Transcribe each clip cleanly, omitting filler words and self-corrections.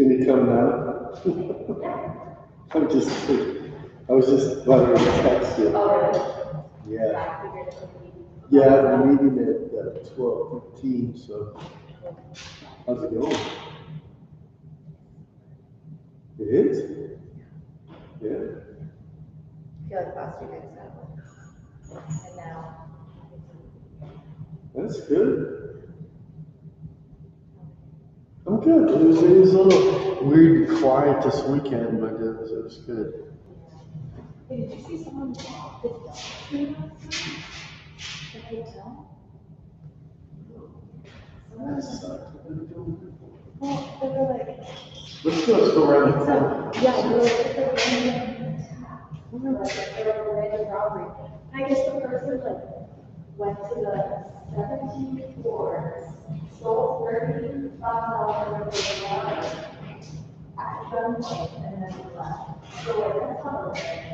Can you come now? I'm just kidding. I was just wondering to text you. Oh, really? Yeah. I figured it would be. Yeah, we're meeting at 12:15, so how's it going? It is? Yeah. I feel like last week I just had one. And now. That's good. I'm good. It was a little weird and quiet this weekend, but it was good. Hey, did you see someone did the hotel? That sucked. Well, they were like, Let's go around the corner. yeah, they were like, they were a random robbery. I guess the person like went to the 17th floor, stole $30,000 worth of water at gunpoint, and then left. So like that's not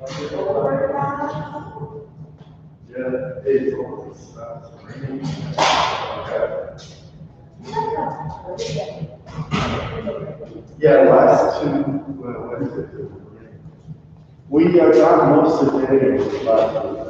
Over that. Yeah, it's always stops raining. Yeah, last two, what is it? We got most of the day last week.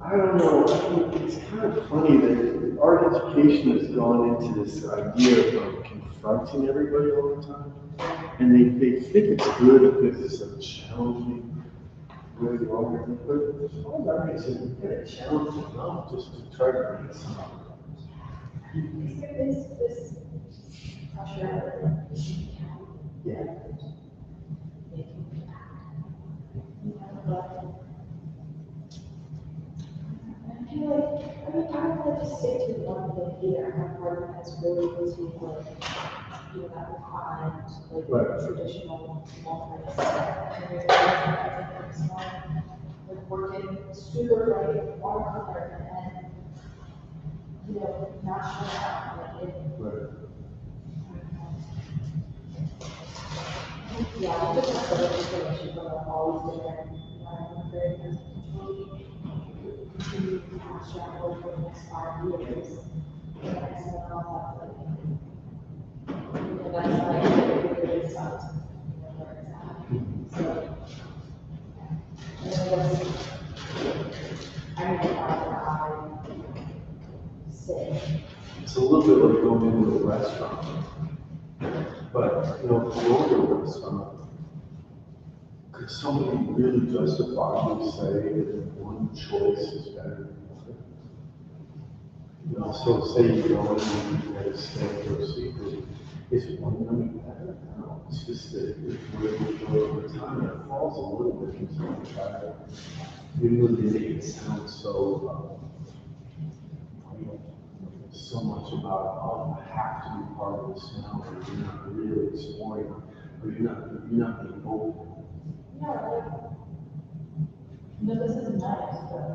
I don't know, I mean, it's kind of funny that our education has gone into this idea of confronting everybody all the time. And they think it's good because it's a challenging, really long, but as far as I'm concerned, you gotta challenge enough just to try to make something. This pressure. Yeah. I feel like, I mean, I don't want to just stick to one thing either. My partner has really was being like, you know, that refined, like traditional multi like working super right, watercolor, and, you know, not showing up, like, Right. yeah, we just have to look at relationship, but always different, I'm very constantly continue to pass that over the next 5 years. And that's not like, you know, that's like, really sucks, you know, where it's at. So, and then I mean, I sit. It's a little bit like going into a restaurant. But, you know, if you go to a restaurant, could somebody really justifiably say that one choice is better than the other? You know, so say you go and you get a steak or a seafood, is one gonna be better? No, it's just that if we're able to go over time, it falls a little bit into the try to really make it sound so, you know, so much about, oh, you have to be part of this now, or you're not really exploring, or you're not being open. No, no, this is nice, but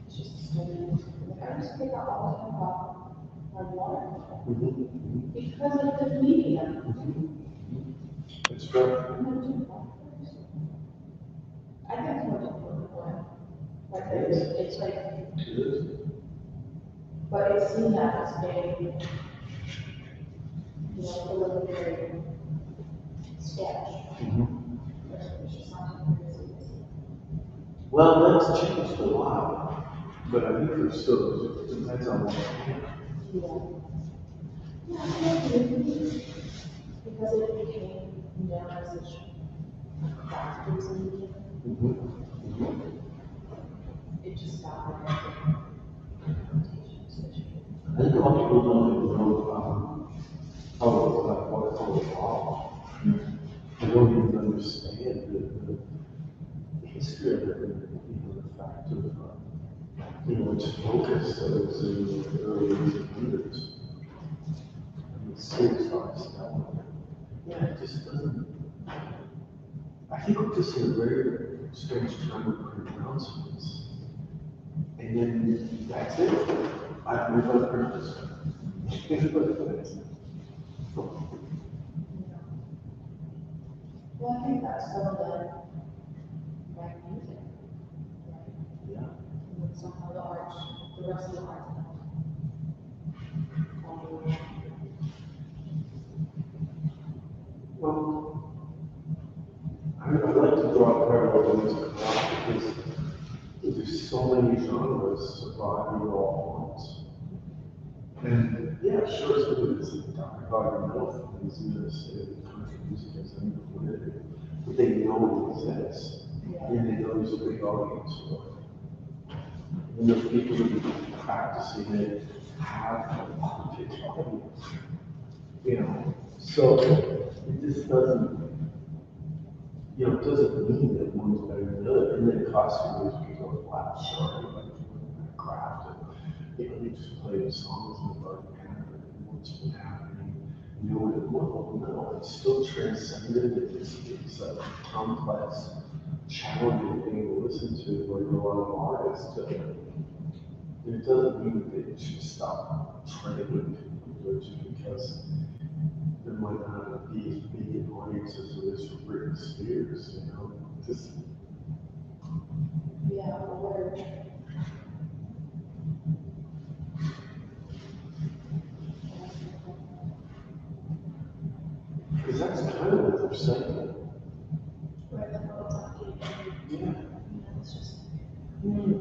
it's just a story. Like, I just pick up all the time about my water. Because of the medium. It's true. I'm gonna do that first. I think it's much important. Like, it's like, It is. but it's seen as being, you know, preliminary sketch. It's just not crazy. Well, that's changed a lot, but I think there's still, it depends on what. Yeah, I think it because it became, you know, as such a craft medium, it just got like a connotation associated. I think a lot of people don't even know, what it's all about. They don't even understand the history of it, you know, the fact of, you know, its focus that was in the early 1800s. And the serious development. Yeah, it just doesn't. I think we're just in a very strange time of pronouncements. And then that's it. We both pronounce it. Well, I think that's some of the right music, right? Yeah. And then somehow the arts, the rest of the arts. Well, I'd like to draw a parallel with music because there's so many genres surviving all at once. And yeah, sure, it's good to talk about your health and see this country music as anything, but they know it exists. And they know there's a big audience for it. And the people that are practicing it have a big audience. You know, so it just doesn't, you know, it doesn't mean that one's better than the other. And then costume music is all flat, sorry. craft. And, you just play songs in the garden pattern and what's been happening. You know, well, no, it's still transcended. It's a complex, challenging thing to listen to. Like a lot of artists, it doesn't mean that you should stop training people just because there might not be as big an audience as there is for Britney Spears, you know. Just Yeah, or because that's kind of what they're saying. right, the world's talking. Yeah. It's just.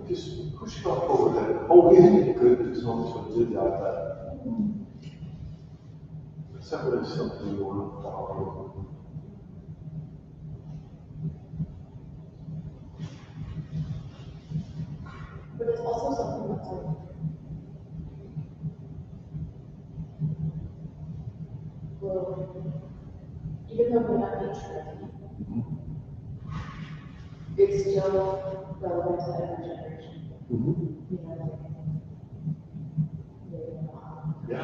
Just push it off over there. Oh, isn't it good that so did that? Is that really something you want to follow? But it's also something that's like, well, even though we're not being trendy, it's still relevant to every generation. Mm-hmm. You know, like, maybe not. Yeah.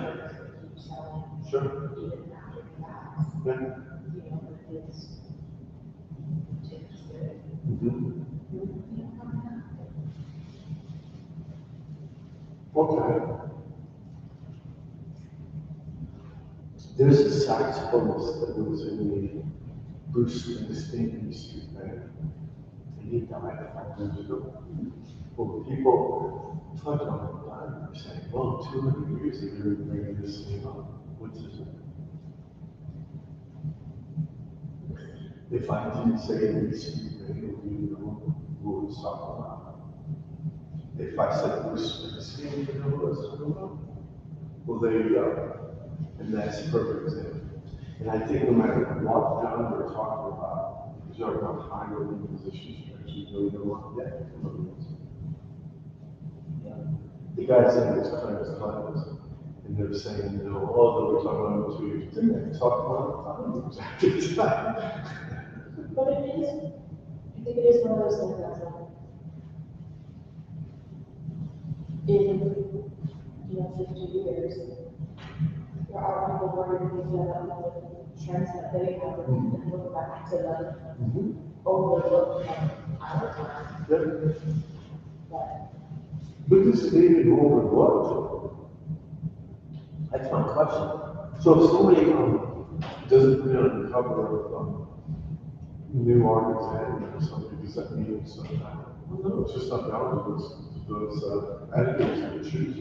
Keep selling. Sure. Even after we pass. Yeah. You know, but it's good. Mm-hmm. You know, come back. Okay. There's a saxophonist that was in the Bruce Springsteen Street Band, and he died 5 years ago. Well, people talk about dying, they're saying, well, 200 years ago, you're bringing this thing up. What's his name? If I didn't say the Street Band, would you know who was talking about? If I said Bruce Springsteen, you know who I was talking about? Well, there you go. And that's a perfect example. And I think no matter what genre we're talking about, if you're talking about high level musicians, you actually really know what that is. The guys in this Clemens, and they're saying, you know, oh, we're talking about tweets. Didn't they talk about exactly that? But it is, I think it is one of those things that's like, in, 50 years, there are people who are going to be fed up with trends that they have and look back to the overlooked from our time. Yeah. But But this is David Roman what? That's my question. So if somebody doesn't put it on the cover of New Artist Anime or something, does that mean it's not valid? Well, no, it's just not valid. Those editors have to choose.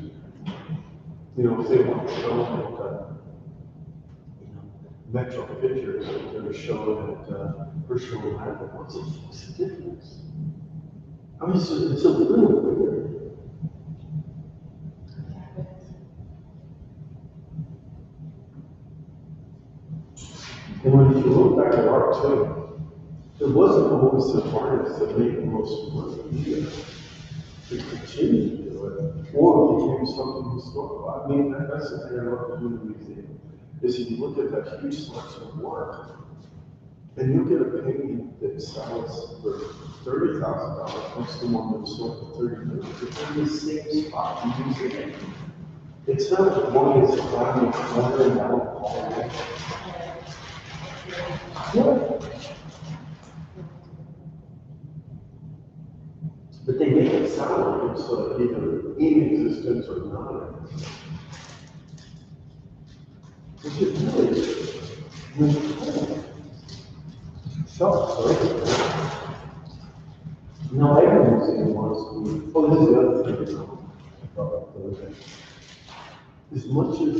You know, if they want to show like, Metro Pictures, they're going to show that Herschel Lab, what's the difference? I mean, it's a little weird. And when you look back at art too, it wasn't always the artists that made the most money either. It continued to do it, or it became something historical. I mean, that's the thing I love to do in the museum, is if you look at that huge selection of work, and you get a painting that sells for $30,000 next to one that was sold for $30 million. It's in the same spot in the museum. It's not that one is around the corner and down the hallway. But they make it sound like it's either in existence or not in existence. Which is really self-serving. No, every museum wants to. Oh, this is the other thing about the other day. As much as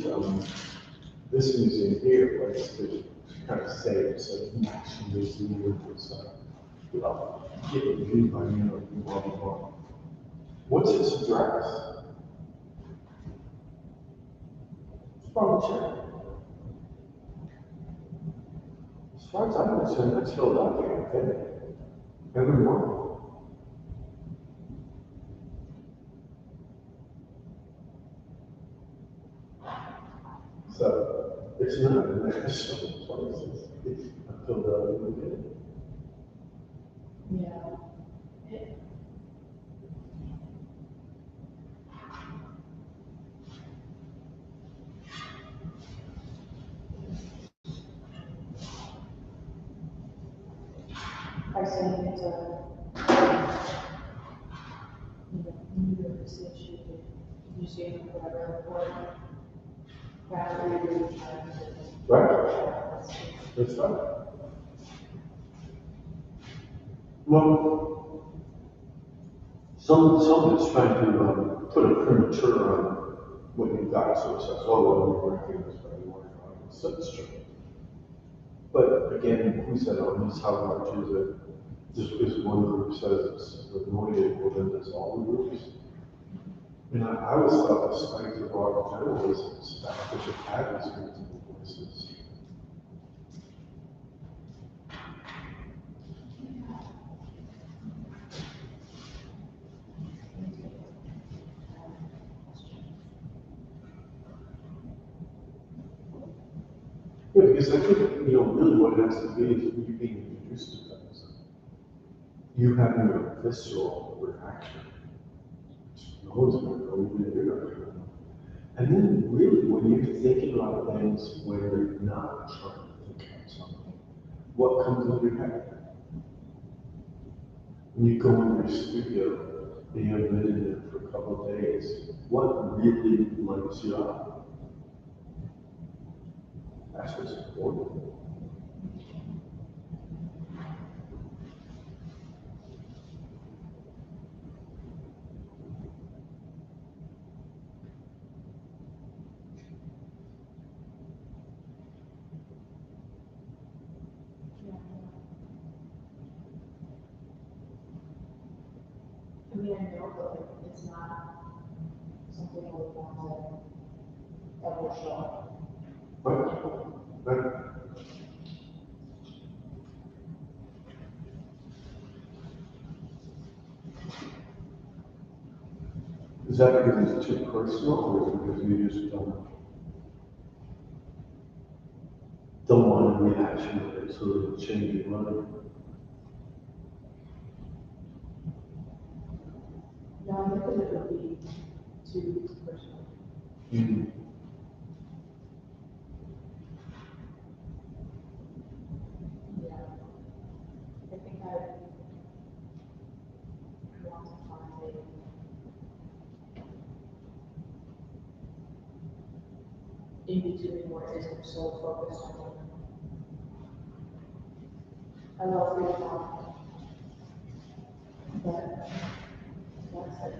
this museum here likes to kind of say it's a national museum with stuff, getting viewed by New York and blah blah blah. What's its address? It's from the check. As far as I'm concerned, that's Philadelphia, okay? Every morning. So it's not a national place, it's a Philadelphia museum. yeah, think it's a, either position, museum, whatever, or rather than trying to. Right. That's right. Well, somebody's trying to put a premature on what you've got, so it says, oh, well, we're working this way, we're working on it. So it's true. But again, who said on this, how much is it? Just because one group says it's anointed, well, then there's all the groups. And I always thought the strength of our generalism is that Bishop had these multiple voices. Yeah, because I think, really what it has to be is you being introduced to things. You having a visceral reaction. No one's going to know, even you're not going to know. And then really, when you're thinking about things where you're not trying to think about something, what comes into your head? When you go in your studio and you haven't been in it for a couple of days, what really lights you up? That's what's important. I mean, I know, but it's not something I would want to ever show. But is that because it's too personal, or is it because you just don't want a reaction to it, so that it'll change your mind? No, I think that it would be too personal. Mm-hmm. Yeah. I think I want to find a in between where it isn't so focused on it. I love freedom, but that's like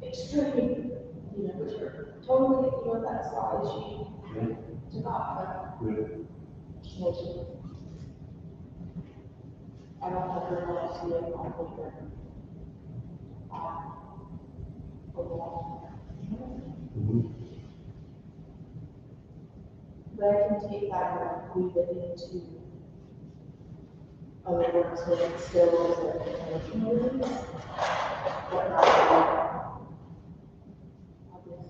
extreme, but you're totally, that slide she took off the motion. I don't ever want to see it on paper. For long. But I can take that and weave it into other works where it still is a emotional release, but not obvious.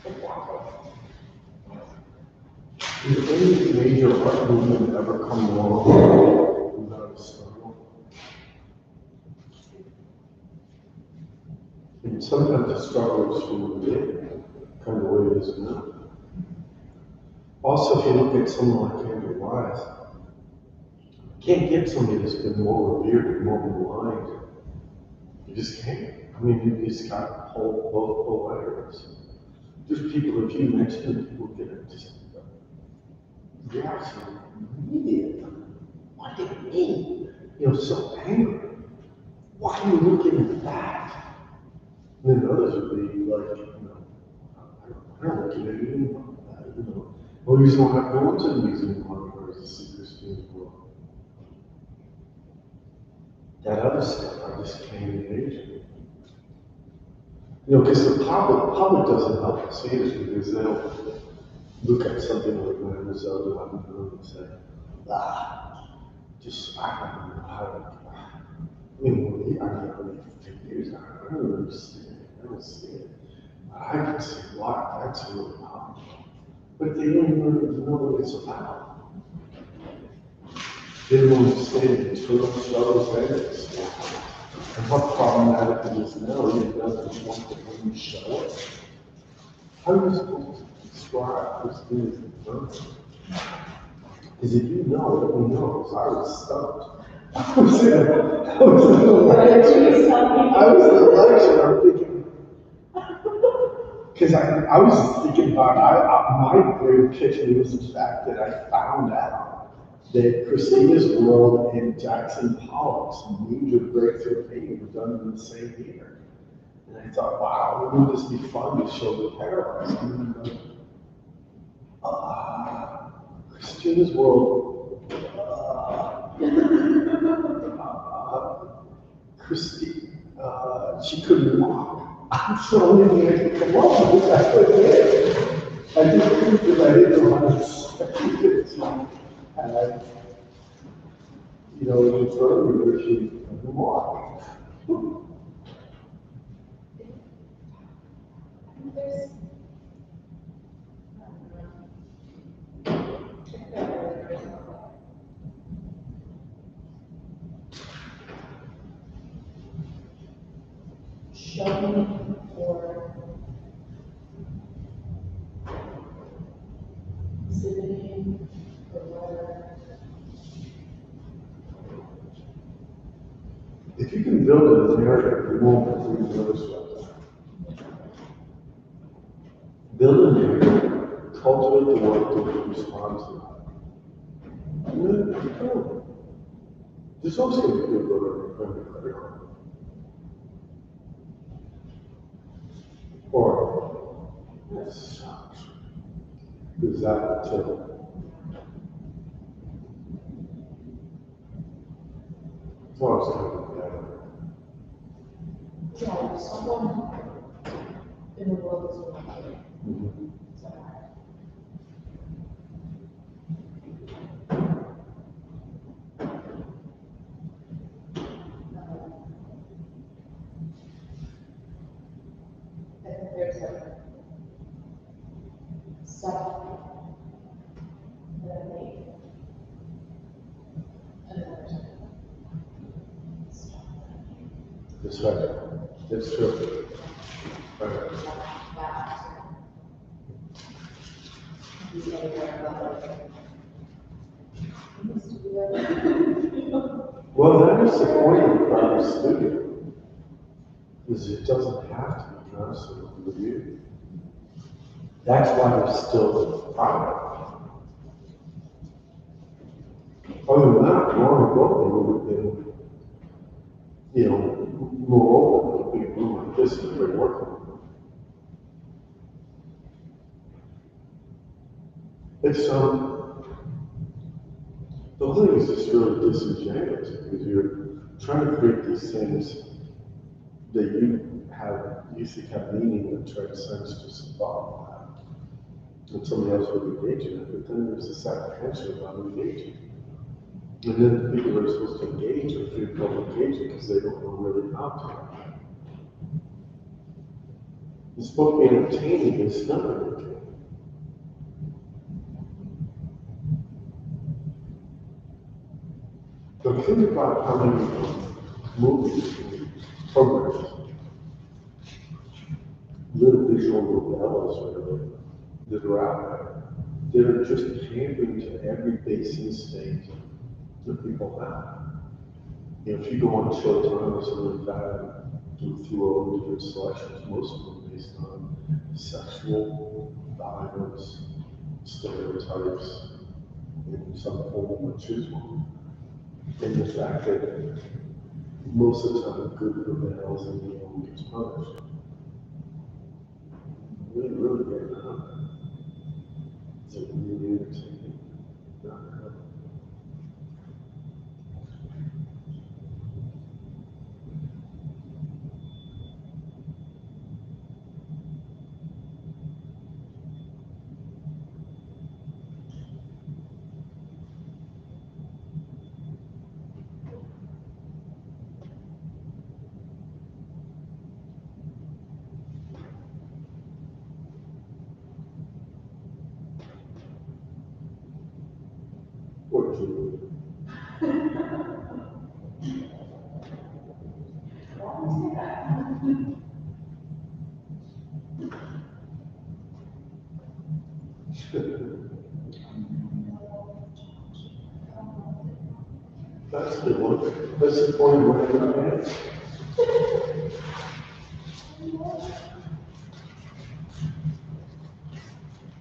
Exactly. Did any major art movement ever come along without a struggle? And sometimes the struggle is from within, kind of the way it is now. Also, if you look at someone like Andrew Wise, you can't get somebody that's been more revered and more maligned. You just can't. I mean, you just got both polarities. There's people, if you mention it, people get it just reaction. Idiot. Why did you mean? So angry. Why are you looking at that? And then others would be like, I don't look at it anymore. Well, you don't have to go to the museum or the secrets in the world. That other stuff, I just can't engage in. Because the public doesn't help us either, because they'll look at something like Mademoiselle de Lamour and say, I don't know how to. I mean, figures, I don't understand. I don't see it. But I can see why. That's really powerful. But they don't even know what it's about. They don't understand the internal struggles and it's. And how problematic it is now, it doesn't want to when you show it. How are you supposed to describe this thing as internal? Because if you know, let me know, because I was stumped. I was in a lecture. I was in a lecture, I'm thinking, because I was thinking about, my great epiphany was the fact that I found out that Christina's World and Jackson Pollock's major breakthrough painting were done in the same year. And I thought, wow, wouldn't this be fun to show the parallels? And then, Christina's World, Christy, she couldn't walk. So then I had to come up with that. I just couldn't because I didn't know how to say it. So, and I, in front of me where she couldn't walk. There's, showing or exhibiting or whatever. If you can build a narrative, you won't have to notice what. Build a narrative, cultivate the work to respond to that. And then keep going. There's also a good word. Or, that sucks. Is that too? It's always coming together. Yeah, someone in the world is working. Mm-hmm. I think there's a stuff that I made. And then there's stuff That's right. That's true. Right. that he's going to care about it. He needs to do that. Well, that is the point of the private studio, is it doesn't have to be constant review. That's why it's still private. Other than that, long ago, they would have been, more open, a big room like this, and they're working. It's, the whole thing is just really disingenuous, because you're trying to create these things that you think have meaning and transcends just thought. And somebody else would engage in it, but then there's this apprehension about engaging. And then the people that are supposed to engage are fearful of engaging because they don't know really how to. It's supposed to be entertaining, it's not entertaining. But think about how many movies, programs, little visual novellas, whatever, that are out there, that are just pandering to every base instinct that people have. If you go on Showtime or something like that, do through all the different selections, most of them based on sexual violence, stereotypes, in some form of machismo. And the fact that most of the time good prevails and the evil gets punished. Really getting out. Is it really entertaining? Not really. That's the point of what I'm at.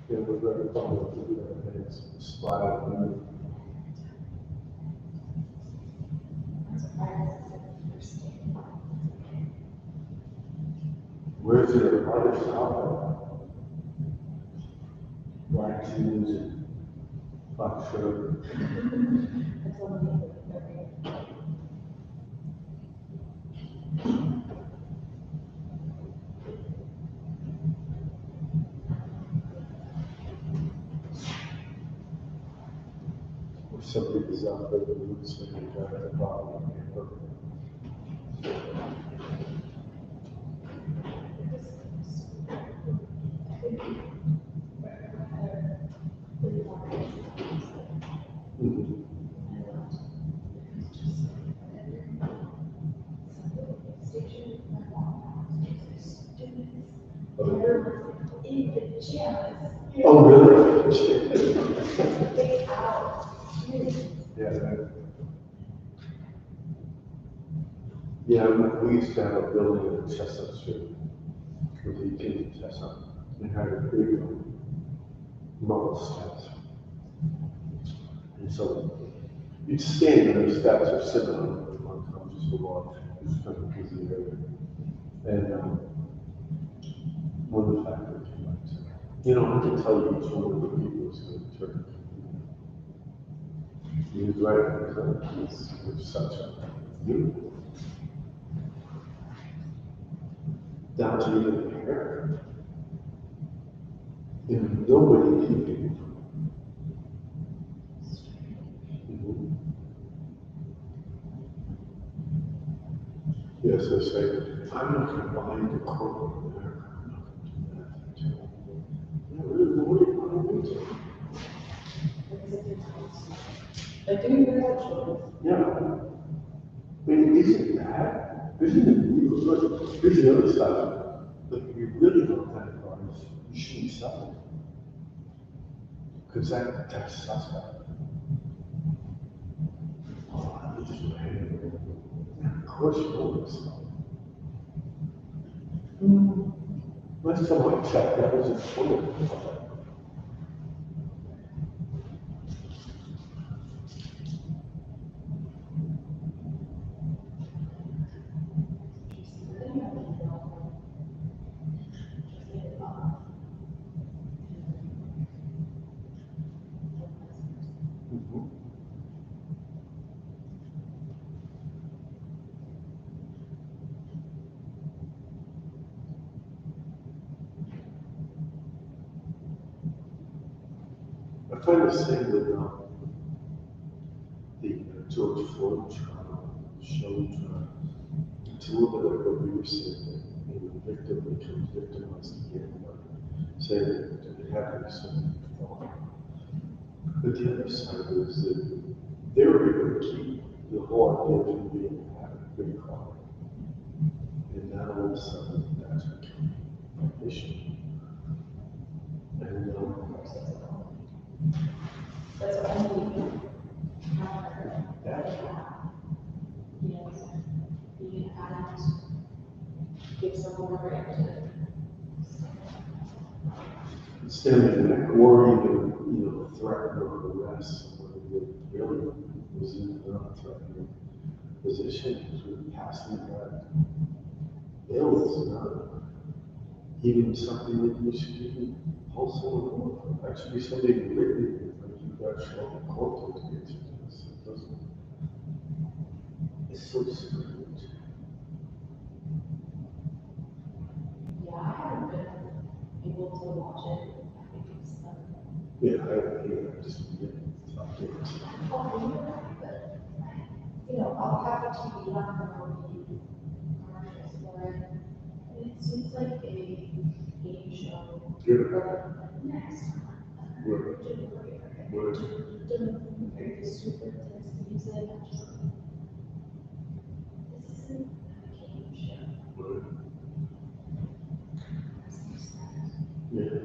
Yeah, we're very fond of the smile and where's the artist out? Black shoes and black shirt. That's one of the other. Or somebody is out there that looks like they got a problem. Mhm. Oh, really? Yeah. Yeah, we used to have a building in Chestnut Street, with the King Chestnut, and had a big marble steps. And so you'd stand on those steps or sit on them one time just to watch, just kind of busy area. And when the factory came out, you know, I can tell you each one of the people was going to church. He was right because he was such a beautiful. Down to even hair. And nobody can be. Yes, I say, I'm not going to buy the corporate there. I'm not going to do that too. Yeah, really, what do you want to do? Like doing virtual. Yeah. I mean, isn't that, isn't it really good? Here's the other side. Like, if you really want that price, you shouldn't sell it. Because that's suspect. Oh, I just pay it. Of course you want to sell it. Last time I checked, that was a 20. I find the same with the George Floyd trial, showed it's a little bit like what we were saying, that the victim becomes victimized again, but say that it happened to somebody before. But the other side is that they were able to keep the whole idea from being a big crime. And now all of a sudden, that's become an issue. And That's what I'm doing. that Yes. You can add, give someone a break to. standing in that or even, threaten or arrest someone who really was in a non-threatening position, because we're passing that bill is not even something that you should even hold someone for. That should be something written, like you got to show up in court to get you this. It doesn't. It's so strange. Yeah, I haven't been able to watch it. I think it's, Yeah, I just, I'll have a TV on and I'll be commercials for it. And it seems like a game show. Good. But next. Word. Word. Very super intense music. I'm just like, this isn't a game show. Word. This makes sense. Yeah.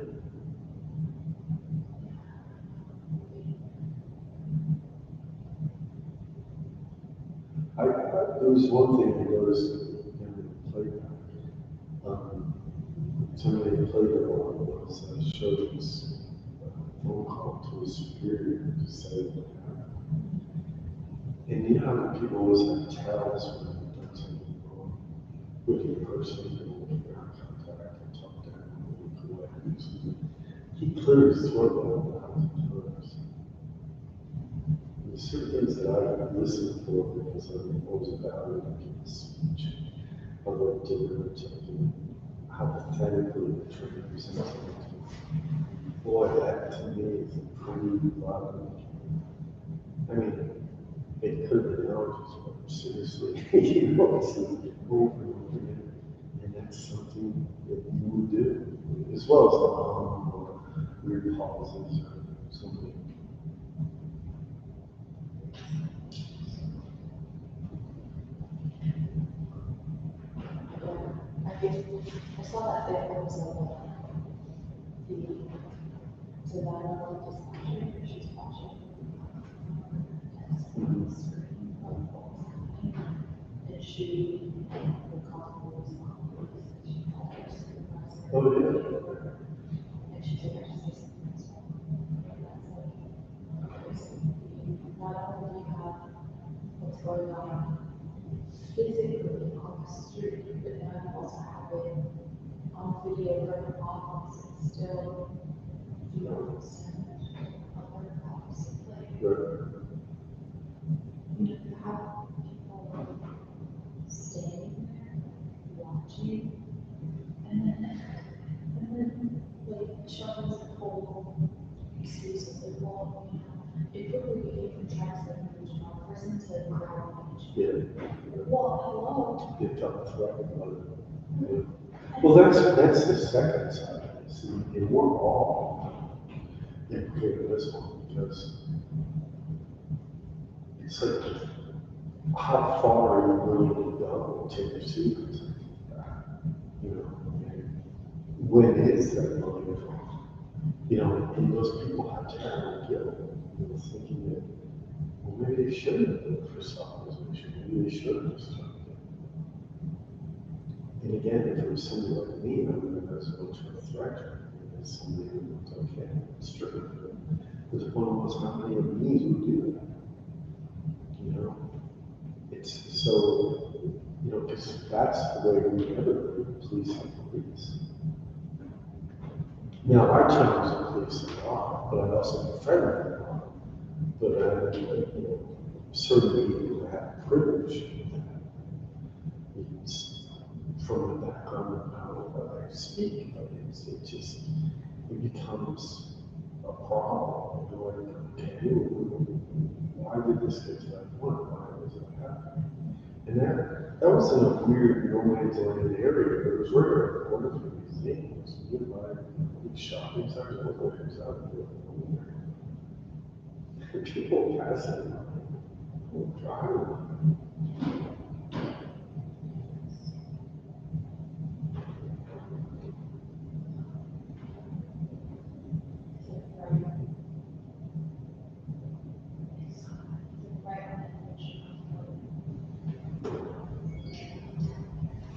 I there was one thing I noticed in the playground. Somebody played it on was showed this phone call to a superior to say what happened. And you know how people always have tells when they've done something wrong. With your person, they won't make eye contact and talk down and look away. He cleared his throat out of times. There's certain things that I listen for because I'm always evaluating the speech. I like to learn something hypothetically to present something. Boy, that to me is a pretty violent. I mean, it could be allergies, but seriously, you know, it's over and over again. And that's something that you would do, as well as the or weird pauses or something. I saw that there was the Savannah dispatcher, she's watching. And she will call the police on she called her supervisor. Oh, yeah. And she said, I just say something. Not only do you have what's going on physically on the street, but now you also have it on video from the office, and still you don't send other cops. Like, Right. you have people standing there watching, and then like Sean's whole excuse is like, well, you know, if we're even trying to encourage one person to grow Yeah. well, hello. Get tough about it. Yeah. Well, that's the second side of this. And we're all implicated in this one because it's like, how far are you willing to go to pursue something like that? You know, and when is that line drawn? You know, and those people have terrible guilt. You know, thinking that, well, maybe they shouldn't have done it for self-preservation. Maybe they should have just done it. And again, if it was somebody like me, I would have as much of a threat as somebody who was okay, straight. There's one almost how many of me who do that. You know, it's so, you know, because that's the way we ever police and police. Now, I challenge the police a lot, but I also defend them a lot. But I, you know, certainly people have privilege. It's from the background of how I speak, but it just, it becomes a problem. You're like, okay, why did this get to that point? Why was it happening? And that was in a weird, no man's land area, but it was right around the corner from the museum. It was nearby big shopping centers, what was out there. People passing, driving.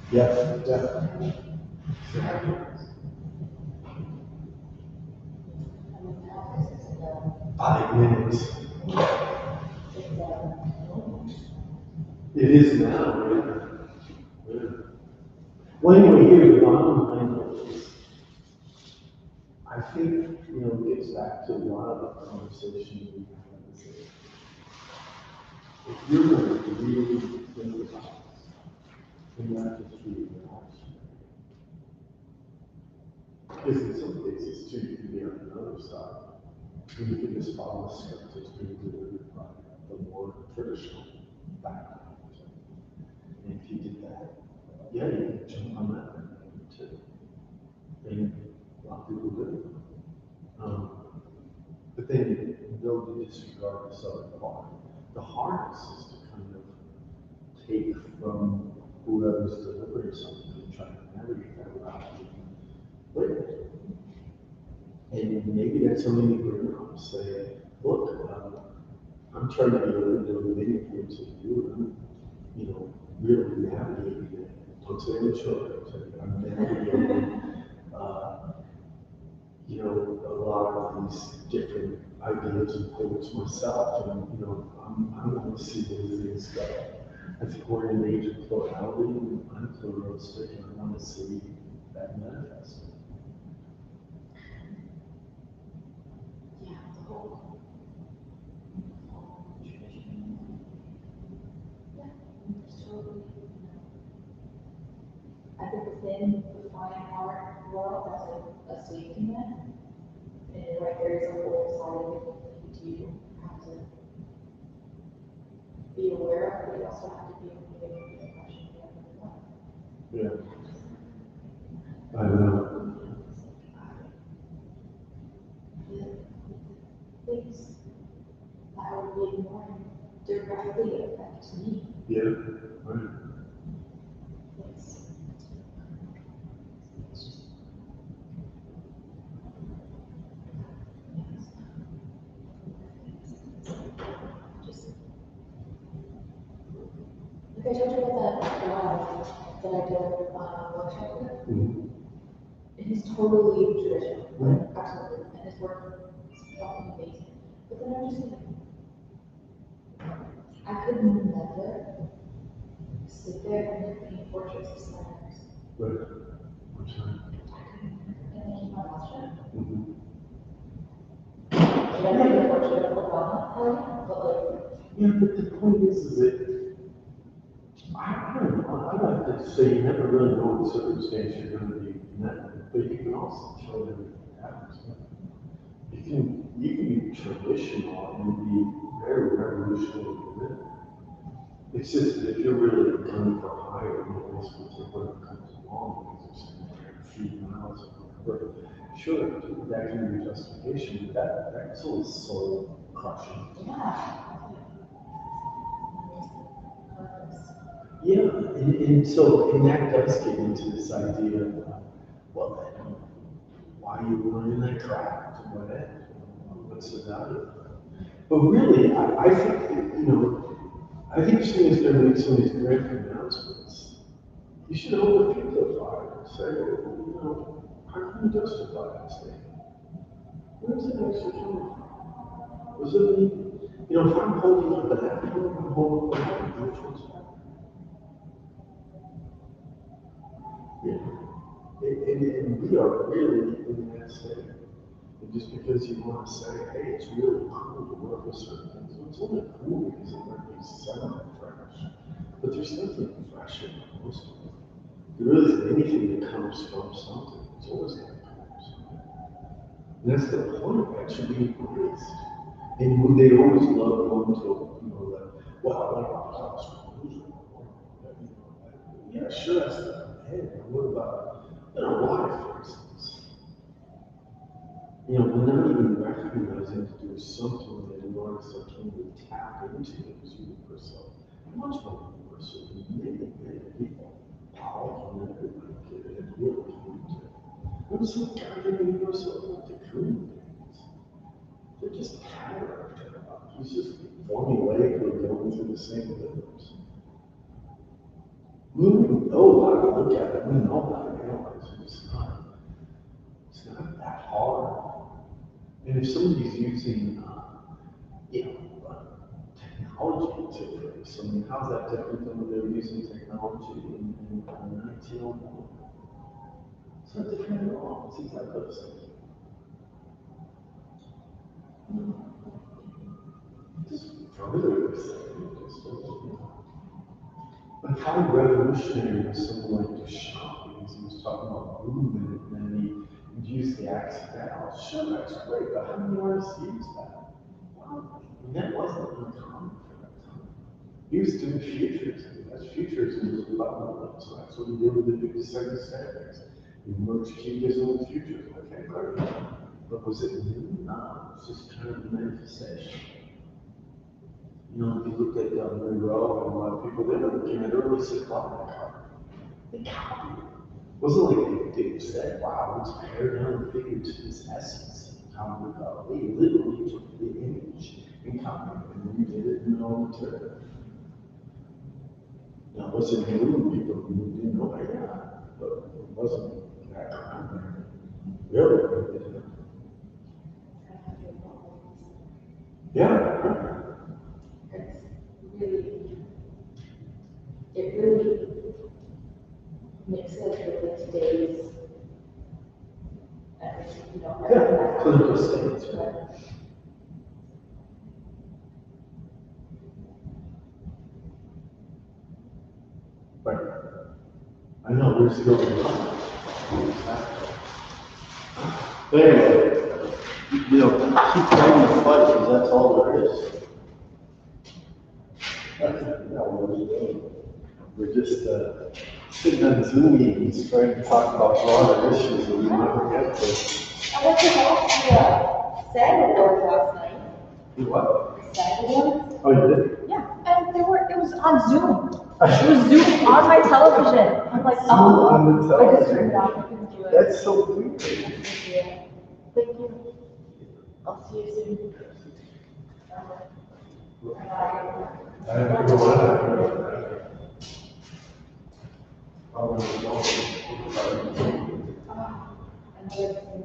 Yes, definitely. 5 minutes. It is now, yeah. Well, anyway, here's the bottom line is, I think, you know, it gets back to a lot of the conversation we had. If you're going to really think about this, then you have to treat your action. Because in some cases, too, you can be on the other side. And you can just follow the script that's being delivered by the more traditional background. And if you did that, yeah, you can jump on that too. And a lot of people do. But then they'll disregard this other part. The hardest is to kind of take from whoever's delivering something and try to navigate that without being labeled. And maybe that's something you bring up. Say, look, I'm trying to be able to do many points of view, and you know, really navigating it. Don't say I'm sure, I'm navigating, you know, a lot of these different ideas and things myself, and, you know, I'm going to see where things go. I think we're in an age of plurality, and I'm pluralistic, and I want to see that manifest. Yeah, the whole tradition. Yeah, it's totally, I think within the fine art world, that's a safety net. And like there's a whole side of it that you do have to be aware of, but you also have to be okay with the impression you have of life. Yeah. I know. Things that I would be ignoring directly affect me. Yeah, right. It's just, like I told you about that guy that I did a workshop with. Mhm. And he's totally traditional, like absolutely, and his work is fucking amazing. But then I'm just like, I could never sit there and paint portraits of sliders. Right. Which one? I couldn't, and then keep my mouth shut. Mhm. Should I make a portrait of Obama? Hell yeah, but like, Yeah, but the point is that I don't know. I like to say you never really know what circumstance you're going to be met with, but you can also tell them it happens. You can be traditional and be very revolutionary with it. It's just that if you're really gunning for higher, you always will take whatever comes along because it's a few miles or whatever. Sure, that can be justification, but that's all soul crushing. yeah. Purpose. Yeah, and so, and that does get into this idea of, well, then, why are you learning that craft? What's the value of it? But really, I think that, you know, I think someone's going to make some of these grand pronouncements. You should hold a feet to the fire and say, you know, how can you justify that statement? Where's it actually coming from? Was it me? You know, if I'm holding up an apple, I'm holding up an apple, which one's better? Yeah. And we are really in that state. And just because you want to say, hey, it's really cool to work with certain things, well, it's only cool because it might be semi-fresh. But there's nothing fresh in most of it. There isn't anything that comes from something. It's always going to come from something. And that's the point. That should be embraced. And they always love going to, you know, like, well, I like my house. Yeah, sure, that's the head. But what about, you know, life, for instance? You know, we're not even recognizing that there's something that in order to really tap into it as universal. Much more universal than many, many people. Power and everybody get it and really came to. What's so goddamn universal about the human beings? They're just character. It's just formulaically going through the same rhythms. We know how to look at it, we know how to analyze it. It's not that hard. And if somebody's using, you know, technology to fix, I mean, how's that different than when they were using technology in 1901? It's not different at all. It's exactly the same. Just further the same. But how revolutionary was someone like Duchamp, because he was talking about movement and then he used the accidental. Sure, that's great, but how many artists use that? Well, that wasn't uncommon for that time. He was doing futurism. That's futurism was about movement, so that's what he did with the big second standards. He merged cubism with futurism. Okay, great. But was it new? No, it's just kind of a manifestation. You know, if you look at Monroe and a lot of people, they were looking at early Cyclopic art. They copied it. It wasn't like they said, wow, let's pare down the figure to its essence. Comic art. They literally took the image and copied it and redid it in their own material. Now, wasn't new, people who didn't know I got, but it wasn't that common. Really? Yeah. It's really, it really makes sense with today's, you know. Yeah, clinical states, right? Right. I know, we're still in line. But anyway, you know, keep fighting the fight, because that's all there is. We're just sitting on Zoom meetings trying to talk about broader issues that we never get to. I went to watch the SAG Awards last night. You what? The SAG Awards? Oh, you did? Yeah, and it was on Zoom. It was Zoom on my television. I'm like, oh, On the I just television. turned it off. I couldn't do it. That's so weird. Thank you. Thank you. I'll see you soon. I don't know what I Another thing.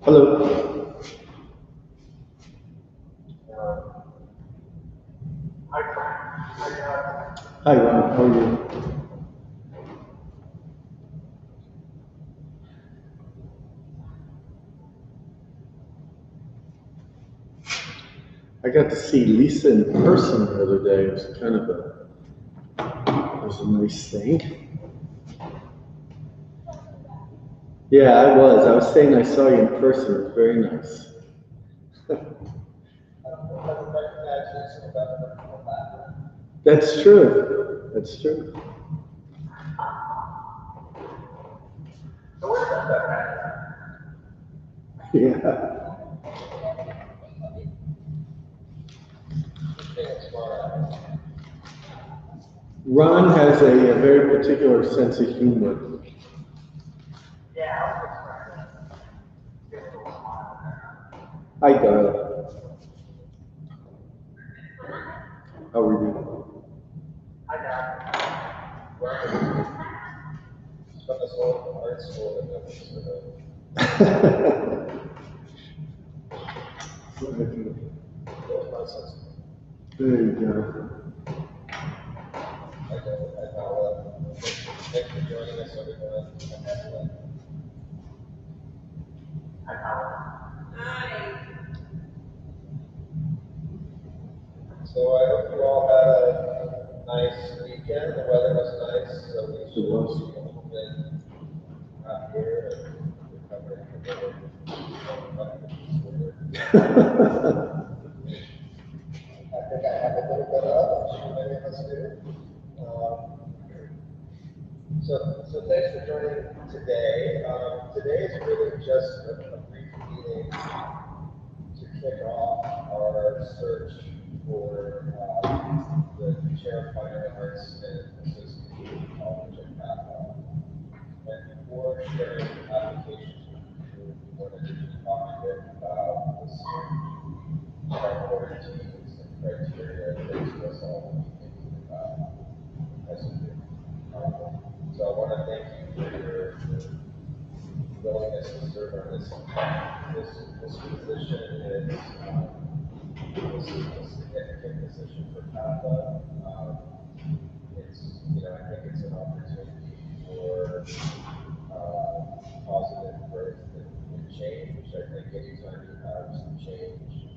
Hello. Hi, Ron. How are you? I got to see Lisa in person the other day. It was kind of it was a nice thing. Yeah, I was. I was saying I saw you in person. It was very nice. That's true. That's true. Yeah. Ron has a very particular sense of humor. Hi, Doug. How are you? There you go. Thanks for joining us, everyone. So I hope you all had a nice weekend. The weather was nice, so we should be a little bit out here and recovering from the think I have a little bit of, I'm sure many of us do. So thanks for joining today. Today is really just a brief meeting to kick off our search for the chair of fine arts and association college at Kappa. And before sharing applications with you, we wanted to just talk a bit about the search, priorities, and criteria that us all be thinking about as a group. So I want to thank you for your willingness to serve on this position. This is a significant position for Kappa. I think it's an opportunity for positive growth and change. I think anytime you have some change,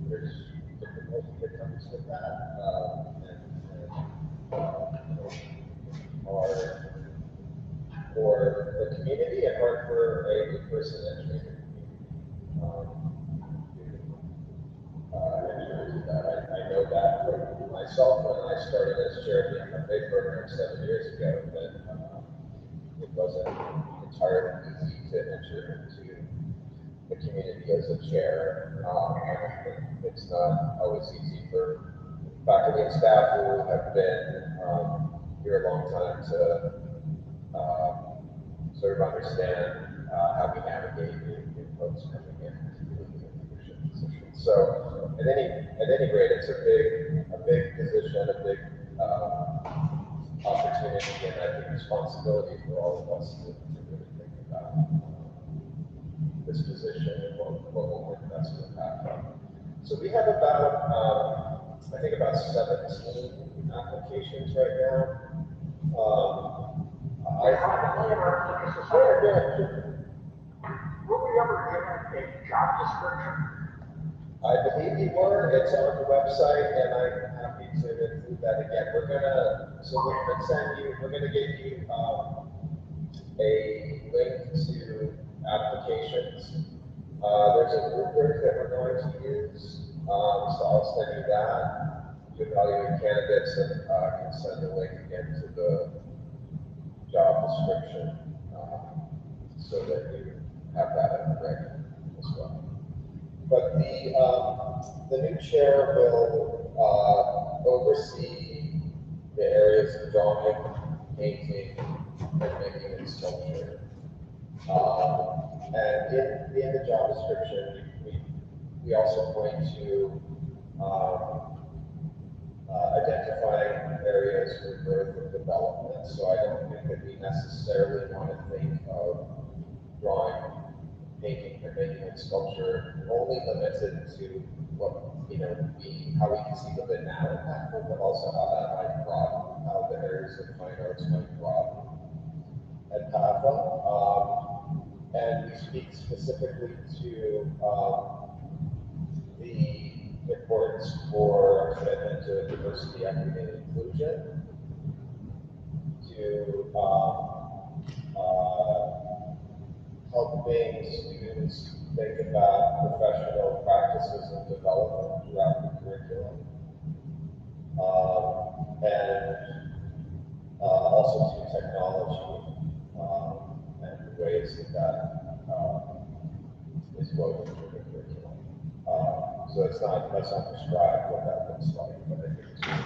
there's difficulty that comes with that. Hard for the community and hard for a new person entering the community. I know that from myself when I started as chair of the MFA program 7 years ago, that it wasn't entirely easy to enter into the community as a chair. It's not always easy for faculty and staff who have been here a long time to sort of understand how we navigate new folks coming in to leadership positions. So at any rate, it's a big position, a big opportunity, and I think responsibility for all of us to really think about this position and what will work best with that. So we have about, I think about 17 applications right now. Were we ever given a job description? I believe you were. It's on the website, and I'm happy to include that again. We're gonna give you a link to applications. There's a rubric that we're going to use, so I'll send you that. You evaluate candidates and can send the link again to the job description so that you have that in the record as well. But the new chair will oversee the areas of drawing, painting, printmaking, and sculpture. And in the job description, we also point to identifying areas for growth and development. So I don't think that we necessarily want to think of drawing, painting, printmaking, and sculpture only limited to what how we can see of it now at Kappa, but also how that might broaden, how the areas of fine arts might broaden at Kappa. And we speak specifically to the importance for commitment to diversity, equity, and inclusion, to helping students think about professional practices and development throughout the curriculum, and also to technology and the ways that is woven into the curriculum. So that's not prescribed what that looks like, but I think it's really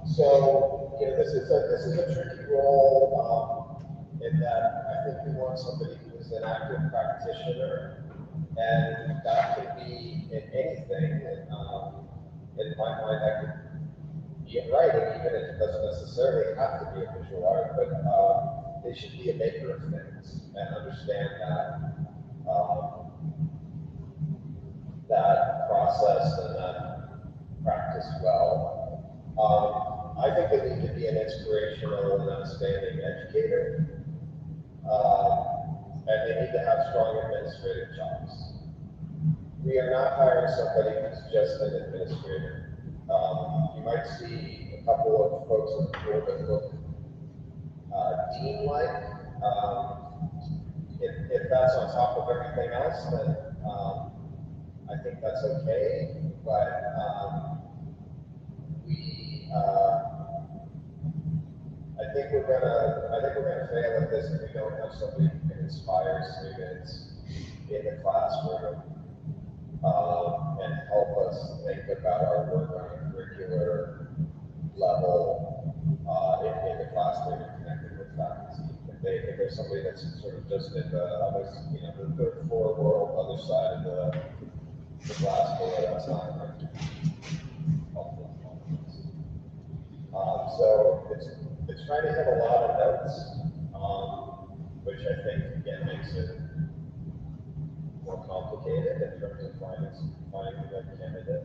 so this is a tricky role in that I think we want somebody who is an active practitioner, and that could be in anything. In my mind, that could be in writing, even if it doesn't necessarily have to be a visual art, but they should be a maker of things and understand that process and that practice well. I think they need to be an inspirational and outstanding educator, and they need to have strong administrative chops. We are not hiring somebody who's just an administrator. You might see a couple of folks in the pool that look dean-like, If that's on top of everything else, then I think that's okay. But I think we're gonna fail at this if we don't have somebody who can inspire students in the classroom and help us think about our work on a curricular level in the classroom and connected with faculty. If there's somebody that's sort of just in the other, the third floor world, other side of the glass door, that's not going to be helpful. So it's trying to hit a lot of notes, which I think again makes it more complicated in terms of finding the right candidate.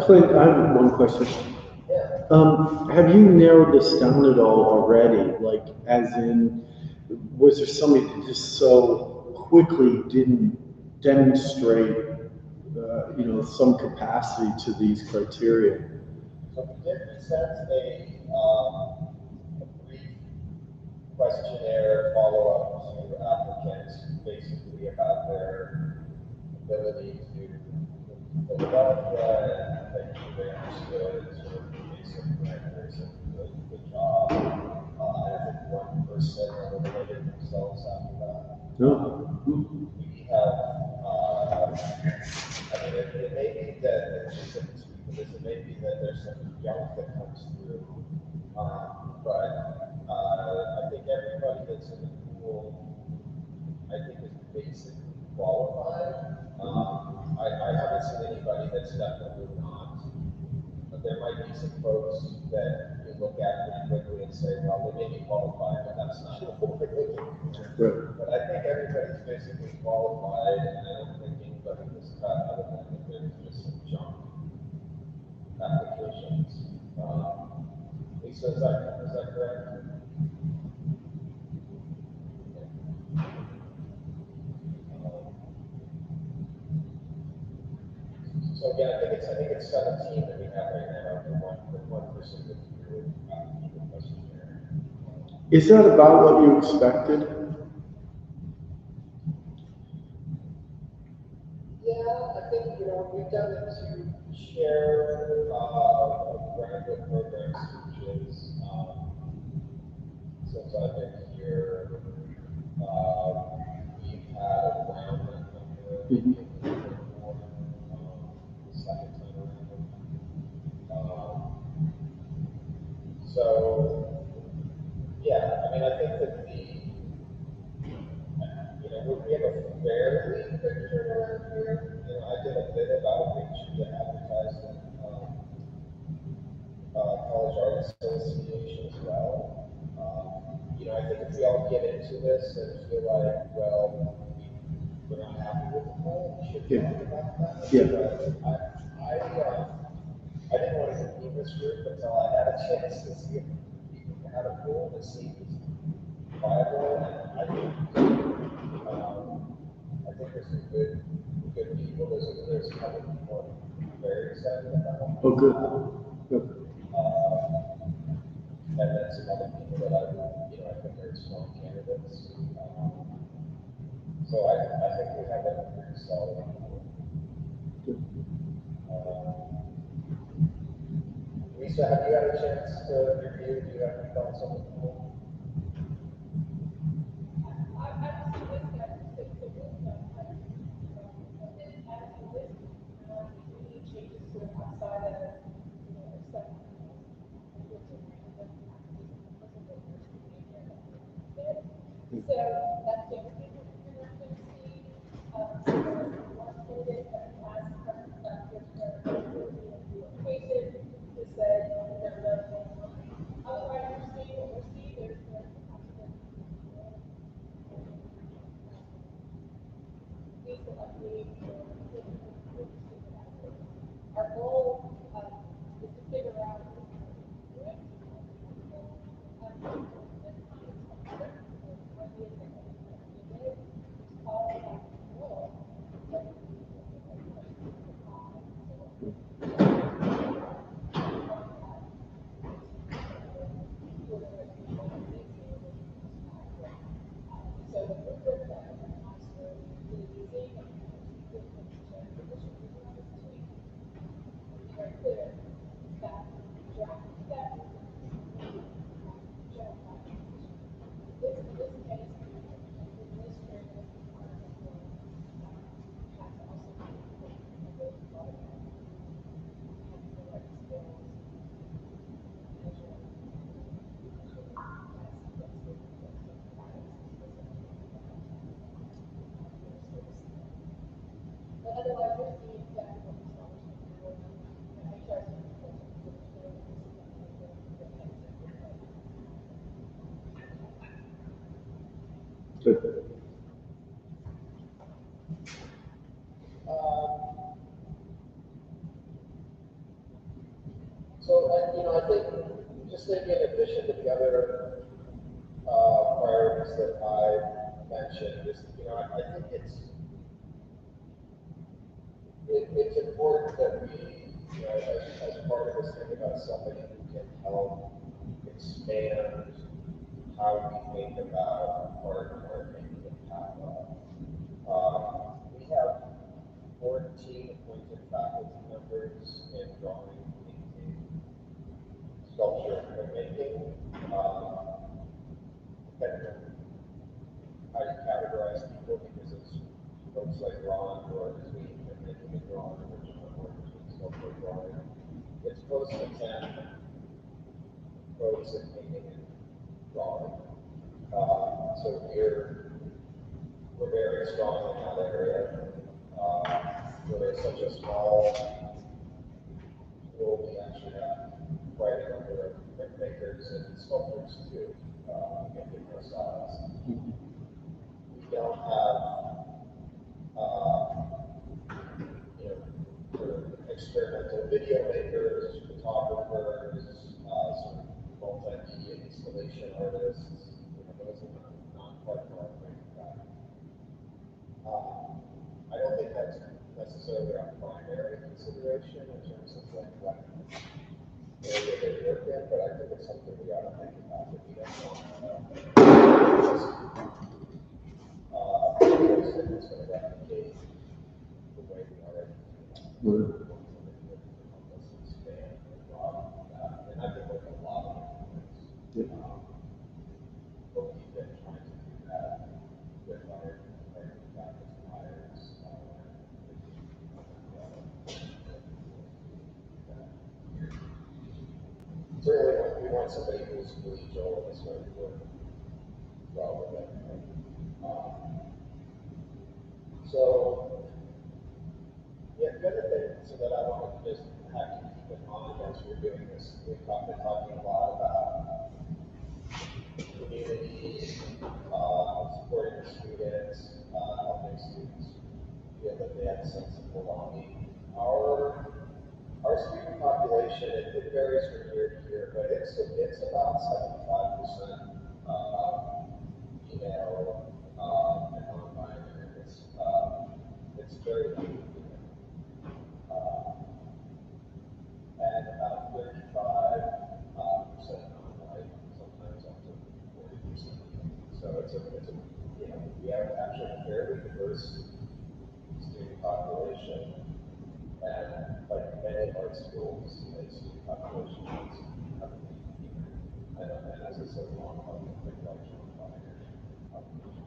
Clint, I have one question. Yeah. Have you narrowed this down at all already? Like, as in, was there somebody that just so quickly didn't demonstrate, some capacity to these criteria? So we sent a brief questionnaire follow-up to applicants, basically about their ability to Philadelphia and making they understood sort of the basic parameters of the job. I think one person eliminated themselves after that. No. We have, it may be that, it may be that there's some junk that comes through, but I think everybody that's in the pool, I think is basically qualified. I haven't seen anybody that's definitely not, but there might be some folks that you look at pretty quickly and say, well, they may be qualified, but that's not what we're looking for. Right. But I think everybody's basically qualified, and I don't think anybody was cut other than that there's just some junk applications. Lisa, is that correct? So again, I think it's 17 that we have right now for one person with your questionnaire. Is that about what you expected? Yeah, I think we've done it to share graduate programs, which is since I've been here, we've had around that number. The second time around. So, yeah, I mean, I think that we have a fairly quick turnaround here. I did a bit of outreach to advertise College Art Association as well. I think if we all get into this and feel like, well, we're not happy with the poll, we should talk about that. Yeah. But I didn't want to convene this group until I had a chance to see if people had a pool that seemed viable, and I think there's some good people. There's a couple of people I'm very excited about. Oh, good. Good. And then some other people that I think are strong candidates. So I think we have a pretty solid pool. Lisa, have you had a chance to review? Do you have any thoughts on the pool? But otherwise, you're seeing exactly what the sellers can do. And I try to Good. I think just maybe in addition to the other priorities that I mentioned, I think it's important that we, as part of this, think about somebody who can help expand how we think about art making and how we have 14 appointed faculty members in drawing, painting, sculpture, and printmaking. Depending on how you categorize people, because it's folks like Ron who are between printmaking and drawing, or John who are between sculpture and drawing. It's close to 10 folks in painting and drawing. So we're very strong in that area. We're such a small school, we actually have quite a number of printmakers and sculptors too, in different styles. We don't have, experimental video makers, photographers, sort of multimedia installation artists. Those are not part of our training. I don't think that's necessarily our primary consideration in terms of like what area they work in, but I think it's something we ought to think about. That we don't want to just it's going to replicate the way we already do that. Help us expand and broaden that. And I think like a lot of things. But we've been trying to do that with our faculty hires. Certainly, we want somebody who's collegial and is going to work well with it. So, yeah, the other thing so that I want to just have to keep in mind as we're doing this, we've been talking a lot about community, supporting the students, helping students feel that they have a sense of belonging. Our student population, it varies from year to year, but it's about 75% female and non-binary. It's very and about 35% non-white, sometimes up to 40%. So we have actually a fairly diverse student population. And like many art schools, a student population is heavily female. And as I said, long public collection of binary population.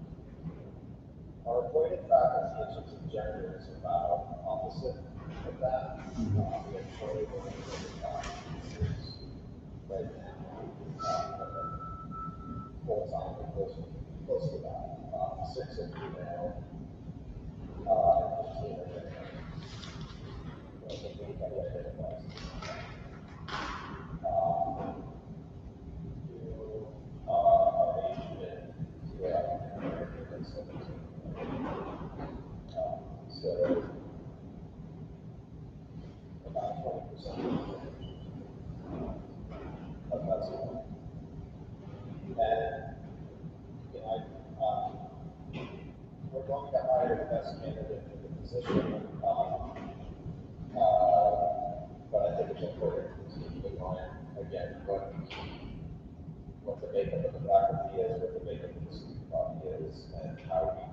Our appointed faculty in terms of gender is about opposite of that. We have 21 faculty right now, full-time, close to that. 6 are female, 15 are male. I think we have identified. Two are Asian, 2 are African American, and 17. So about 20% of that school. And we're going to hire the best candidate for the position. But I think it's important to keep in mind again what the makeup of the faculty is, what the makeup of the student body is, and how we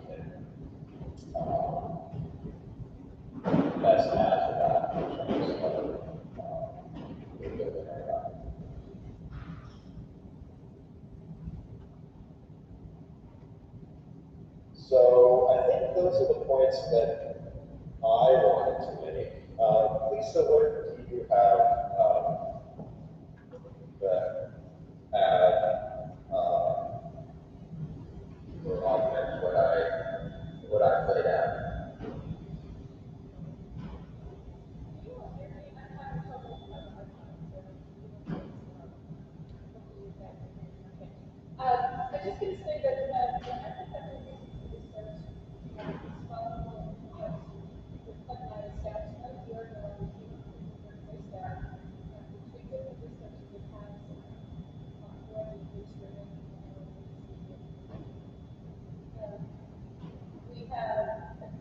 So I think those are the points that I wanted to make. Lisa, what do you have that add or augment what I laid out? I was just going to say that I think that the reason for this search is following the Clinton statute of the year that we keep workplace staff. We did the research in the past for the administrative. We have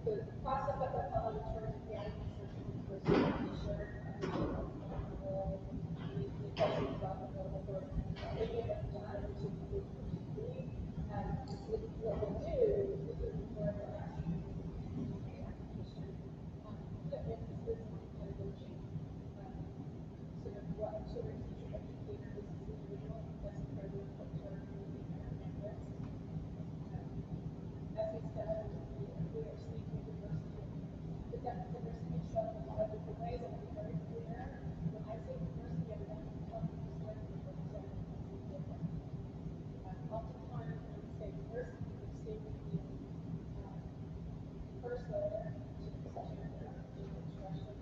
the process that we're following in terms of the search for the person to be sure the questions about the authority. We get them done to the what we'll do is we're asking the application that this is kind of sort of what sort of teacher educator this individual that's part of the culture of the campus. As we said, we are seeking diversity. But that diversity shows in a lot of different ways, and I'm very clear. When I say diversity, I'm not talking just like diversity. Oftentimes, when we say diversity, we say the person to gender, to expression,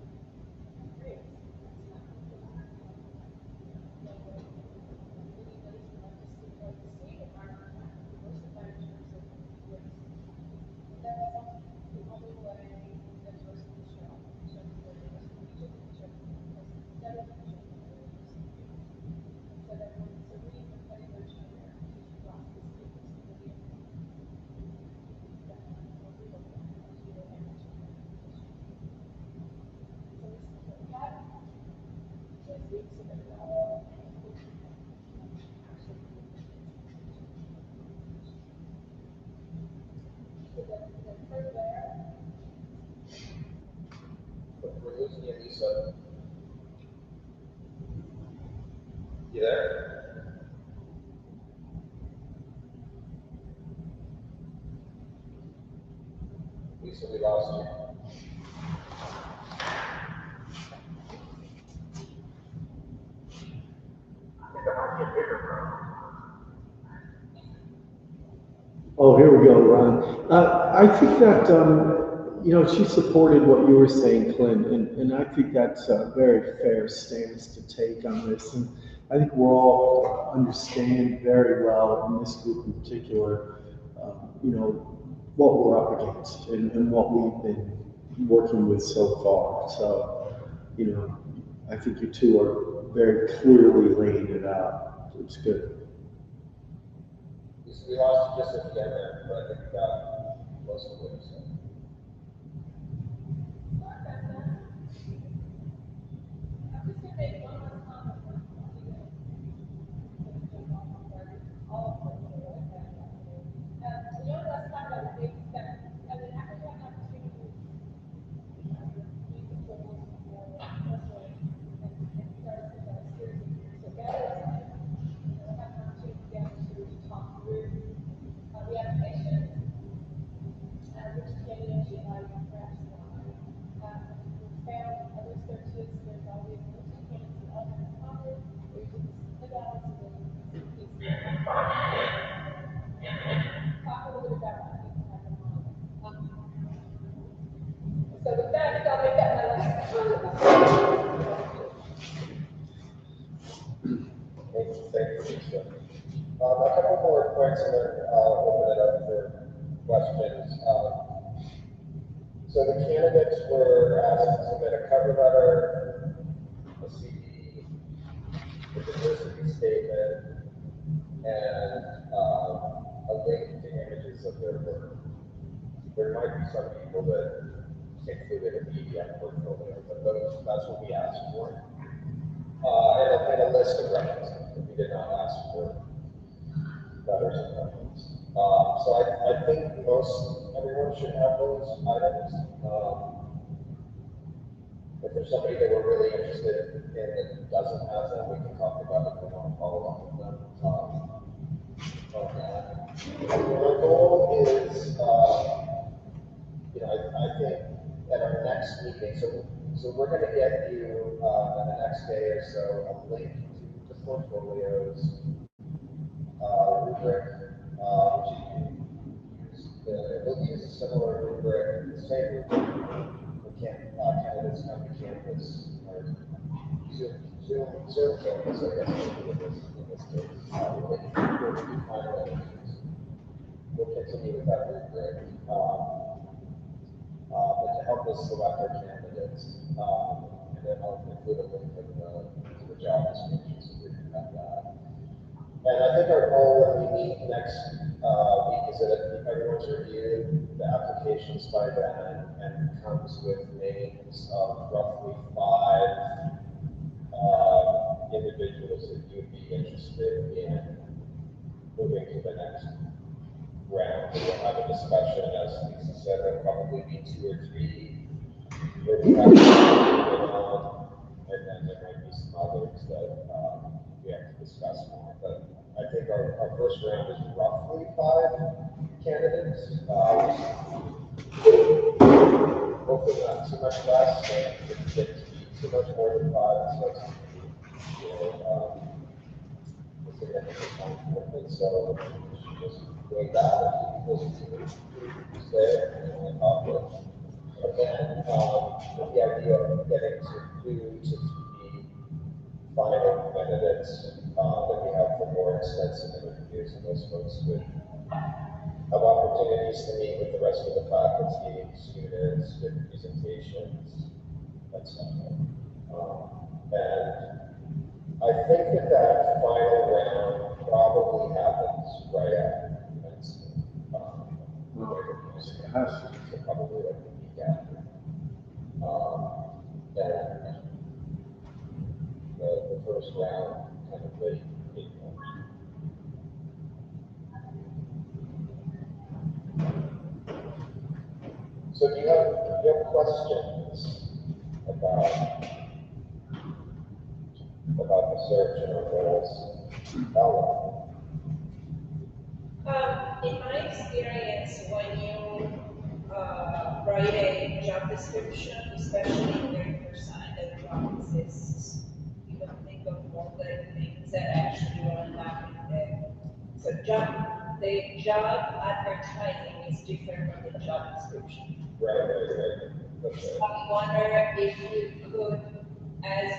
race. It's not many ways we like to see like the same environment diversified in terms of race. That's the only way that diversity is shown. So the diversity of each of instead of each of so that when it's a reading of any version of their teaching process, it's going to be We're losing you, Lisa. You there? Lisa, we lost you. I think I might get bigger, bro. Oh, here we go, Ron. I think that, she supported what you were saying, Clint, and I think that's a very fair stance to take on this. And I think we're all understand very well, in this group in particular, what we're up against and what we've been working with so far. So, I think you two are very clearly laying it out. It's good. We lost you just at the end there, but I think we got most of what you said. I'm just going to make one more comment. All of them. The only last time I would make is that I mean, after you have an opportunity to meet the goals personally and start to series so gather time, have an opportunity to talk through the application, which candidates you like, perhaps not. We found other searches, there's always one or two candidates that all have in common, or you can split out so that you can see talk a little bit about what people have in mind. So with that, I think I'll make that my last comment. Thank you, Lisa. A couple more points and then I'll open it up for questions. So the candidates were asked to submit a cover letter, a CV, a diversity statement, and a link to images of their work. There might be some people that included a PDF portfolio, but that's what we asked for. And a list of references. We did not ask for letters of reference. So I think everyone should have those items. If there's somebody that we're really interested in that doesn't have them, we can talk about it if we want to follow up with them. Our goal is meeting. So we're going to get you in the next day or so a link to the portfolios, rubric, which you can use. We'll use a similar rubric, the same rubric for candidates come to campus, or Zoom campus, I guess, in this case. We'll do final interviews. We'll continue with that rubric. But to help us select our candidates, and then I'll include a link to the job description so we can have that. And I think our goal when we meet next week is that everyone's reviewed the applications by then and comes with names of roughly 5 individuals that you would be interested in moving to the next round. We'll have a discussion, as Lisa said, there'll probably be 2 or 3 that we have to on, and then there might be some others that we have to discuss more. But I think our first round is roughly 5 candidates. Hopefully not too much less, and if it gets too much more than 5, so it's, a significant time commitment. So just doing that, if stay and talk with. Again, with the idea of getting to 2 to 3 final candidates that we have for more extensive interviews, and those folks would have opportunities to meet with the rest of the faculty, students, give presentations, etc. And I think that final round probably happens right after commencement. It has to. So probably like the week after. And the first round kind of late April. So do you have questions about the search and our goals? In my experience, when you write a job description, especially when your sign that job exists, you don't think of all the things that actually will happen there. So the job advertising is different from the job description. Right. I wonder if you could, as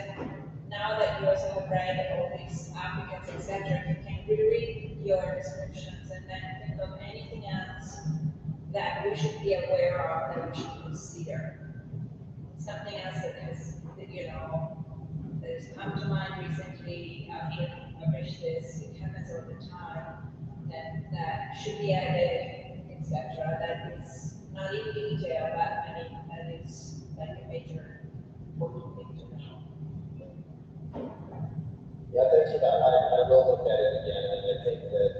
now that you also have read all these applicants, etc., you can reread your descriptions and then think of anything else that we should be aware of, that we should consider. Something else that has, that has come to mind recently after I published this, it happens all the time, that should be added, etc., that is not in detail, but I mean, that is like a major important thing to know. Yeah, thanks for that. I will look at it again, and I think that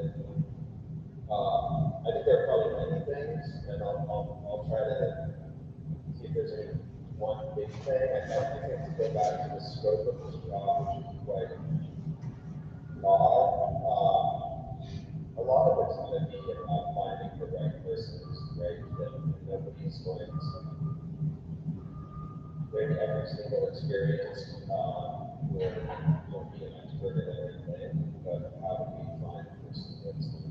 there are probably many things, and I'll try to see if there's any one big thing. I think I have to go back to the scope of this job, which is quite broad. A lot of it's going to be about finding the right person who's the right fit, and nobody's going to bring every single experience. Won't be an expert at everything, but how do we find a person that's going to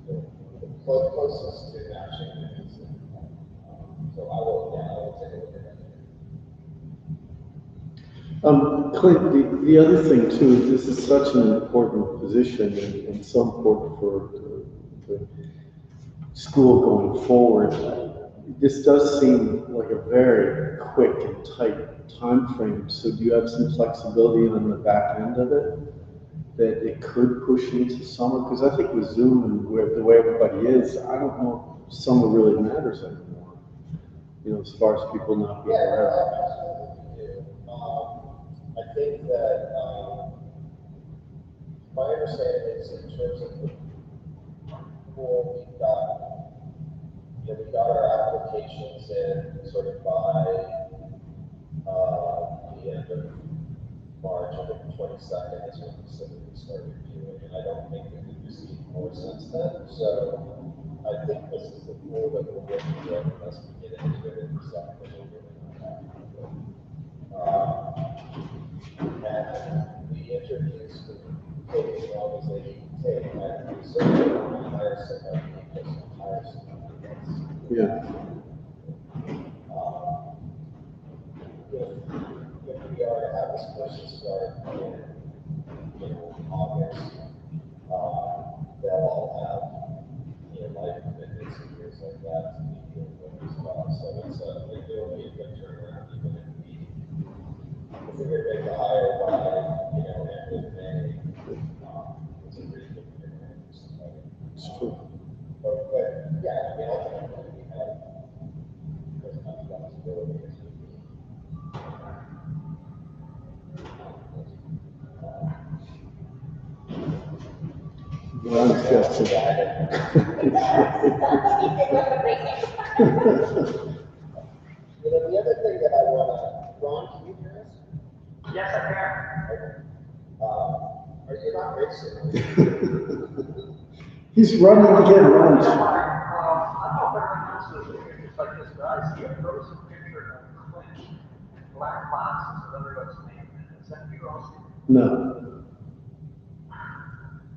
be the closest to matching the needs? So I will take a look at that. Clint, the other thing too, this is such an important position and so important for the school going forward. This does seem like a very quick and tight time frame. So do you have some flexibility on the back end of it that it could push into summer? Because I think with Zoom and the way everybody is, I don't know if summer really matters anymore. As far as people not being around. Absolutely do. I think that my understanding is in terms of the pool, we got our applications in sort of by the end of March, on the 22nd is when we said we started reviewing, and I don't think that we've received more since then. So I think this is the pool that we'll get to unless we get into it in something that we're really not happy with. And the interviews could take as long as they need to take, and we certainly want to hire somebody, just hire somebody that's. Yeah. If we are to have this person start in, August, they'll all have, life commitments and things like that to be dealing with as well. So it will be a good turnaround, even if we were to make the hire by, end of May, it's a pretty good turnaround for somebody. It's true. But yeah, ultimately we have as much flexibility as we need. Well, I'm just- The other thing that I Ron, can you hear us? Yes, I can. Are you not racing? He's running to get lunch. I don't know if everyone else is thinking just like this, but I see a frozen picture of Clint in black glasses and everyone's name. Is that you also? No.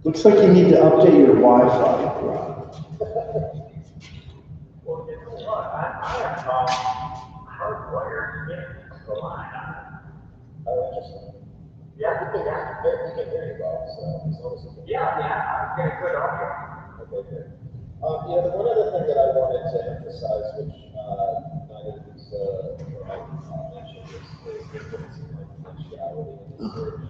Looks like you need to update your Wi-Fi, Ron. Well, you know what? I am hardwired into the line. Oh, interesting. Yeah, We can hear you well, so as long as you can. yeah, I'm getting good audio. Okay, good. The one other thing that I wanted to emphasize, which neither Lisa or I mentioned, is the difference in confidentiality in the search.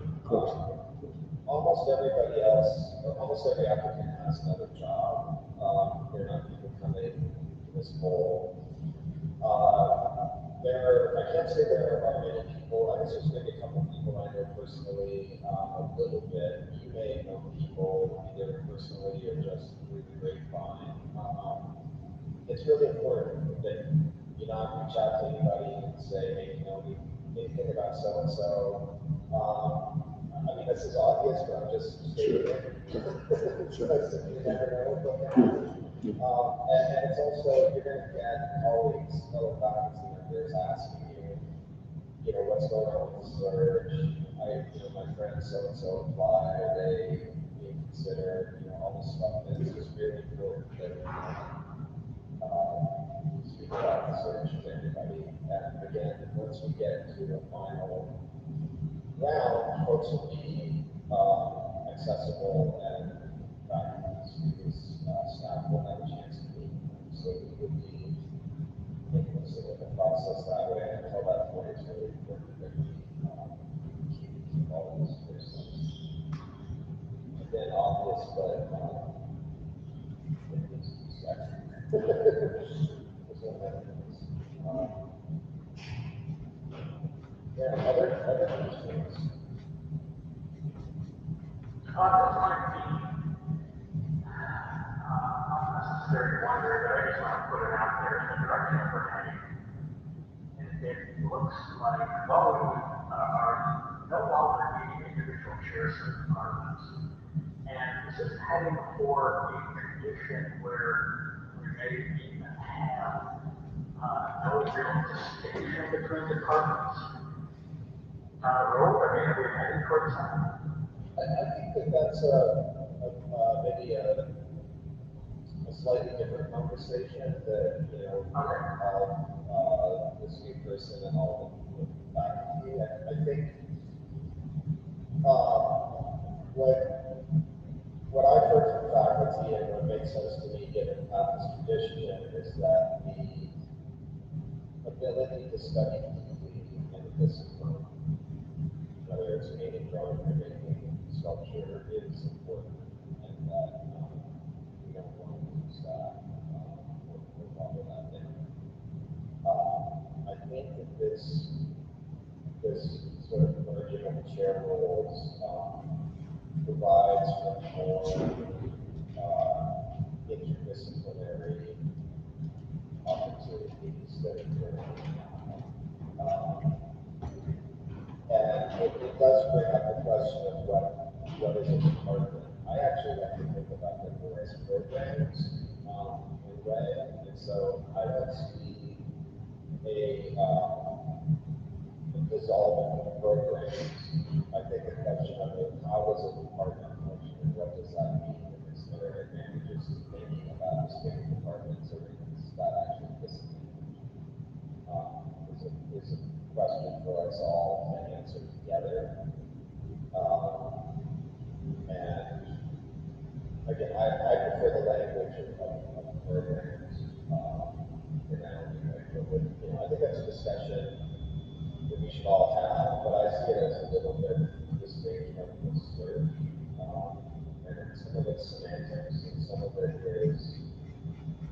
Almost everybody else, or almost every applicant has another job. They're not people coming to this role. I can't say there are many people. I guess there's maybe a couple of people I know personally, a little bit. You may know people either personally or just through the grapevine. It's really important that you not reach out to anybody and say, hey, anything about so and so. I mean, this is obvious, but I'm just stating it. You never know what can happen. And it's also, you're going to get always fellow faculty members asking you, what's going on with the search. My friend so-and-so applied, are they being considered, all this stuff. And it's just really important that speak about the search to everybody. And again, once we get to the final round, folks will be accessible and students, staff will have a chance to meet. So we would be inclusive in the process that way. And until that point, it's really important that we keep all of these persons. Again, obvious, but it needs to be said. Yeah, other questions? This might be unnecessary wonder, but I just want to put it out there in the direction of we're heading. And it looks like, well, we are no longer needing individual chairs for departments. And this is heading for a condition where we may even have no real distinction between departments. On the road, I mean, are we heading towards that? I think that that's maybe a slightly different conversation that, this new person and all the faculty. I think what I've heard from faculty and what makes sense to me given this tradition is that the ability to study deeply in a discipline, whether it's painting, drawing, or making sculpture, is important, and that we don't want to lose that or follow that down. I think that this sort of merging of the chair roles provides for more interdisciplinary opportunities that occur. And it does bring up the question of what is a department, I actually like to think about them more as programs, in a way. And so I don't see a dissolving of programs. I think the question of it, how does a department function and what does that mean? And is there advantages to thinking about distinct departments, or is that actually discipline? Is a question for us all to answer together. And again, I prefer the language of programs for now anyway. But I think that's a discussion that we should all have, but I see it as a little bit distinct from the search. And some of it's semantics, and some of it is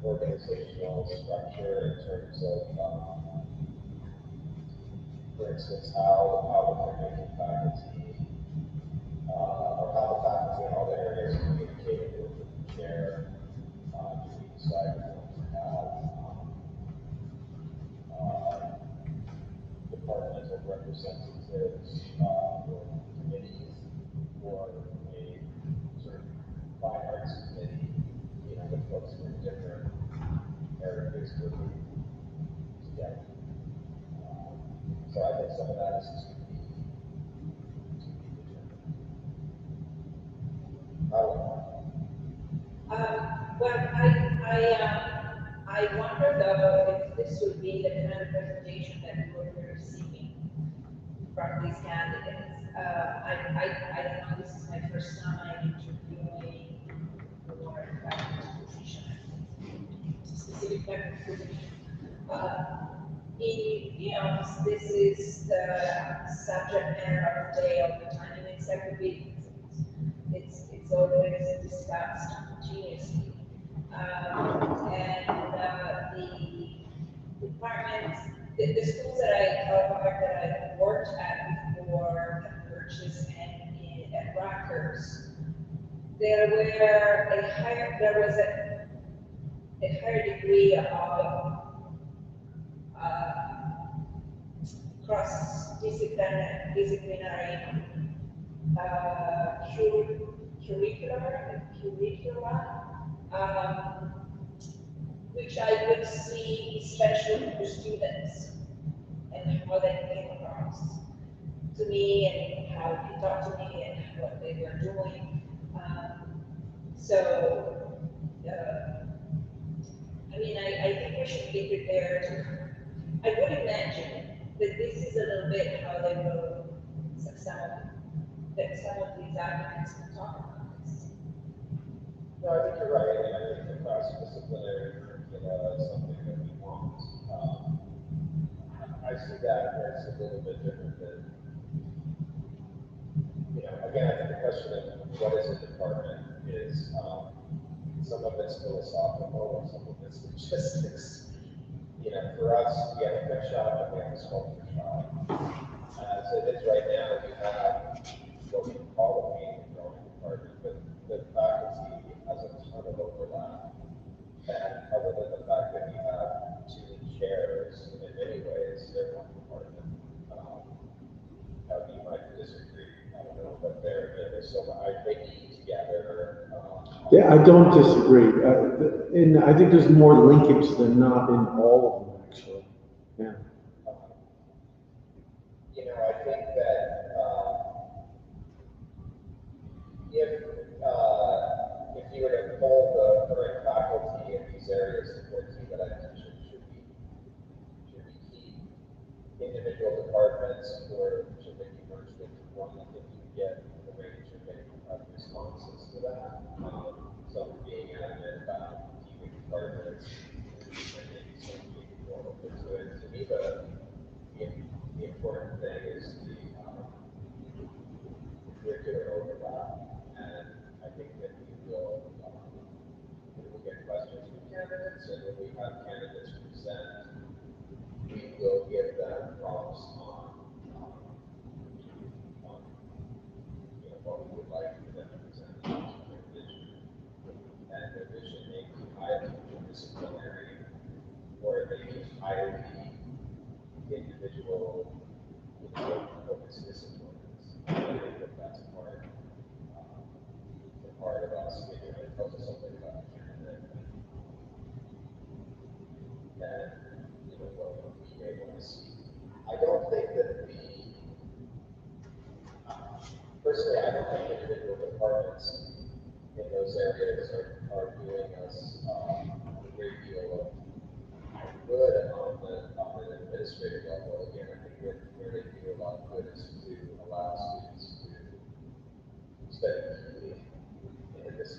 organizational structure in terms of, for instance, how the making faculty, or how the faculty in all the areas communicate with the chair, do we decide we want to have departmental representatives or committees, or a sort of fine arts committee, with folks from different areas working together. So I think some of that is to be determined. I wonder though if this would be the kind of presentation that we were receiving from these candidates. I don't know, this is my first time interviewing for a faculty position, specific faculty position. This is the subject matter of the day all the time, and it's like a big, it's always discussed continuously. The departments, the schools that I worked at before, at Purchase and at Rutgers, there was a higher degree of cross-disciplinary curricula, which I would see especially for students and how they came across to me and how they talked to me and what they were doing. I think we should be prepared. I would imagine that this is a little bit how they will, some of these applicants will talk about this. No, I think you're right. I think the cross-disciplinary curricula is something that we want. I see that as a little bit different than, again, I think the question of what is a department is, some of it's philosophical and some of it's logistics. For us, we have a print shop and we have a sculpture shop. As it is right now, we have what we call a painting and drawing department, but the faculty has a ton of overlap. And other than the fact that we have two chairs, in many ways, they're one department. You might disagree, I don't know, but there's so much they eat together. Yeah, I don't disagree. And I think there's more linkage than not in all of them, actually. Yeah. I think that if you were to poll the current faculty in these areas, the 14 that I mentioned should be key. Individual departments should they be merged into one, I think you get the range of responses to that. Some being adamant about keeping departments, and maybe some being more open to it. To me, the important thing is the curricular overlap, and I think that we will get questions from candidates, and when we have candidates present, we will give them prompts on what we would like for them to present their vision. And their vision may be highly interdisciplinary, or it may be highly individual, focused disciplines. I think that that's part front of us, maybe it tells us something about the candidate. And, you know, what we may want to see. I don't think that personally, I don't think individual departments in those areas are doing us a great deal of good on an administrative level. Again, I think that where they do a lot of good is to allow students to study deeply in this.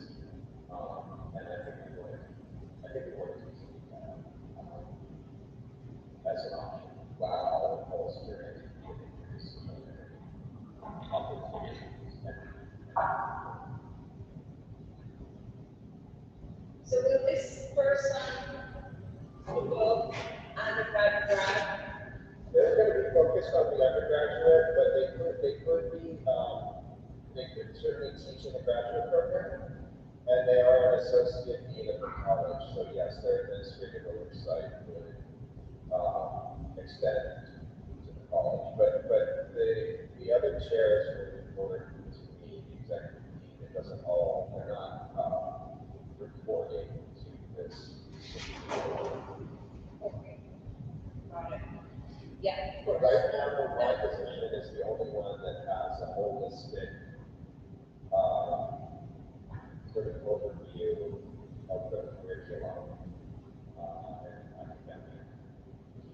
And I think we want to continue that as an option. While bolstering the increase in opportunities. So will this person go undergrad, grad? They're going to be focused on the undergraduate, but they could certainly teach in the graduate program, and they are an associate dean of the college, so yes, their administrative oversight would extend to the college, but the other chairs will report to the executive dean. It doesn't all, they're not reporting to this. Okay. Got it. Yeah, of course. Right now, my position is the only one that has a holistic sort of overview of the curriculum and academic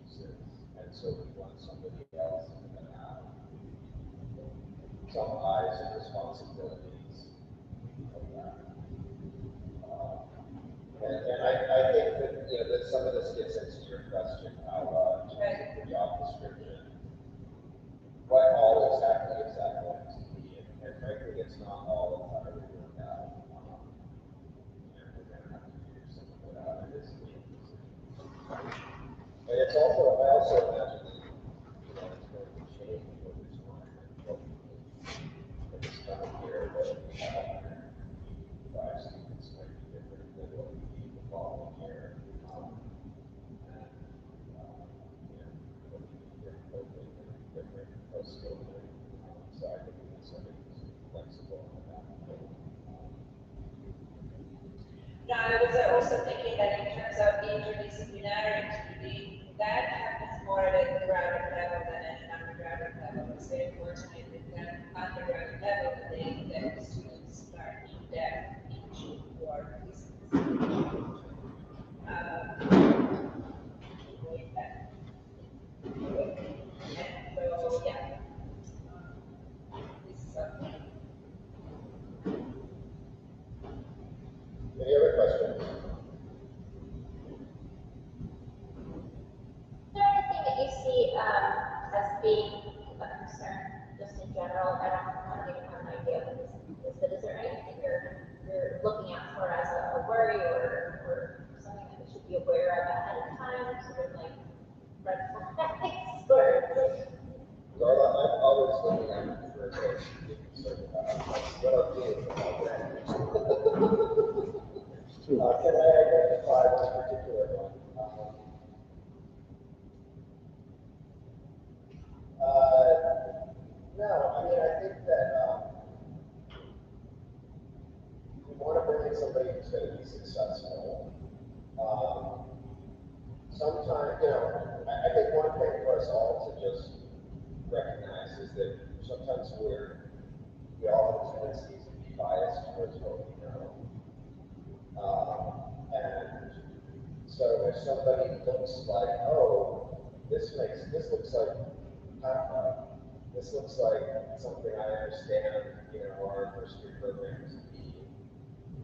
pieces. And so we want somebody else to have some eyes and responsibilities of that. And I think that, you know, that some of this gets into your question, how the job description, what all exactly is that going to be? And frankly, it's not all entirely worked out. And we're going to have to figure some of it out. It is a big decision. And it's also, I also imagine that, you know, it's going to change over time. And this time of year that we have 5 students might be different than what we need the following year. Different post-COVID. So I think we need somebody who's flexible on that. Now, I was also thinking that in terms of interdisciplinarity, that happens more at a graduate level than at an undergraduate level. It's very fortunate that undergraduate level, the students are in depth into work business. With that. And so, yeah. This is something. Any other questions? Is there anything that you see as being a concern, just in general? I don't even have an idea of this, but is there anything you're looking out for as a worry or something that we should be aware of ahead of time, sort of like red flags or? Darla, I'm always looking at for things to be concerned about. What I'm doing about that. Can I identify one particular one? No, I mean, I think that we want to bring in somebody who's going to be successful. Sometimes, you know, I think one thing for us all to just recognize is that sometimes we all have a tendency to be biased towards what we know. And so if somebody looks like, oh, this looks like this looks like something I understand, you know, our university program to be,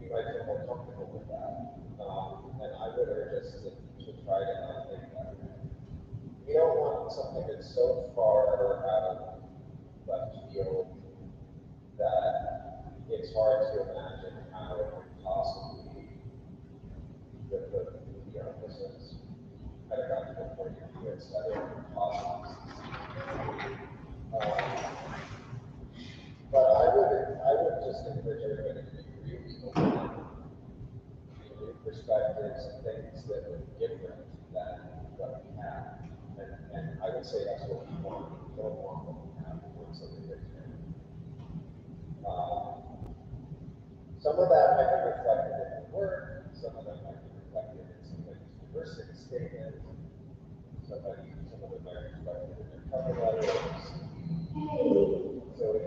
we might feel more comfortable with that. And I would urge us to try to not think that way. We don't want something that's so far out of left field that it's hard to imagine how it could possibly, this is pedagogical point of view, it's that it could possibly but I would just encourage everybody to be really open to new perspectives and things that would be different than what we have. And I would say that's what we want. We don't want what we have. We want something different. some of that might be reflected in the work, some of that might be reflected in somebody's diversity statement, some of it might be reflected in their cover letters. So it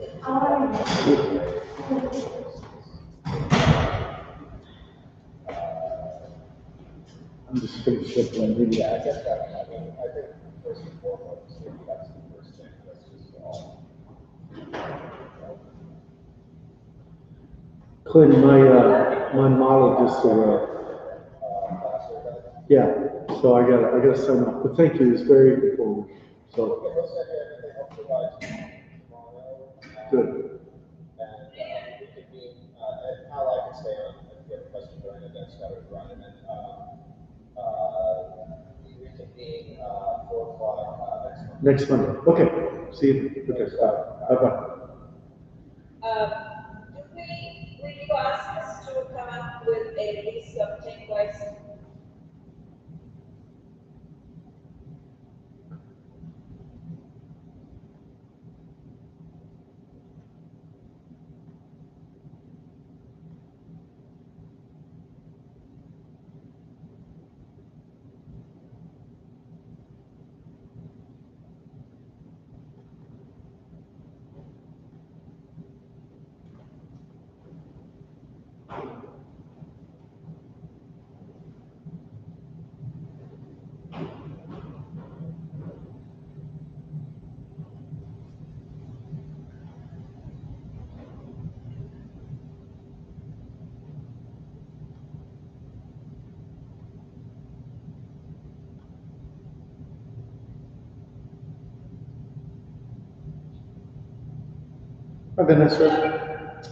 I'm just finishing up my video. yeah, I guess that, I think first and foremost, maybe that's the first thing, that's just all. Clinton, my model just arrived. Yeah, so I gotta sign off, but thank you, it's very informative, so. Okay, we'll send you everything, hopefully by tomorrow. Good. And we could be, and Al, I can stay on if you have a question during the next start of Brian, and we reconvene 4 o'clock next month. Next Monday, okay, see you, okay, bye-bye. Will you ask us to come up with a list of 10 questions? Hi Vanessa,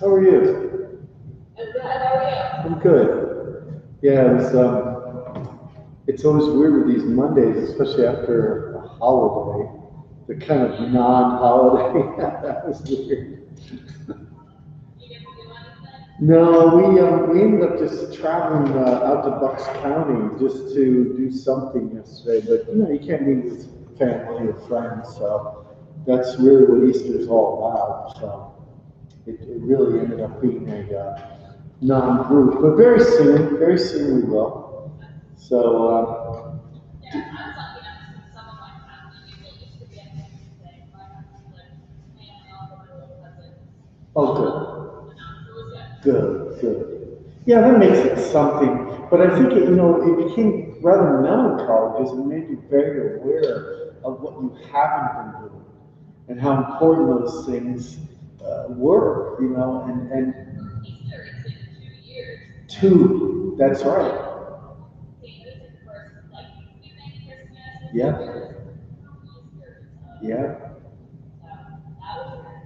how are you? I'm good, how are you? I'm good. Yeah, it's always weird with these Mondays, especially after a holiday, the kind of non-holiday. That was weird. You didn't do anything? No, we ended up just traveling out to Bucks County just to do something yesterday, but you can't meet with family or friends, so that's really what Easter's all about. So it really ended up being a non-group, but very soon we will. So, Yeah, I was lucky enough to see some of my family. Usually it used to be a Tuesday, but I have to like mainly off with my little cousins. oh, good. But no, it was good. Good. Yeah, that makes it something. But I think it became rather melancholy because it made you very aware of what you haven't been doing and how important those things were. And Easter is in 2 years. two. That's right. See, it was the first, like, Thanksgiving, Christmas, Yeah. Easter. Yeah. So that was weird.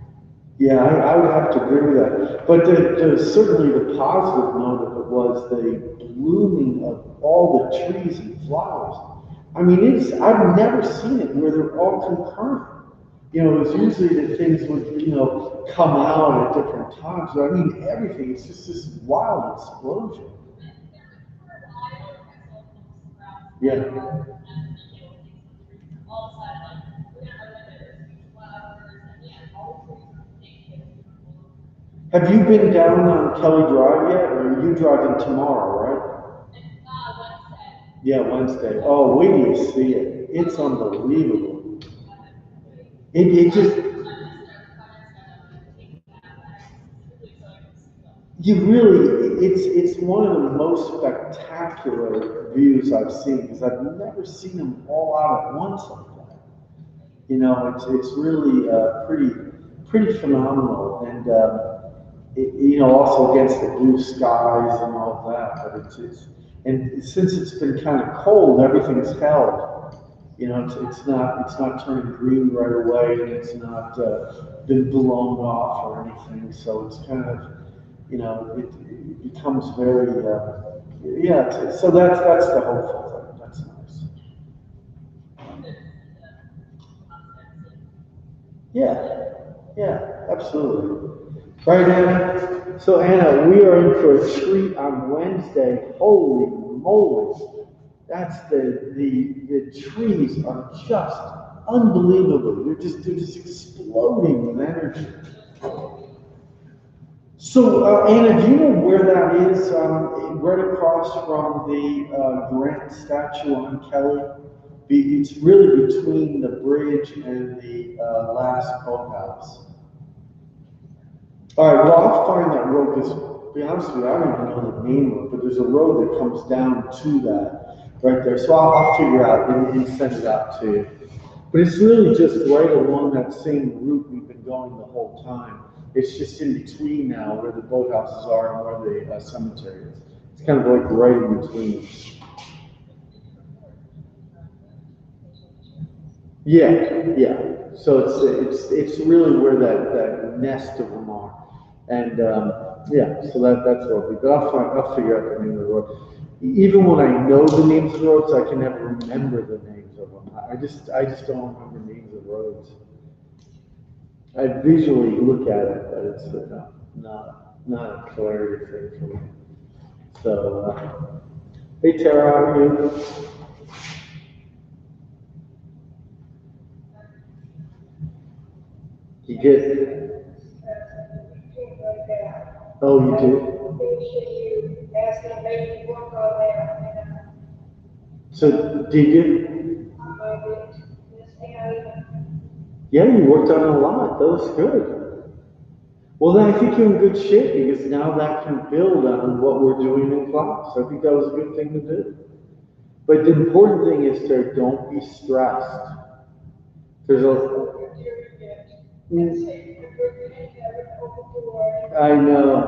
Yeah, I would have to agree with that. But certainly the positive note of it was the blooming of all the trees and flowers. I mean, I've never seen it where they're all concurrent. It's usually that things would, come out at different times. But I mean, everything, it's just this wild explosion. Yeah. All of a sudden, like, we're gonna have there's flowers, and yeah, all the trees are pink. Have you been down on Kelly Drive yet? Or are you driving tomorrow, right? Wednesday. Yeah, Wednesday. Oh, wait till you see it. It's unbelievable. It just, it's one of the most spectacular views I've seen because I've never seen them all out at once like that. It's really pretty phenomenal, and also against the blue skies and all that. But and since it's been kind of cold, everything's held. It's not turning green right away, and it's not been blown off or anything. So it's kind of, it becomes very, so that's the hopeful thing. That's nice. Yeah, absolutely. Right, Anna? So Anna, we are in for a treat on Wednesday. Holy moly. That's the trees are just unbelievable. They're just exploding with energy. So Anna, do you know where is right across from the Grant statue on Kelly. It's really between the bridge and the last boathouse. All right, well, I'll find that road, because to be honest with you, I don't even know the name of it, but there's a road that comes down to that right there. So I'll figure out and send it out to you. But it's really just right along that same route we've been going the whole time. It's just in between now where the boathouses are and where the cemetery is. It's kind of like right in between. Yeah. So it's really where that nest of them are. And yeah, so that's what it'll be. But I'll figure out the name of the road. Even when I know the names of the roads, I can never remember the names of them. I just don't remember names of roads. I visually look at it, but it's not a clarity thing for me. So, hey Tara, how are you? You did? Oh, you did? So, did you? Yeah, you worked on it a lot. That was good. Well, then I think you're in good shape, because now that can build on what we're doing in class. I think that was a good thing to do. But the important thing is to don't be stressed. There's I know.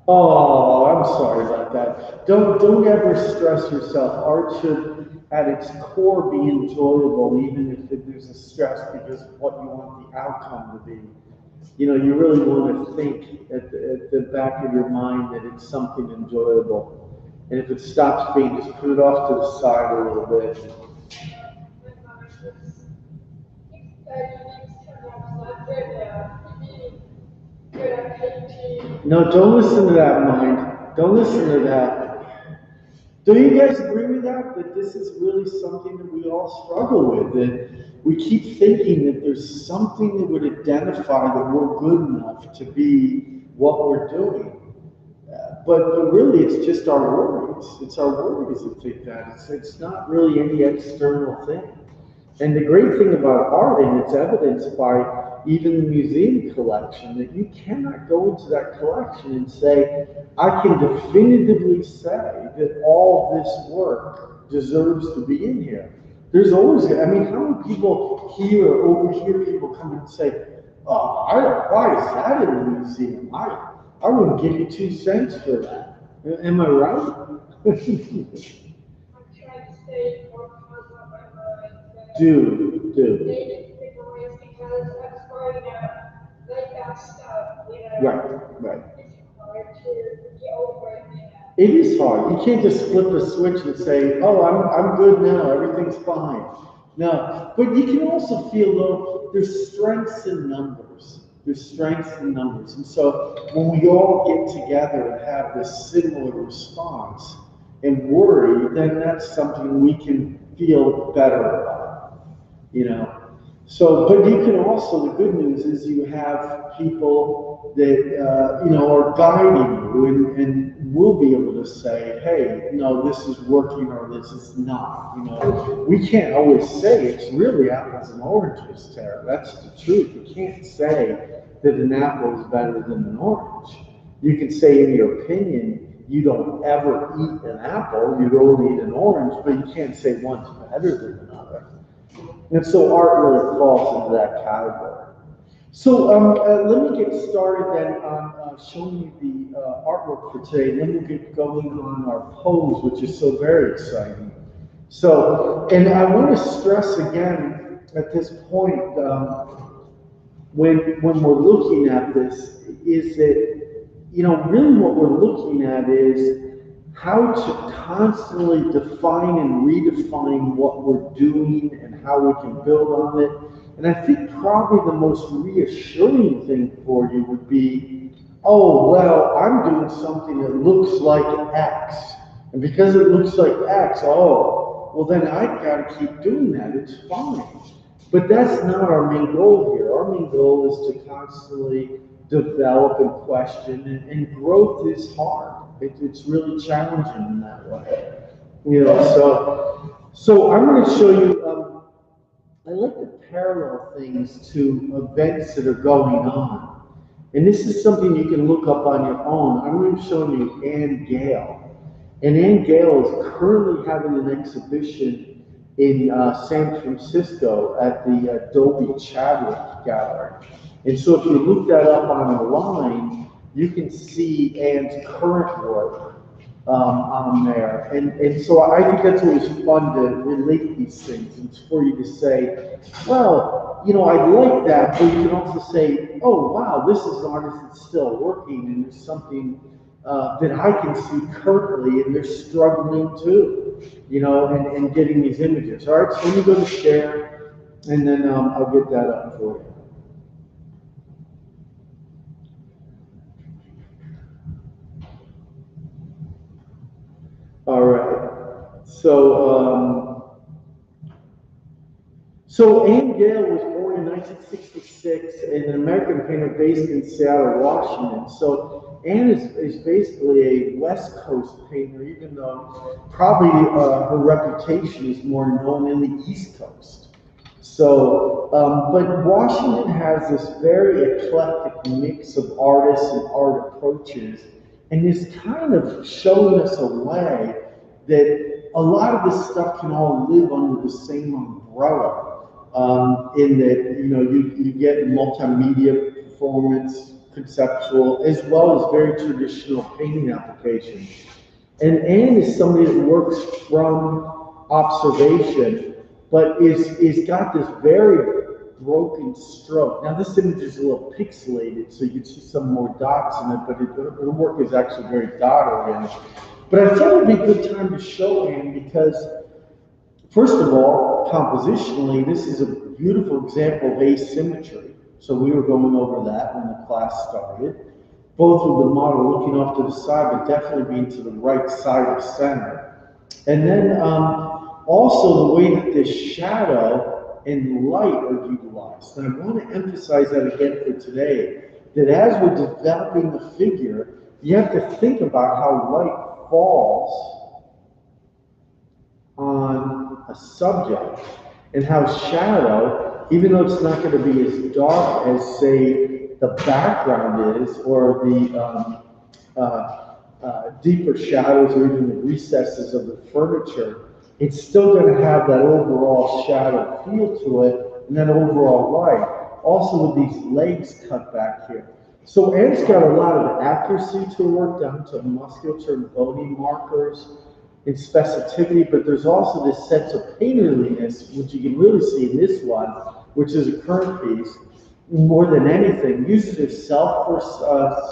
Oh, I'm sorry about that. Don't ever stress yourself. Art should, at its core, be enjoyable, even if there's a stress because of what you want the outcome to be. You know, you really want to think at the back of your mind that it's something enjoyable. And if it stops being, just put it off to the side a little bit. No, don't listen to that mind. Don't listen to that. Do you guys agree with that? That this is really something that we all struggle with? That we keep thinking that there's something that would identify that we're good enough to be what we're doing. But really, it's just our worries. It's our worries that think that. It's not really any external thing. And the great thing about art, and it's evidenced by even the museum collection, that you cannot go into that collection and say, I can definitively say that all this work deserves to be in here. There's always, I mean, how many people here or overhear people come and say, oh, why is that in the museum? I wouldn't give you 2 cents for that. Am I right? I'm trying to stay more positive on my mind. Do. Right. It is hard. You can't just flip a switch and say, oh, I'm good now, everything's fine. No, but you can also feel, though, there's strengths in numbers. And so when we all get together and have this similar response and worry, then that's something we can feel better about, you know. So, but you can also, the good news is you have people that, you know, are guiding you and will be able to say, hey, no, this is working or this is not, you know. We can't always say it's really apples and oranges, Tara. That's the truth. You can't say that an apple is better than an orange. You can say in your opinion, you don't ever eat an apple, you only eat an orange, but you can't say one's better than another. And so art really falls into that category. So let me get started then on showing you the artwork for today, and then we'll get going on our pose, which is so very exciting. So, and I want to stress again at this point, when we're looking at this, is that, you know, really what we're looking at is how to constantly define and redefine what we're doing and how we can build on it. And I think probably the most reassuring thing for you would be, oh, well, I'm doing something that looks like X. And because it looks like X, oh, well, then I've got to keep doing that. It's fine. But that's not our main goal here. Our main goal is to constantly develop and question, and growth is hard. It's really challenging in that way. So I'm going to show you, I like to parallel things to events that are going on. And this is something you can look up on your own. I'm going to show you Ann Gale. And Ann Gale is currently having an exhibition in San Francisco at the Dolby Chadwick Gallery. And so if you look that up online, you can see Ann's current work on there. And so I think that's always fun to relate these things. It's for you to say, well, I like that, but you can also say, oh, wow, this is an artist that's still working, and there's something that I can see currently, and they're struggling too, and getting these images. All right, so let me go to share, and then I'll get that up for you. All right, so Ann Gale was born in 1966 and an American painter based in Seattle, Washington. So Ann is basically a West Coast painter, even though probably her reputation is more known in the East Coast. So, but Washington has this very eclectic mix of artists and art approaches, and is kind of showing us a way that a lot of this stuff can all live under the same umbrella. In that, you get multimedia performance, conceptual, as well as very traditional painting applications. And Ann is somebody that works from observation, but is got this very broken stroke. Now this image is a little pixelated, so you can see some more dots in it, but her work is actually very dot-oriented. But I thought it would be a good time to show Ann because, first of all, compositionally, this is a beautiful example of asymmetry. So we were going over that when the class started. Both with the model looking off to the side, but definitely being to the right side of center. And then also the way that this shadow and light are utilized. And I want to emphasize that again for today, that as we're developing the figure, you have to think about how light falls on a subject and how shadow, even though it's not going to be as dark as, say, the background is, or the deeper shadows or even the recesses of the furniture, it's still going to have that overall shadow feel to it and that overall light. Also with these legs cut back here. So Ann's got a lot of accuracy to her work, down to musculature and bony markers and specificity, but there's also this sense of painterliness, which you can really see in this one, which is a current piece, more than anything. Uses herself for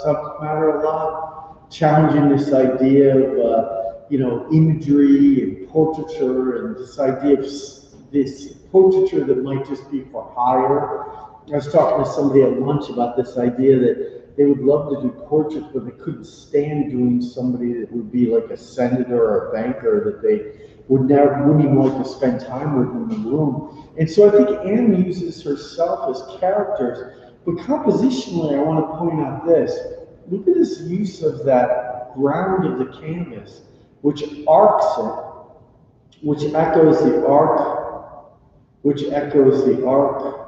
subject matter a lot, challenging this idea of imagery and portraiture, and this idea of this portraiture that might just be for hire. I was talking to somebody at lunch about this idea that they would love to do portraits, but they couldn't stand doing somebody that would be like a senator or a banker that they wouldn't even like to spend time with in the room. And so I think Ann uses herself as characters, but compositionally I want to point out this. Look at this use of that ground of the canvas, which arcs it, which echoes the arc, which echoes the arc,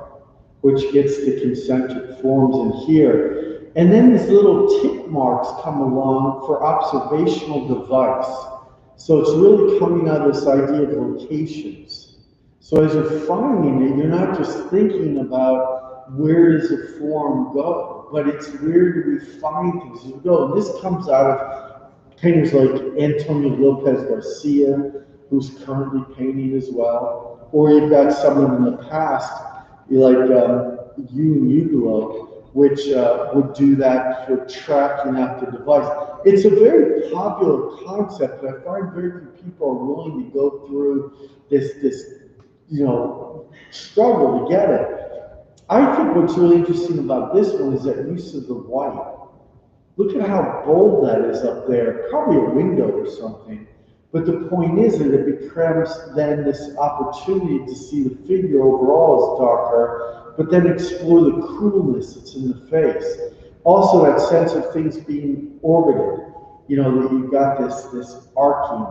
which gets the concentric forms in here. And then these little tick marks come along for observational device. So it's really coming out of this idea of locations. So as you're finding it, you're not just thinking about where does a form go, but it's where do we find things as we go. And this comes out of painters like Antonio Lopez Garcia, who's currently painting as well. Or you've got someone in the past, like Yoon Ugolo, which would do that for tracking out the device. It's a very popular concept, but I find very few people are willing to go through this struggle to get it. I think what's really interesting about this one is that use of the white. Look at how bold that is up there, probably a window or something. But the point is that it becomes then this opportunity to see the figure overall is darker, but then explore the coolness that's in the face. Also that sense of things being orbited, you know, that you've got this arcing,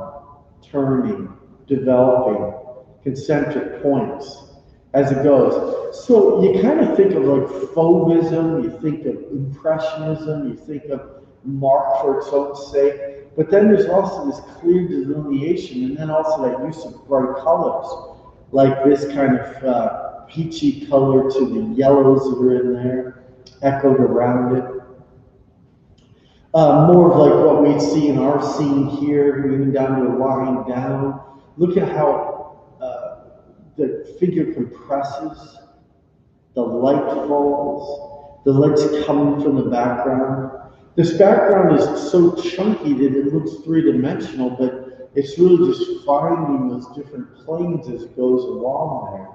turning, developing, concentric points as it goes. So you kind of think of like Fauvism, you think of Impressionism, you think of Mark for its own sake, but then there's also this clear delineation, and then also that use of bright colors, like this kind of peachy color to the yellows that are in there, echoed around it. More of like what we see in our scene here, moving down to a line down. Look at how the figure compresses, the light falls, the light's coming from the background. This background is so chunky that it looks three-dimensional, but it's really just finding those different planes as it goes along there.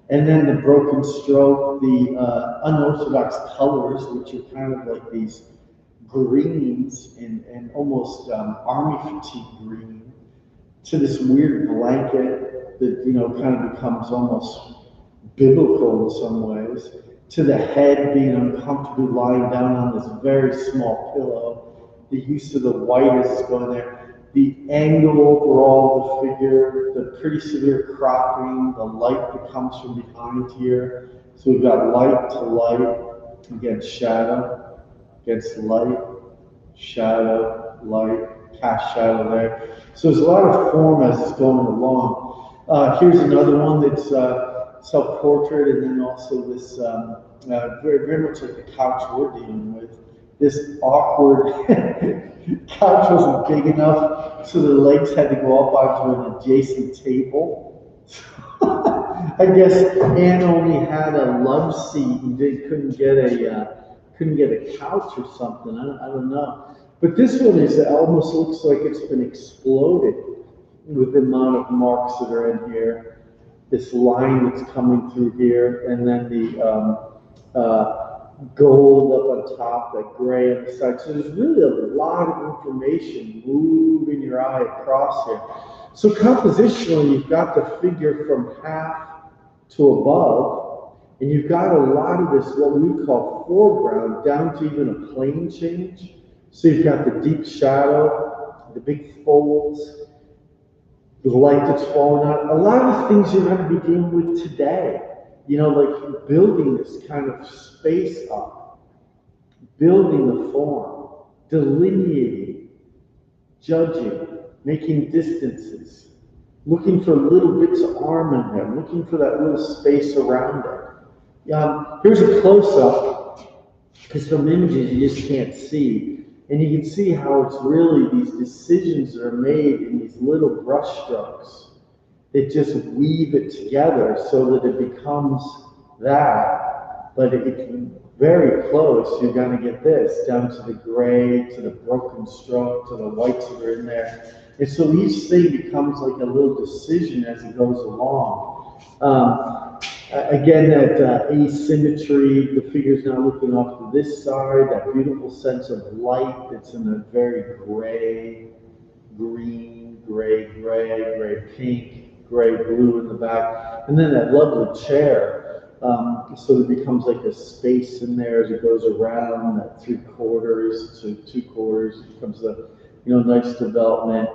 And then the broken stroke, the unorthodox colors, which are kind of like these greens and almost army fatigue green, to this weird blanket that, you know, kind of becomes almost biblical in some ways, to the head being uncomfortably lying down on this very small pillow, the use of the white as it's going there, the angle overall of the figure, the pretty severe cropping, the light that comes from behind here. So we've got light to light against shadow, against light, shadow, light, cast shadow there. So there's a lot of form as it's going along. Here's another one that's self-portrait, and then also this very, very much like the couch we're dealing with. This awkward couch wasn't big enough, so the legs had to go up onto an adjacent table. I guess Anne only had a love seat and couldn't get a couch or something. I don't know. But this one is almost looks like it's been exploded with the amount of marks that are in here. This line that's coming through here, and then the gold up on top, that gray on the side. So there's really a lot of information moving your eye across here. So compositionally, you've got the figure from half to above, and you've got a lot of this, what we call foreground, down to even a plane change. So you've got the deep shadow, the big folds, the light that's falling out. A lot of things you're going to be dealing with today. You know, like building this kind of space up, building the form, delineating, judging, making distances, looking for little bits of arm in there, looking for that little space around it. Here's a close-up, because from images you just can't see. And you can see how it's really these decisions that are made in these little brush strokes that just weave it together so that it becomes that. But it's very close. You're going to get this down to the gray, to the broken stroke, to the whites that are in there. And so each thing becomes like a little decision as it goes along. Again, that asymmetry, the figure's now looking off to this side, that beautiful sense of light that's in a very gray, green, gray, pink, gray, blue in the back. And then that lovely chair, so it becomes like a space in there as it goes around, that 3/4 to 2/4, it becomes a, you know, nice development.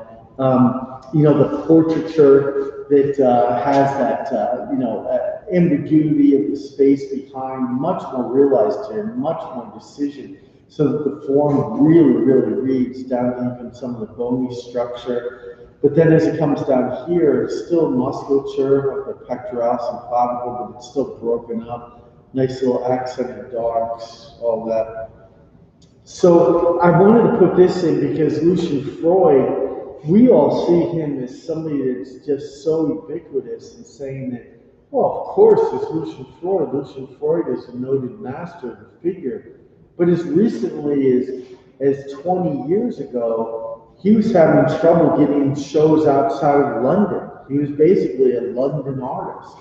You know, the portraiture that has that, you know, ambiguity of the space behind, much more realized here, much more decision, so that the form really, really reads down to even some of the bony structure. But then as it comes down here, it's still musculature of the pectoralis and clavicle, but it's still broken up. Nice little accented darks, all that. So I wanted to put this in because Lucian Freud, we all see him as somebody that's just so ubiquitous in saying that, well, of course, it's Lucian Freud. Lucian Freud is a noted master of the figure. But as recently as 20 years ago, he was having trouble getting shows outside of London. He was basically a London artist.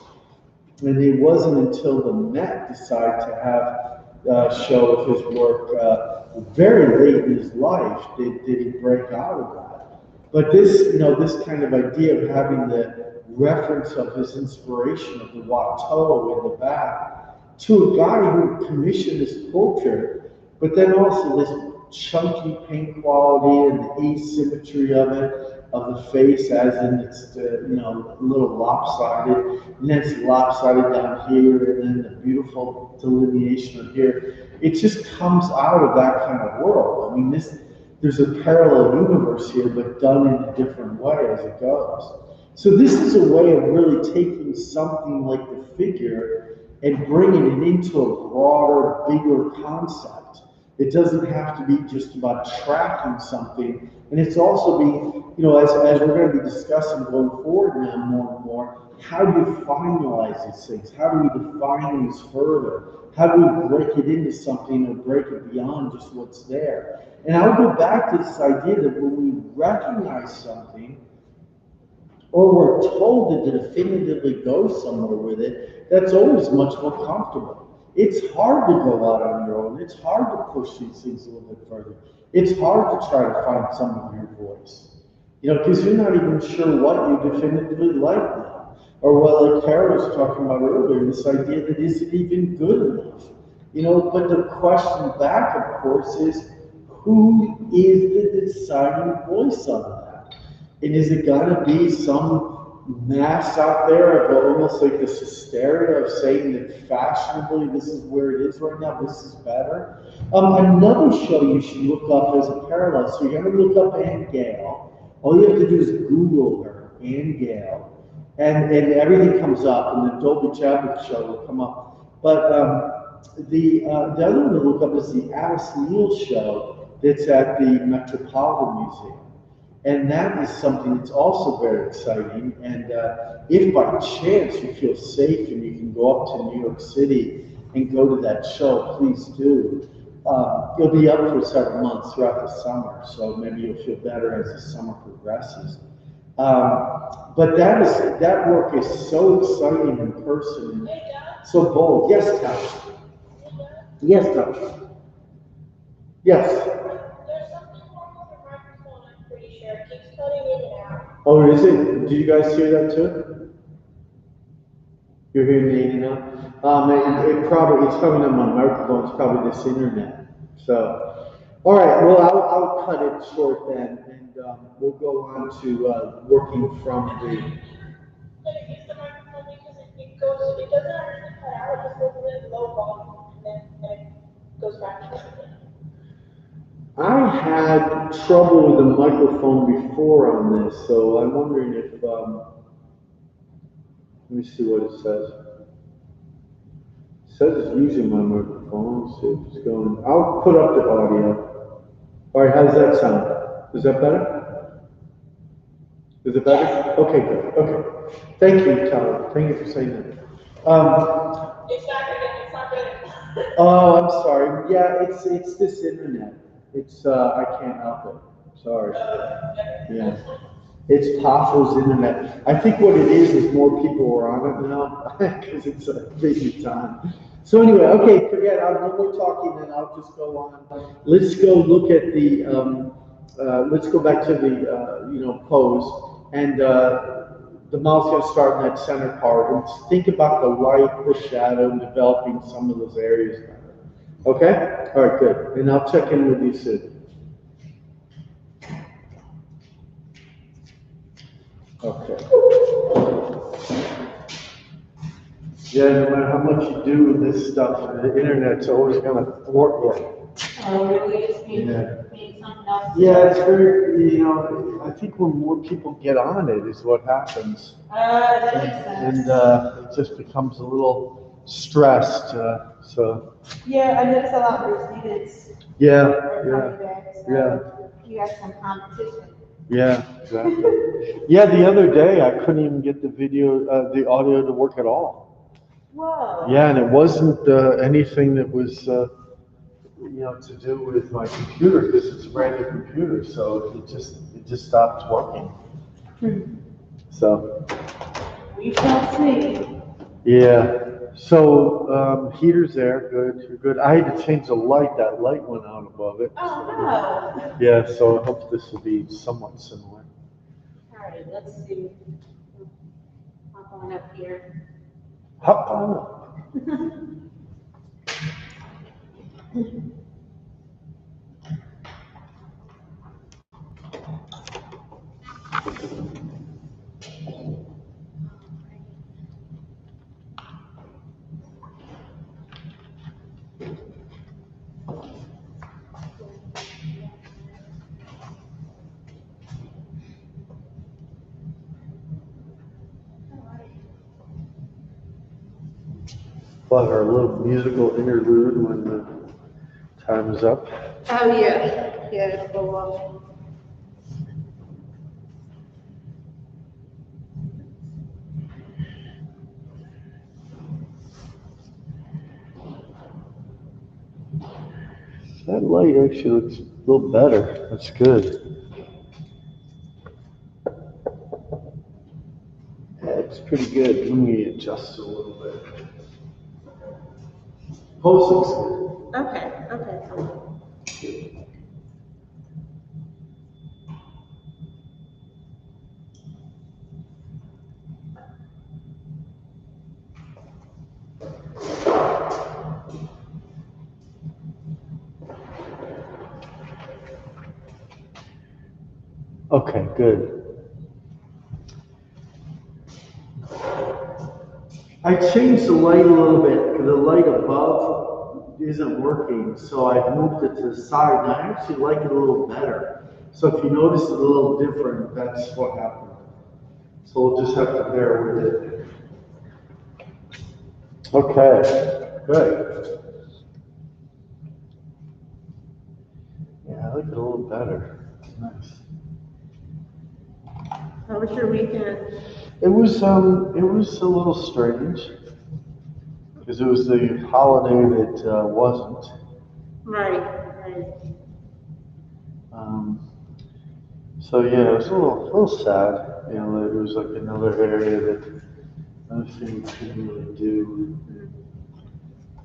And it wasn't until the Met decided to have a show of his work very late in his life did he break out of that. But this, you know, this kind of idea of having the reference of his inspiration of the Watteau in the back to a guy who commissioned this portrait but then also this chunky paint quality and the asymmetry of it, of the face, as in it's a little lopsided, and then it's lopsided down here, and then the beautiful delineation of here. It just comes out of that kind of world. I mean, there's a parallel universe here, but done in a different way as it goes. So this is a way of really taking something like the figure and bringing it into a broader, bigger concept. It doesn't have to be just about tracking something. And it's also being, as we're going to be discussing going forward now more and more, how do you finalize these things? How do we define these further? How do we break it into something or break it beyond just what's there? And I'll go back to this idea that when we recognize something, or we're told to definitively go somewhere with it, that's always much more comfortable. It's hard to go out on your own. It's hard to push these things a little bit further. It's hard to try to find some of your voice, because you're not even sure what you definitively like now. Or what, like Kara was talking about earlier, this idea that is it even good enough? But the question back, of course, is who is the deciding voice on that? And is it going to be some mass out there of almost like this hysteria of saying that fashionably this is where it is right now, this is better? Another show you should look up as a parallel, so you're going to look up Anne Gale. All you have to do is Google her, Anne Gale, and everything comes up, and the Dolby Chadwick show will come up. But the other one to look up is the Alice Neal show that's at the Metropolitan Museum. And that is something that's also very exciting. And if by chance you feel safe and you can go up to New York City and go to that show, please do. It'll be up for several months throughout the summer, so maybe you'll feel better as the summer progresses. But that work is so exciting in person, and so bold. Yes, Tom. Yes, Tom. Yes. There's something wrong with your microphone, I'm pretty sure. It keeps cutting in and out. Oh, is it? Do you guys hear that too? You're hearing the in and out? It's probably not my microphone, it's probably this internet. So, all right, well, I'll cut it short then, and we'll go on to working from the. I'm gonna use the microphone because it doesn't actually cut out, it just goes really low volume, and then it goes back to it. I had trouble with the microphone before on this, so I'm wondering if, let me see what it says. It says it's using my microphone. Let's see if it's going. I'll put up the audio. All right, how does that sound? Is that better? Is it better? Okay, good. Okay. Thank you, Tyler. Thank you for saying that. It's not good. Oh, I'm sorry. Yeah, it's this internet. It's I can't help it. Sorry. Yeah. It's Pafo's internet. I think what it is more people are on it now because it's a busy time. So anyway, okay, forget. No more talking. Then I'll just go on. Let's go look at the. Let's go back to the pose, and the mouse going to start in that center part, and think about the light, the shadow, and developing some of those areas better. Okay? All right, good. And I'll check in with you soon. Okay. Yeah, no matter how much you do with this stuff, the internet's always going to thwart you. Oh, really? Just maybe something else? Yeah, it's very, I think when more people get on it is what happens. That makes sense. And it just becomes a little stressed, so. Yeah, I noticed a lot of your students Yeah, are coming back, so you got some competition. yeah, exactly. Yeah, the other day I couldn't even get the audio to work at all. Whoa. Yeah, and it wasn't anything that was, to do with my computer, because it's a brand new computer, so it just stopped working. So. We shall see. Yeah. So heater's there, good. You're good. I had to change the light. That light went out above it. Oh, no. Yeah. So I hope this will be somewhat similar. All right, let's see. Hop on up here. Hop on up. We'll have our little musical interlude when the time is up. Oh, yeah, yeah, for a while. That light actually looks a little better. That's good. That's pretty good. Let me adjust it a little bit. Pose looks good. Okay, cool. Okay, good. I changed the light a little bit because the light above isn't working, so I moved it to the side, and I actually like it a little better. So if you notice it's a little different, that's what happened. So we'll just have to bear with it. Okay, good. Yeah, I like it a little better. It's nice. How was your weekend? It was a little strange because it was the holiday that wasn't. Right. So yeah, it was a little sad. You know, it was like another area that another thing we couldn't really do.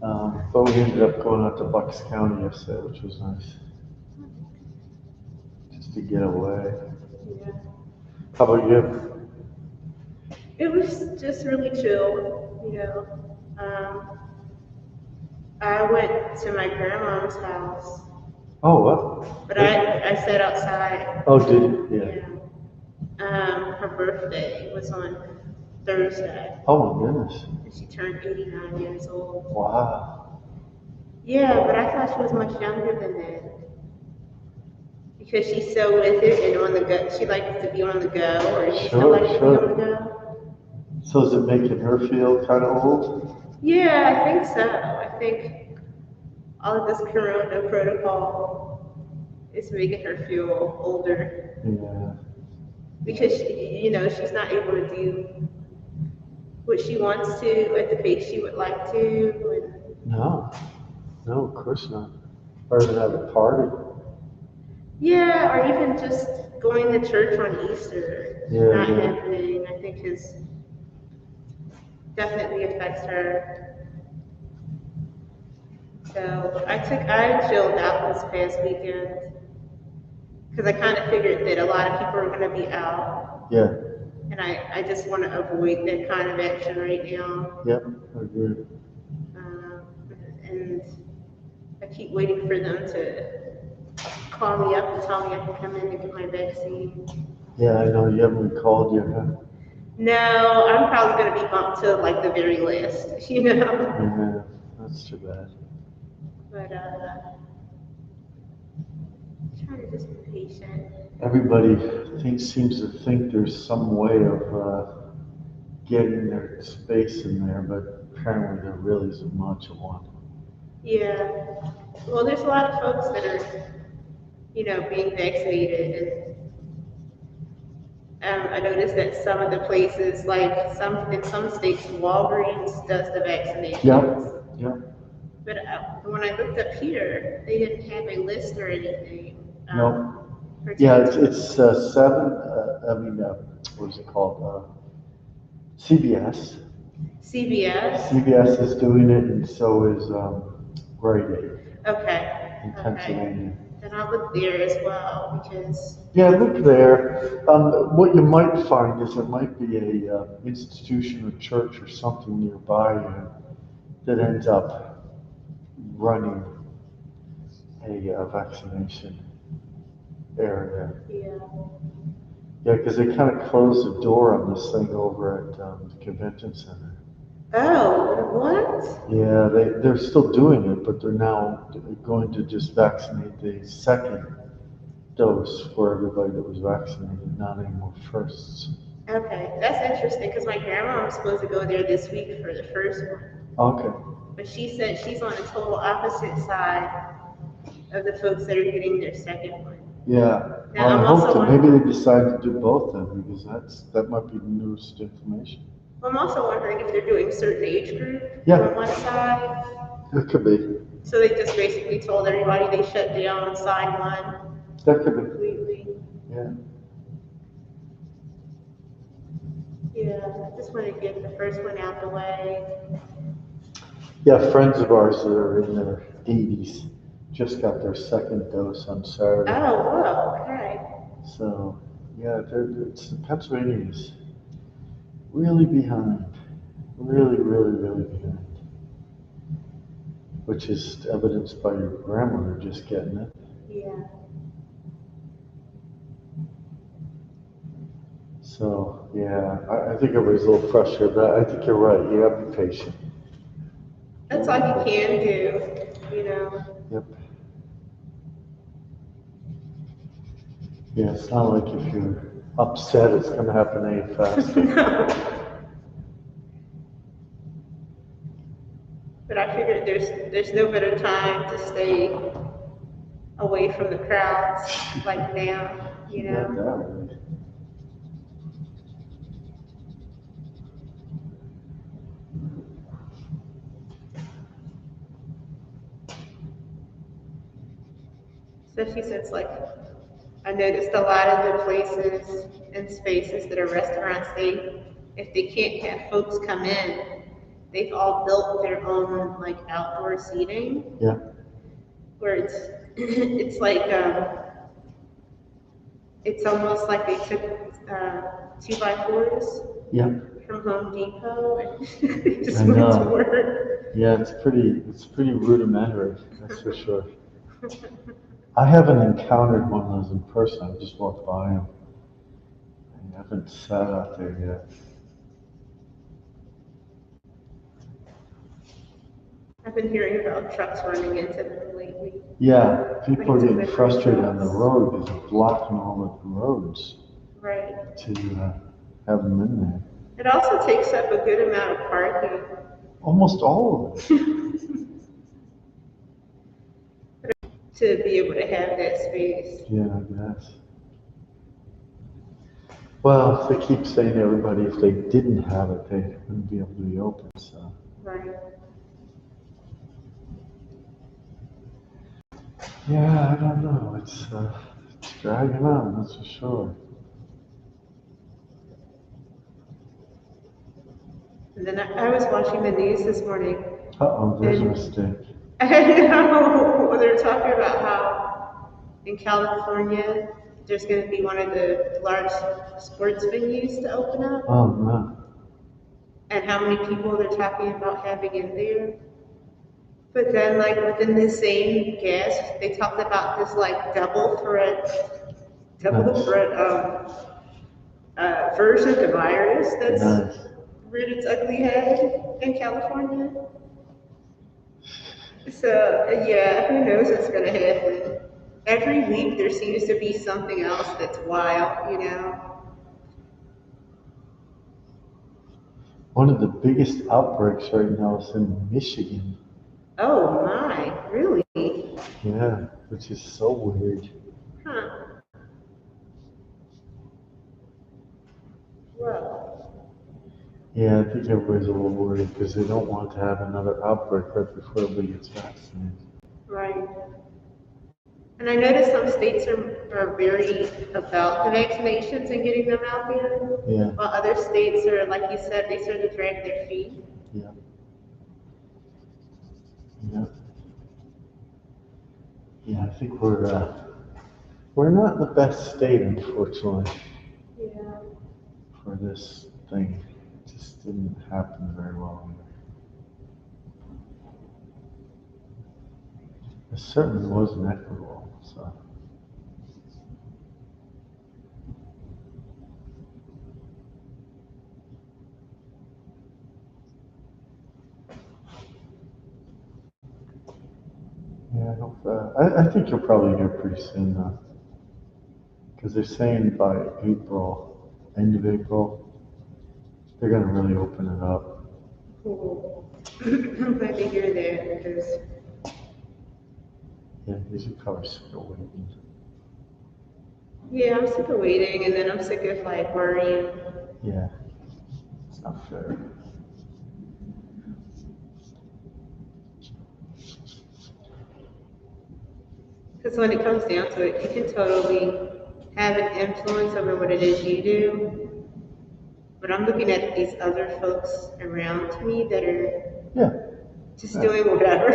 But we ended up going out to Bucks County yesterday, which was nice, just to get away. Yeah. How about you? It was just really chill, you know. I went to my grandma's house, Oh, well. but I sat outside. Oh, did you? Yeah. Yeah. Her birthday was on Thursday, Oh my goodness. and she turned 89 years old. Wow. Yeah, but I thought she was much younger than that. Because she's so with it and on the go. She likes to be on the go, or she still likes to be on the go. So is it making her feel kind of old? Yeah, I think so. I think all of this corona protocol is making her feel older. Yeah. Because, she's not able to do what she wants to at the pace she would like to. No, of course not. Or to have a party. Yeah, or even just going to church on Easter. Yeah, Not yeah. happening, I think definitely affects her. So I chilled out this past weekend because I kind of figured that a lot of people are going to be out, Yeah. and I just want to avoid that kind of action right now. Yep, I agree. And I keep waiting for them to call me up and tell me I can come in and get my vaccine. Yeah, I know you haven't called yet, huh? No, I'm probably going to be bumped to like the very last, Yeah, that's too bad. But try to just be patient. Everybody seems to think there's some way of getting their space in there, but apparently there really isn't much of one. Yeah. Well, there's a lot of folks that are, being vaccinated, and I noticed that some of the places, like in some states, Walgreens does the vaccinations. Yep. But when I looked up here, they didn't have a list or anything. No. Yeah, it's 7. What is it called? CVS. CVS. CVS is doing it, and so is Rite Aid Okay. in Pennsylvania. Then I'll look there as well because. Yeah, look there. What you might find is there might be a institution or church or something nearby you that ends up running a vaccination area. Yeah. Yeah, because they kind of closed the door on this thing over at the convention center. Oh, what? Yeah, they're still doing it, but they're now going to just vaccinate the second dose for everybody that was vaccinated, not anymore firsts. Okay, that's interesting because my grandma was supposed to go there this week for the first one. Okay, But she said she's on the total opposite side of the folks that are getting their second one. yeah. Now, Well, I'm I also hope that wondering, maybe they decide to do both then, because that might be the newest information. I'm also wondering if they're doing certain age group Yeah. on one side. That could be. So they just basically told everybody they shut down side one That could be. completely. Yeah. Yeah, I just want to get the first one out the way. Yeah, friends of ours that are in their 80s just got their second dose on Saturday. Oh, whoa, okay. So, yeah, Pennsylvania is really behind. Really, really, really behind. Which is evidenced by your grandmother just getting it. Yeah. So, yeah, I think everybody's a little frustrated, but I think you're right. You gotta be patient. That's all you can do, you know. Yep. Yeah, it's not like if you're upset, it's gonna happen any faster. No. But I figured there's no better time to stay away from the crowds like now, you Not know. that way. Especially since like I noticed a lot of the places and spaces that are restaurants, if they can't have folks come in, they've all built their own like outdoor seating Yeah, where it's it's like it's almost like they took 2x4s yeah, from Home Depot and they just I went to know. work. Yeah, it's pretty rudimentary, that's for sure. I haven't encountered one of those in person. I've just walked by them. I haven't sat out there yet. I've been hearing about trucks running into them lately. Yeah, people are Like getting delivery frustrated on the trucks. road because they're blocking all of the roads Right. to have them in there. It also takes up a good amount of parking. Almost all of it. To be able to have that space. Yeah, I guess. Well, they keep saying to everybody if they didn't have it, they wouldn't be able to be open. So, Right. yeah, I don't know. It's dragging on, that's for sure. And then I was watching the news this morning. Uh-oh, there's a And mistake. I know they're talking about how in California there's going to be one of the large sports venues to open up, Oh, no. and how many people they're talking about having in there. But then, like within the same guest, they talked about this like double Nice. threat version of the virus that's Nice. reared its ugly head in California. So yeah, who knows what's gonna happen? Every week there seems to be something else that's wild, you know? One of the biggest outbreaks right now is in Michigan. Oh my, really? Yeah, which is so weird. Huh. Well, Yeah, I think everybody's a little worried because they don't want to have another outbreak right before everybody gets vaccinated. right. And I noticed some states are very about the vaccinations and getting them out there, Yeah, while other states are, like you said, they sort of drag their feet. yeah, yeah. Yeah, I think we're not in the best state, unfortunately, Yeah. for this thing. It just didn't happen very well here. It certainly wasn't equitable, so. Yeah, I hope I think you'll probably hear pretty soon though. Because they're saying by end of April, they're gonna really open it up. Cool. I'm glad to hear that because Yeah, you should probably sick of waiting. yeah, I'm sick of waiting, and then I'm sick of like worrying. Yeah, it's not fair. Because when it comes down to it, you can totally have an influence over what it is you do. But I'm looking at these other folks around me that are Yeah, just doing whatever.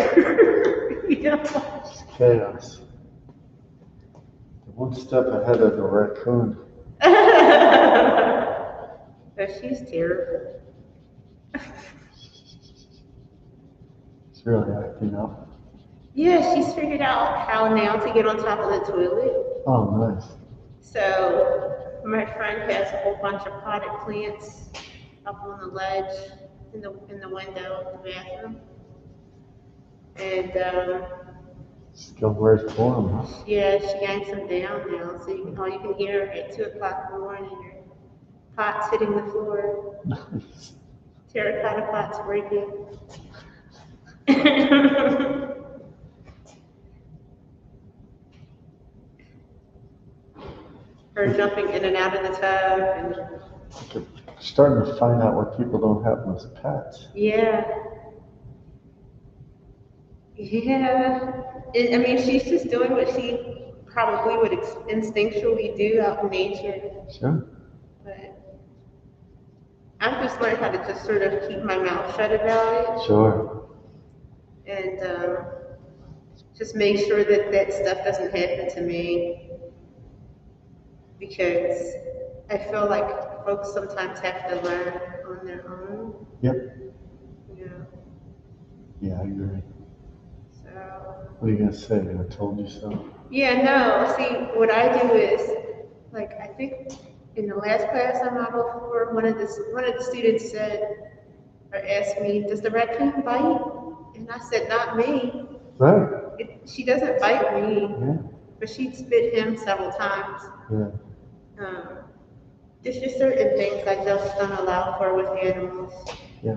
You know? it's chaos. They're one step ahead of the raccoon. But she's terrible. It's really acting up. Yeah, she's figured out how now to get on top of the toilet. Oh, nice. So my friend has a whole bunch of potted plants up on the ledge in the window of the bathroom. And Just go right for him, huh? yeah, she yanks them down now. So all you can hear at 2 o'clock in the morning are pots hitting the floor, Nice. terracotta pots breaking. Her jumping in and out of the tub, and You're starting to find out what people don't have as pets. yeah, yeah. I mean, she's just doing what she probably would instinctually do out in nature. Sure. But I've just learned how to just sort of keep my mouth shut about Sure. it, and just make sure that that stuff doesn't happen to me. Because I feel like folks sometimes have to learn on their own. Yep. You know, Yeah, I agree. so What are you gonna say? I told you so. yeah, no. See, what I do is like I think in the last class I modeled for, one of the students said or asked me, "Does the raccoon bite?" And I said, "Not me. Right. She doesn't bite me, Yeah. but she'd spit him several times." Yeah. There's just certain things I just don't allow for with animals. Yeah.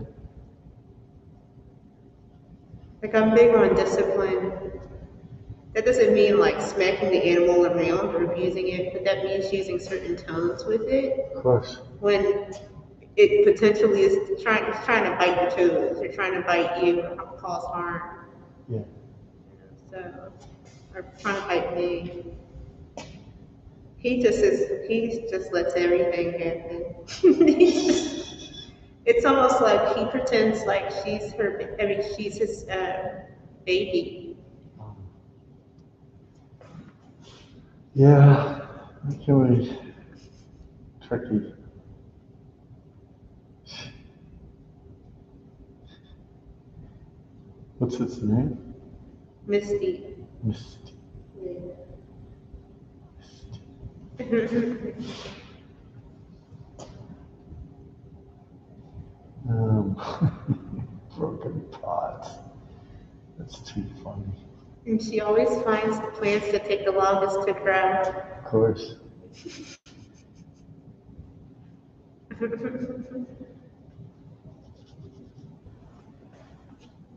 Like I'm big on discipline. That doesn't mean like smacking the animal around or abusing it, but that means using certain tones with it Of course. when it potentially is trying to bite your toes or trying to bite you or cause harm. Yeah. So, or trying to bite me. He just lets everything happen. It's almost like he pretends like she's his baby. Yeah. That can be tricky. What's its name? Misty. Misty. Broken pots. That's too funny. And she always finds the plants that take the longest to grow. Of course.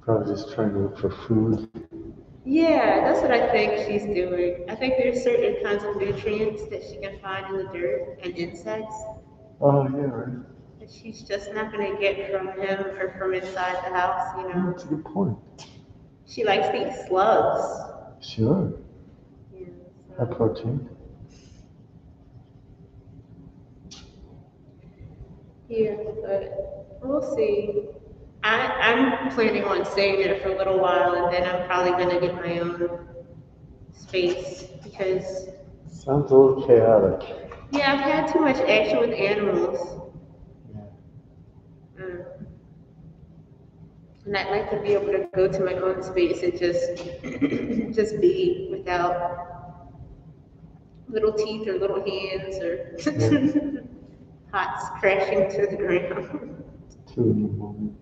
Probably just trying to look for food. Yeah, that's what I think she's doing. I think there's certain kinds of nutrients that she can find in the dirt and insects Oh, yeah, right. that she's just not going to get from him or from inside the house, you know. That's a good point. She likes to eat slugs. Sure. Yeah, High so. protein. Yeah, but we'll see. I'm planning on staying there for a little while, and then I'm probably going to get my own space because, Sounds a little chaotic. yeah, I've had too much action with animals. Yeah. And I'd like to be able to go to my own space and just be without little teeth or little hands or pots crashing to the ground. Two in the moment.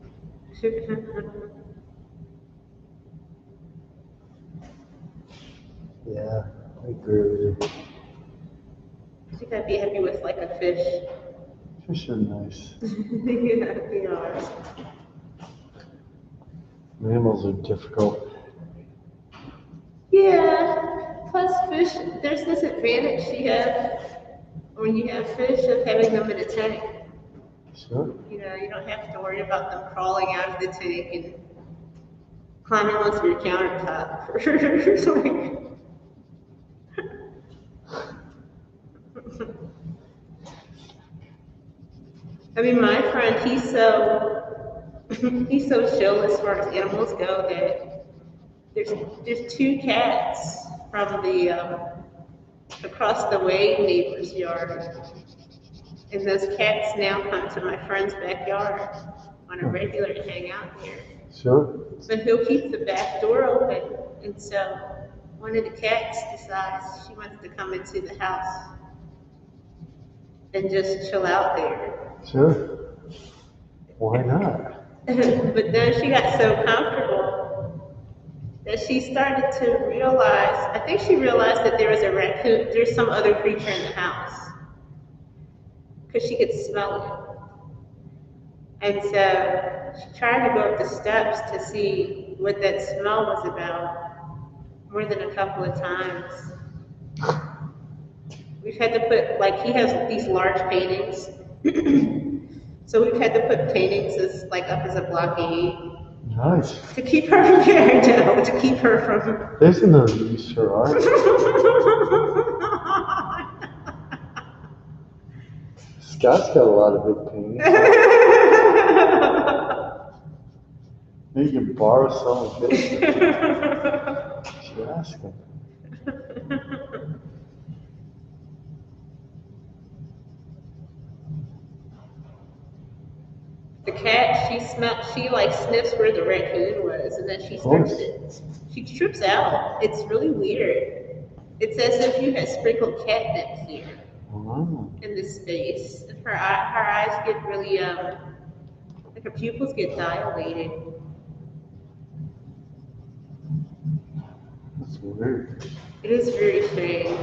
Yeah, I agree with you. I think I'd be happy with like a fish. Fish are nice. Yeah, they are. Mammals are difficult. Yeah, plus fish, there's this advantage you have when you have fish of having them in a tank. Sure. You know, you don't have to worry about them crawling out of the tank and climbing onto your countertop. It's like- I mean, my friend, he's so chill as far as animals go that there's two cats from the across the way neighbor's yard, and those cats now come to my friend's backyard on a regular to hang out there. Sure. But he'll keep the back door open, and so one of the cats decides she wants to come into the house and just chill out there. Sure. Why not? But then she got so comfortable that she started to realize, I think she realized that there was a raccoon, there's some other creature in the house, because she could smell it. And so she tried to go up the steps to see what that smell was about more than a couple of times. We've had to put, like, he has these large paintings. So we've had to put paintings as, like, up as a blockade Nice. to keep her, yeah, I know, to keep her from. There's no use for art. Scott's got a lot of big paintings. Maybe you can borrow some of his. You should ask him. The cat, she like sniffs where the raccoon was, and then she course. strips it. She trips out. It's really weird. It's as if you had sprinkled catnip here Wow. in this space. And her eyes get really, like her pupils get dilated. That's weird. It is very strange.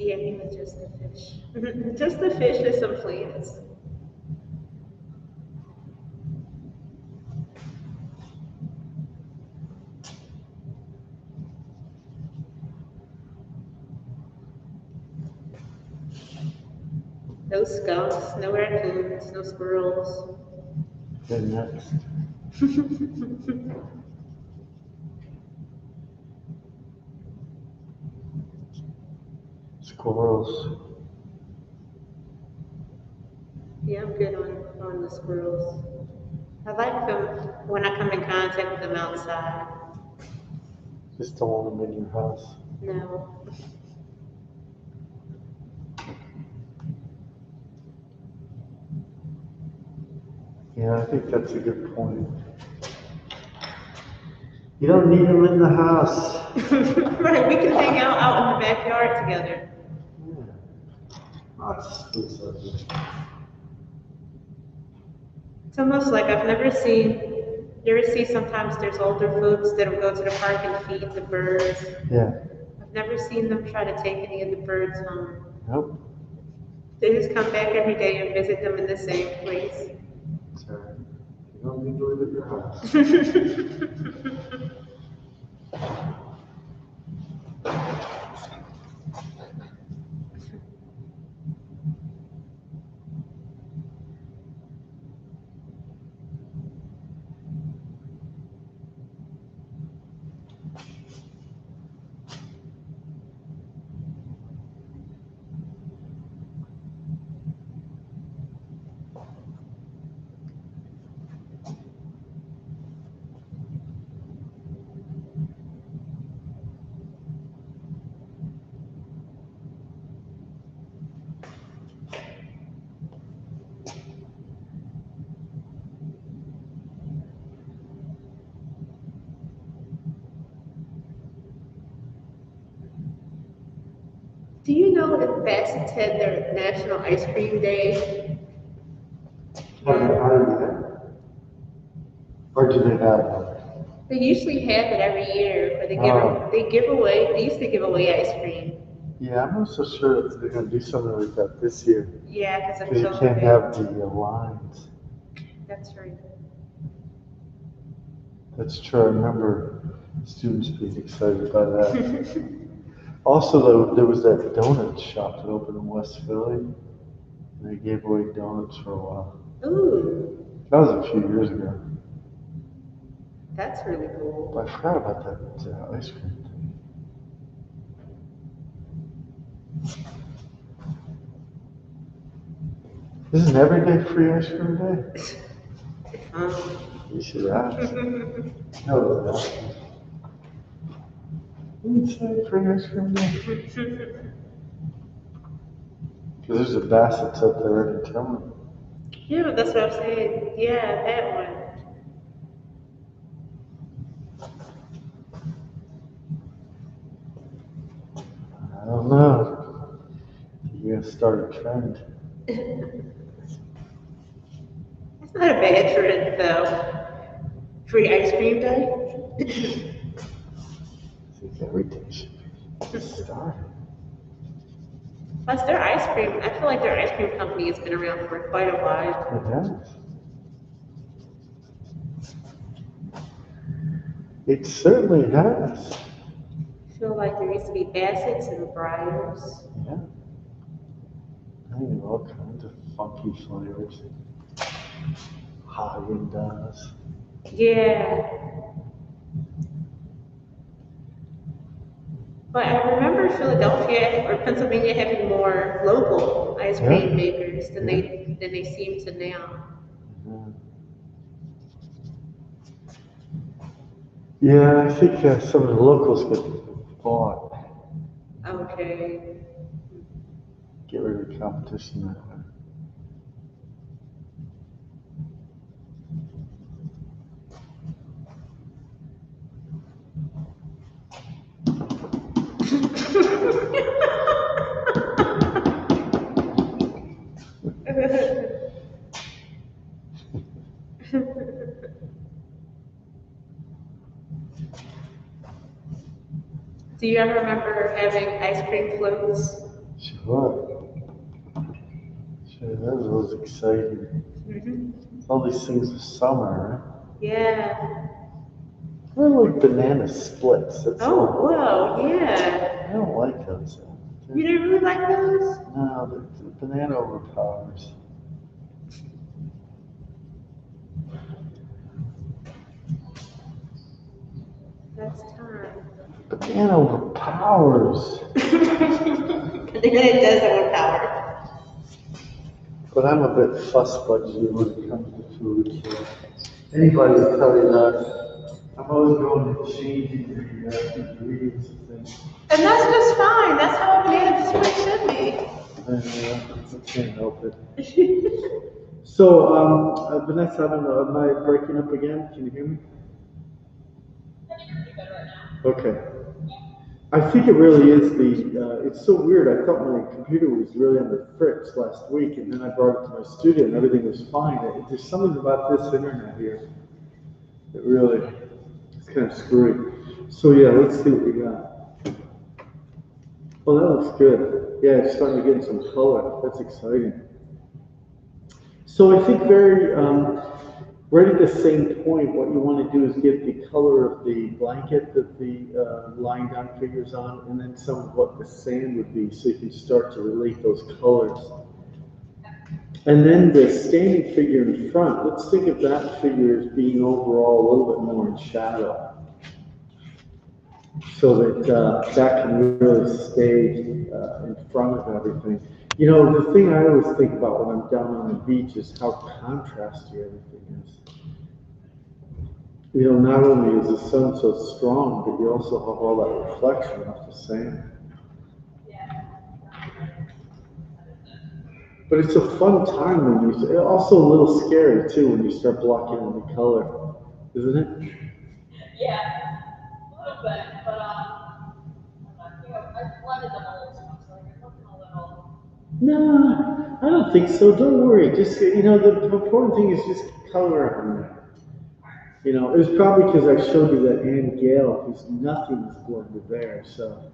Yeah, he was just a fish. Just a fish and some plants. No skunks, no raccoons, no squirrels. They're next. Squirrels. Yeah, I'm good on the squirrels. I like them when I come in contact with them outside. Just don't want them in your house. No. Yeah, I think that's a good point. You don't need them in the house. Right, we can hang out in the backyard together. Yeah. That's It's almost like I've never seen, you ever see sometimes there's older folks that'll go to the park and feed the birds. Yeah. I've never seen them try to take any of the birds home. Nope. They just come back every day and visit them in the same place. So, you don't need to live at your house. Do you know that Bassett's had their National Ice Cream Day? How do you do that? Or do they have one? They usually have it every year, but they give away, they used to give away ice cream. Yeah, I'm not so sure if they're gonna do something like that this year. Yeah, because of Because you can't COVID. have the lines. That's right. That's true. I remember students being excited by that. Also, there was that donut shop that opened in West Philly. And they gave away donuts for a while. Ooh, That was a few years ago. that's really cool. But I forgot about that ice cream thing. Isn't every day free ice cream day? You should ask. No, that. Wouldn't say free ice cream day. Because there's a Bassett's up there in town. Yeah, that's what I'm saying. Yeah, that one. I don't know. You're gonna start a trend. It's not a bad trend, though. Free ice cream day? I think everything should be started. Plus, their ice cream, I feel like their ice cream company has been around for quite a while. It certainly has. I feel like there used to be Bassett's and Briars. Yeah. I mean, all kinds of funky flavors. Haagen-Dazs. Yeah. But I remember Philadelphia or Pennsylvania having more local ice cream makers than they seem to now. Yeah, I think some of the locals get bought. Okay. Get rid of the competition that way. Do you ever remember having ice cream floats? Sure. Sure, that was exciting. All these things this summer, right? Yeah. I like banana splits. That's Oh, all. whoa, yeah. I don't like those. You didn't really like those? No, the banana overpowers. That's time. Banana overpowers. It does overpower. But I'm a bit fuss budgie when it comes to food. So anybody will tell you that. I'm always going to changing the ingredients and things. And that's just fine. That's how a banana split should be. I can't help it. So, Vanessa, I don't know, am I breaking up again? Can you hear me? Okay. I think it really is it's so weird. I thought my computer was really on the fritz last week, and then I brought it to my studio and everything was fine. There's something about this internet here that really is kind of screwy. So yeah, let's see what we got. Oh, that looks good. Yeah, it's starting to get some color. That's exciting. So I think right at the same point, what you want to do is get the color of the blanket that the lying down figure's on, and then some of what the sand would be, so you can start to relate those colors. And then the standing figure in front, let's think of that figure as being overall a little bit more in shadow, so that that can really stay in front of everything. You know, the thing I always think about when I'm down on the beach is how contrasty everything is. You know, not only is the sun so strong, but you also have all that reflection off the sand. But it's a fun time when you, also a little scary too when you start blocking in the color, isn't it? Yeah, a little bit, but I blended them a little too much, like it's looking a little. No, I don't think so. Don't worry. Just, you know, the important thing is just color on there. You know, it was probably because I showed you that Ann Gale, because nothing is blended there. So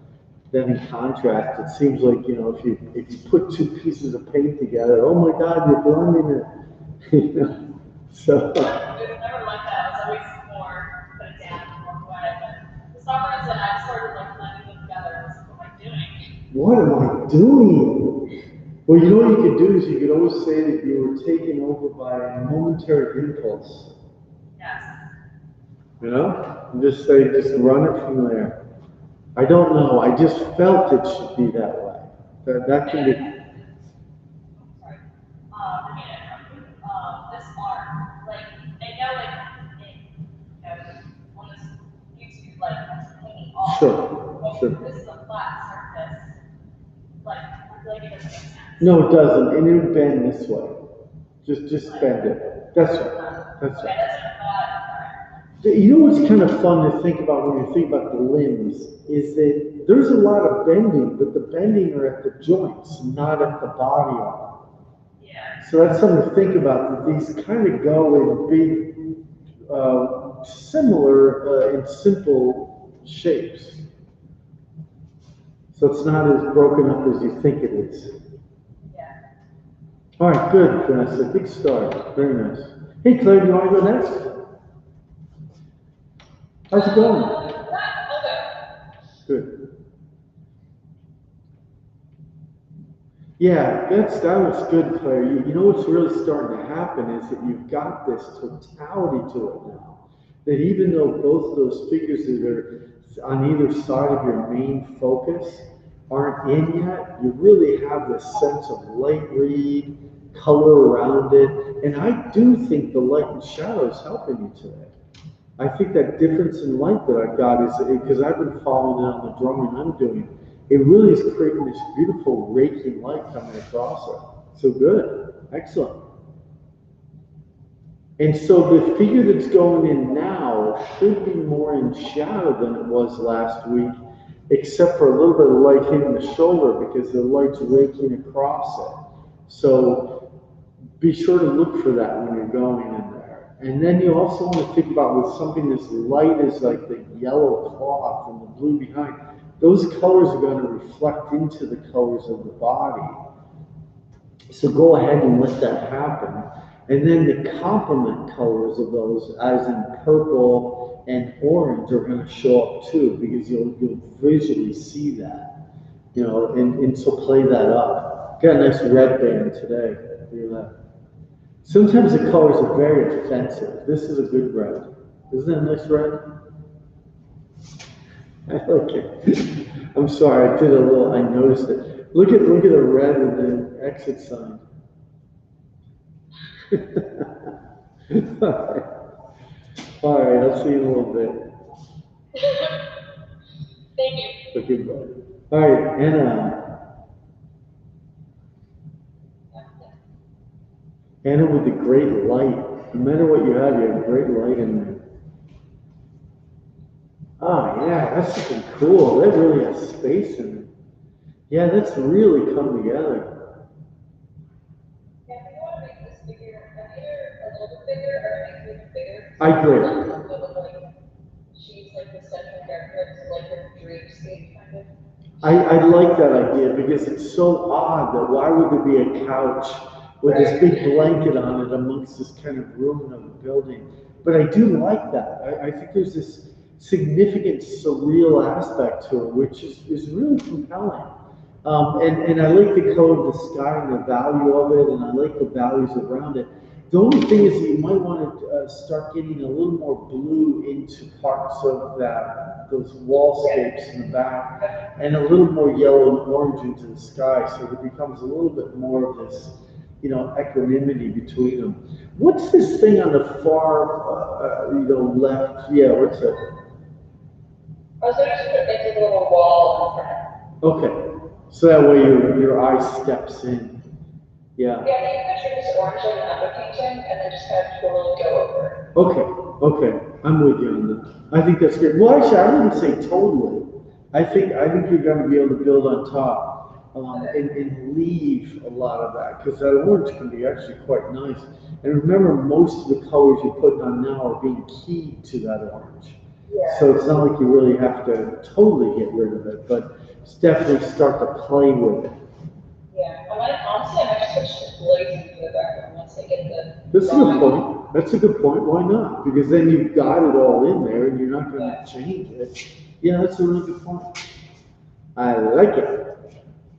then in contrast, it seems like, you know, if you put two pieces of paint together, oh my God, you're blending it. You know? So It was never like that. It was always more put it down one way. But for some reason, I started like blending them together. I was like, what am I doing? what am I doing? Well, you know what you could do is you could always say that you were taken over by a momentary impulse. Yes. You know? And just say, just run it from there. I don't know. I just felt it should be that way. That can be. Sorry. This art, like, I know, like, on this YouTube, like, it's hanging off. Sure. This is a flat surface. Like, I feel like it doesn't make sense. No, it doesn't. And it would bend this way. Just bend it. That's right. That's Okay, right. that's what I thought. You know what's kind of fun to think about when you think about the limbs is that there's a lot of bending, but the bending are at the joints, not at the body arm. Yeah. So that's something to think about, that these kind of go in big, similar and simple shapes. So it's not as broken up as you think it is. Yeah. All right, good, Vanessa. Big start. Very nice. Hey, Claire, do you want to go next? How's it going? Good. Yeah, that was good, Claire. You know what's really starting to happen is that you've got this totality to it now. That even though both of those figures that are on either side of your main focus aren't in yet, you really have this sense of light read, color around it. And I do think the light and shadow is helping you today. I think that difference in light that I've got is because I've been following it on the drawing I'm doing. It really is creating this beautiful raking light coming across it. So good, excellent. And so the figure that's going in now should be more in shadow than it was last week, except for a little bit of light hitting the shoulder because the light's raking across it. So be sure to look for that when you're going in there. And then you also want to think about with something as light as like the yellow cloth and the blue behind, those colors are going to reflect into the colors of the body. So go ahead and let that happen. And then the complement colors of those, as in purple and orange, are going to show up too, because you'll visually see that. You know, and so play that up. Got a nice red band today. Look at that. Sometimes the colors are very offensive. This is a good red. Isn't that a nice red? I like it. I'm sorry, I noticed it. Look at the red with the exit sign. All right, I'll see you in a little bit. Thank you. Okay, bye. All right, Anna. Anna with the great light. No matter what you have great light in there. Oh yeah, that's something cool. That really has space in it. Yeah, that's really come together. Yeah, if you want to make this figure either a little bit bigger or make it bigger. I agree. She's like the central character, so like her dreamscape kind of. I like that idea because it's so odd that why would there be a couch with this big blanket on it amongst this kind of ruin of a building? But I do like that. I think there's this significant surreal aspect to it, which is really compelling. And I like the color of the sky and the value of it, and I like the values around it. The only thing is that you might want to start getting a little more blue into parts of those wallscapes in the back, and a little more yellow and orange into the sky, so it becomes a little bit more of this, you know, equanimity between them. What's this thing on the far, left? Yeah, what's it? I was just going to make a little wall in front. Okay, so that way your eye steps in. Yeah. Yeah, I think picture this orange and underpainting, and then just kind of totally go over it. Okay, I'm with you on that. I think that's great. Well, actually, I wouldn't say totally. I think you're going to be able to build on top. and leave a lot of that, because that orange can be actually quite nice. And remember, most of the colors you're putting on now are being keyed to that orange. Yeah. So it's not like you really have to totally get rid of it, but it's definitely start to play with it. Yeah, I might, honestly, I might switch to blazing to the background once I get the. That's a good point. That's a good point. Why not? Because then you've got it all in there and you're not going to change it. Yeah, that's a really good point. I like it.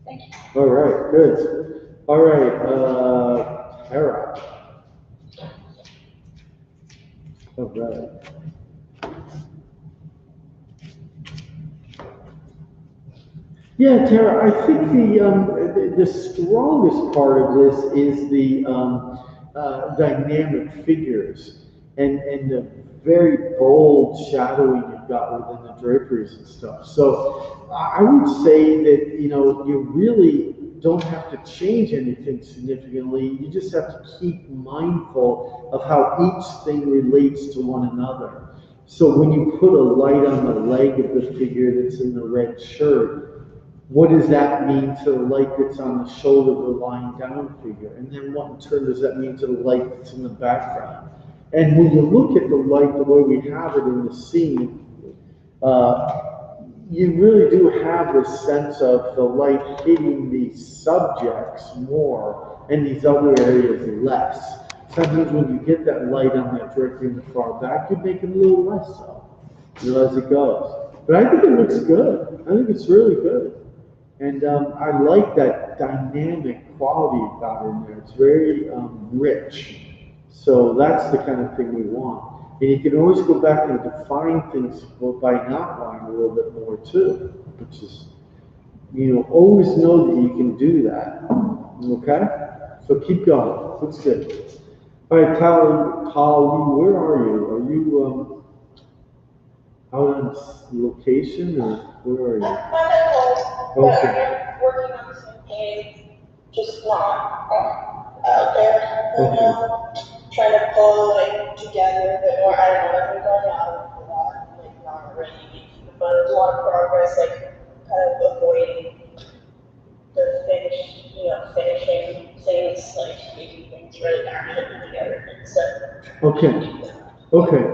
Thank you. All right, good. All right, Tara. All right. Yeah, Tara, I think the strongest part of this is the dynamic figures and the very bold shadowing you've got within the draperies and stuff. So I would say that, you know, you really don't have to change anything significantly. You just have to keep mindful of how each thing relates to one another. So when you put a light on the leg of the figure that's in the red shirt, what does that mean to the light that's on the shoulder of the lying down figure? And then what in turn does that mean to the light that's in the background? And when you look at the light the way we have it in the scene, you really do have this sense of the light hitting these subjects more and these other areas less. Sometimes when you get that light on that drapery in the far back, you make it a little less so, you know, as it goes. But I think it looks good. I think it's really good. And I like that dynamic quality you've got in there. It's very rich. So that's the kind of thing we want. And you can always go back and define things by outlining a little bit more too, which is, you know, always know that you can do that. Okay? So keep going. Looks good. All right, Kyle, where are you? Are you out on location or where are you? I'm at home, but I'm working on something, just not out there. Okay. Trying to pull like together a bit more. I don't know, I've been going out a lot, like not really, but there's a lot of progress, like kind of avoiding finishing things, like making things really actually put together. Okay. Okay.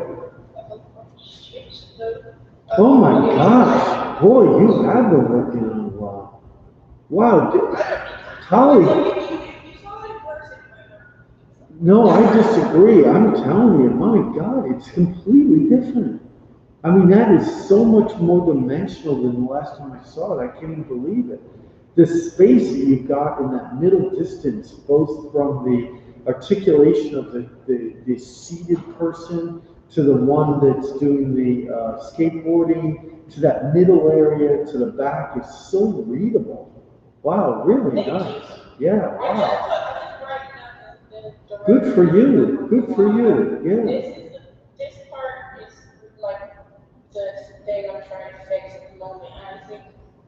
Oh my gosh. Boy, you have been working on a lot. Wow. Holly. No, I disagree. I'm telling you, my God, it's completely different. I mean, that is so much more dimensional than the last time I saw it. I can't even believe it. The space that you've got in that middle distance, both from the articulation of the seated person to the one that's doing the skateboarding, to that middle area, to the back, is so readable. Wow, really nice. Yeah, wow. Good for you. Good for you. Yeah. This part is like the thing I'm trying to fix at the moment. And I think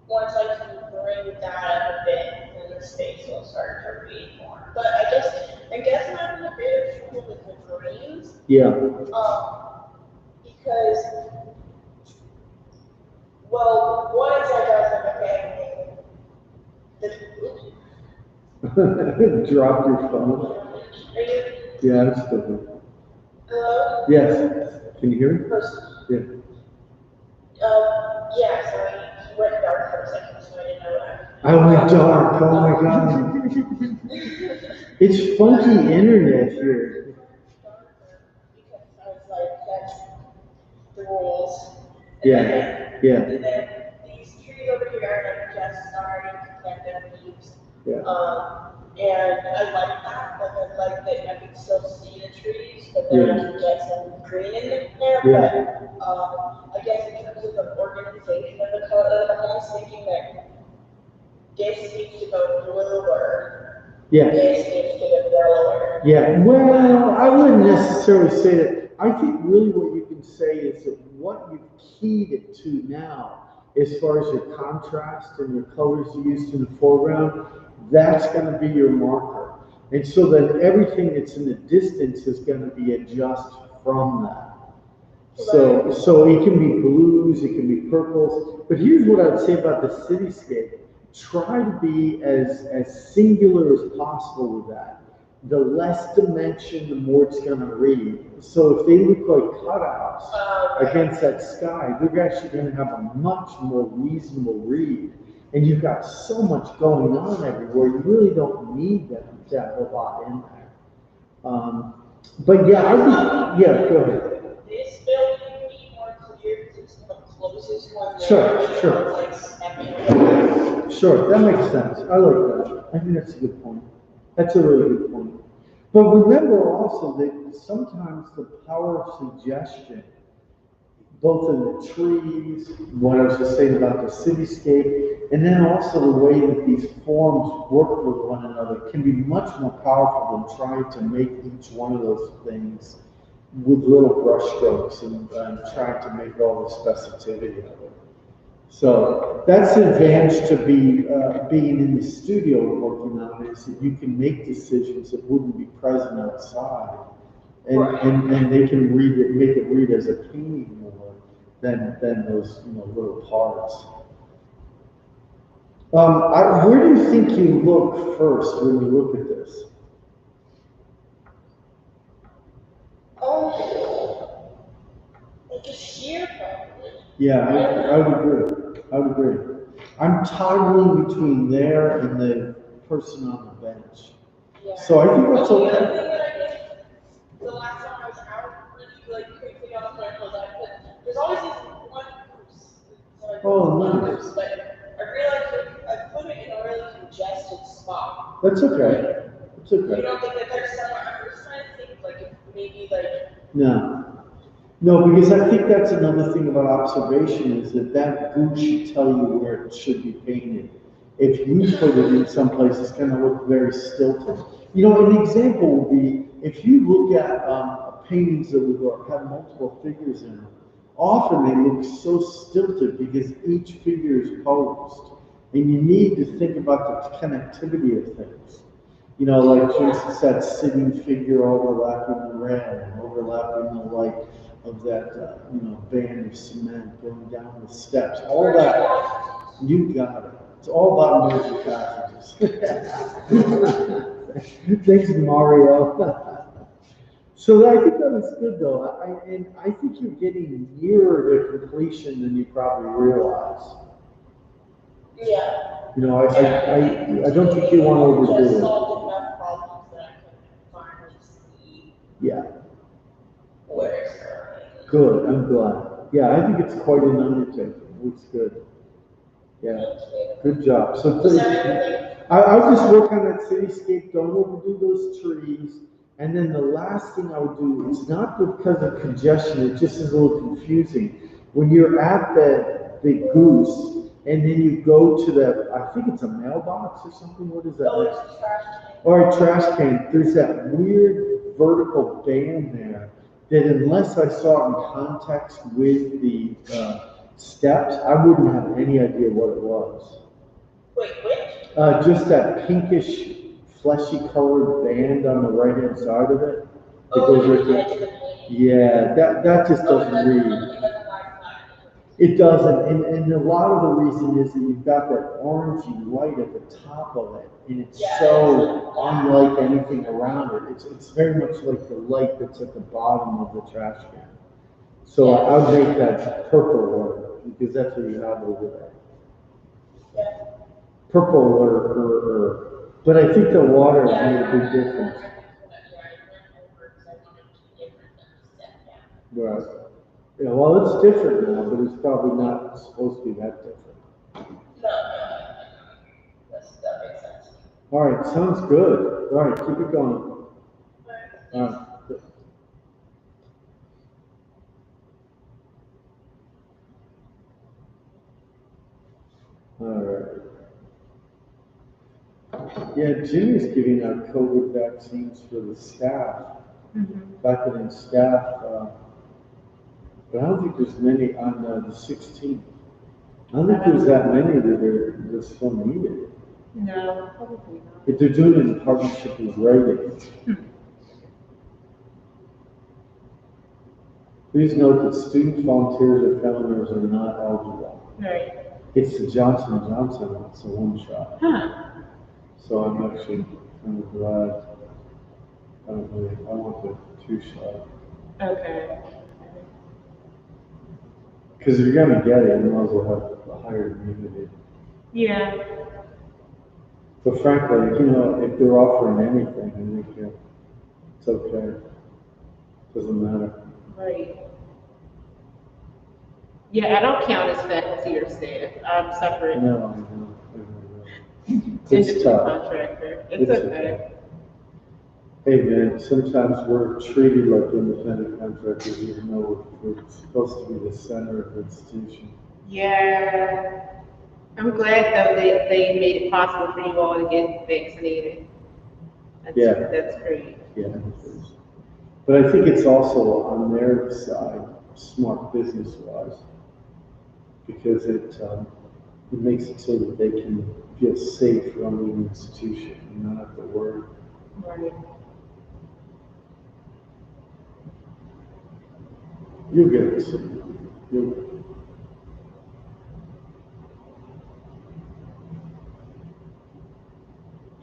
once I can bring that up a bit, then the space will start to read more. But I guess I'm having a bit of trouble with the greens. Yeah. Because, well, one is like I was like, okay, Drop your phone. are you? Yeah, it's good. Hello? Yes. Can you hear me? Yeah. Yeah, so he went dark for a second, so I didn't know that. I went dark. Oh my God. It's funky internet here. Because I was like, that's the rules. Yeah. Yeah. And then these trees over here are like just starting to plant their leaves. Yeah. And I like that, but I like that I can still see the trees, but then I can get some green in there. Yeah. But I guess in terms of the organization of the color, I'm almost thinking that this needs to go bluer. Yeah. This needs to go yellower. Yeah. Well, I wouldn't necessarily say that. I think really what you can say is that what you've keyed it to now, as far as your contrast and your colors you used in the foreground, that's going to be your marker. And so then everything that's in the distance is going to be adjusted from that. So it can be blues, it can be purples. But here's what I'd say about the cityscape. try to be as singular as possible with that. The less dimension, the more it's going to read. So if they look like cutouts against that sky, they're actually going to have a much more reasonable read. And you've got so much going on everywhere, you really don't need that to have a lot in there. But yeah, yeah, go ahead. This building would be more clear because it's the closest one. Sure. Like, second. Sure, that makes sense. I like that. I think that's a good point. That's a really good point. But remember also that sometimes the power of suggestion, both in the trees, what I was just saying about the cityscape, and then also the way that these forms work with one another can be much more powerful than trying to make each one of those things with little brush strokes and trying to make all the specificity of it. So that's the advantage to being in the studio working on it, is that you can make decisions that wouldn't be present outside, and they can read it, make it read as a painting more than those little parts. Where do you think you look first when you look at this? Like a sheer probably. Yeah, I would agree. I would agree. I'm toggling between there and the person on the bench. Yeah. So I think that's The other okay. thing that I did, the last time I was out, really like quickly off my clothes, I put, there's always this one goose. So I put Oh, one nice. goose, but I realized that I put it in a really congested spot. That's okay. It's You okay. don't think that there's somewhere, I'm just trying to think like if maybe like, No, because I think that's another thing about observation, is that goose should tell you where it should be painted. If you put it in some place, it's going to look very stilted. An example would be if you look at paintings that would have multiple figures in them. Often they look so stilted because each figure is posed, and you need to think about the connectivity of things. Like for instance, that sitting figure overlapping the red and overlapping the light of that, band of cement going down the steps. All that, you got it. It's all about merging passages. Thanks, Mario. So I think that was good, though. I think you're getting nearer to completion than you probably realize. yeah. I don't think you want to Just overdo it. solved enough problems that I can finally see Yeah. where it's going. Good, I'm glad. Yeah, I think it's quite an undertaking. It's good. Yeah, good job. So I'll just work on that cityscape. Don't overdo those trees. And then the last thing I would do, it's not because of congestion, it just is a little confusing. When you're at the big goose, and then you go to I think it's a mailbox or something. What is that? Oh, it's a trash can. Or a trash can. There's that weird vertical band there that, unless I saw it in context with the steps, I wouldn't have any idea what it was. Wait, which? Just that pinkish, fleshy colored band on the right hand side of it. That goes right there. Yeah, that just doesn't read. It doesn't, and a lot of the reason is that you've got that orangey light at the top of it, and it's so unlike anything around it. It's very much like the light that's at the bottom of the trash can. So I would make that purple work, because that's what you have over there. Purple or but I think the water made a big difference. Right. Yeah, well, it's different now, but it's probably not supposed to be that different. No. That makes sense. All right, sounds good. All right, keep it going. All right. All right. Yeah, Jimmy's giving out COVID vaccines for the staff, faculty and staff. But I don't think there's many on the 16th. I don't think there's that many that are still needed. No, probably not. If they're doing it in partnership with Reagan. Please note that students, volunteers, or fellows are not eligible. Right. It's the Johnson & Johnson, it's a one shot. Huh, So I'm actually kind of glad. I want the two shot. okay. Because if you're gonna get it, you might as well have a higher immunity. Yeah, But frankly, you know, if they're offering anything, I think it's okay. Doesn't matter. right. Yeah, I don't count as faculty or staff. I'm separate, No, I know. It's independent tough. contractor. It's It's okay. Hey man, sometimes we're treated like independent contractors even though we're supposed to be the center of the institution. Yeah. I'm glad though they made it possible for you all to get vaccinated. Yeah. That's great. Yeah, it is. But I think it's also on their side, smart business wise, because it makes it so that they can feel safe running the institution and not have to worry. Right. You'll get it soon.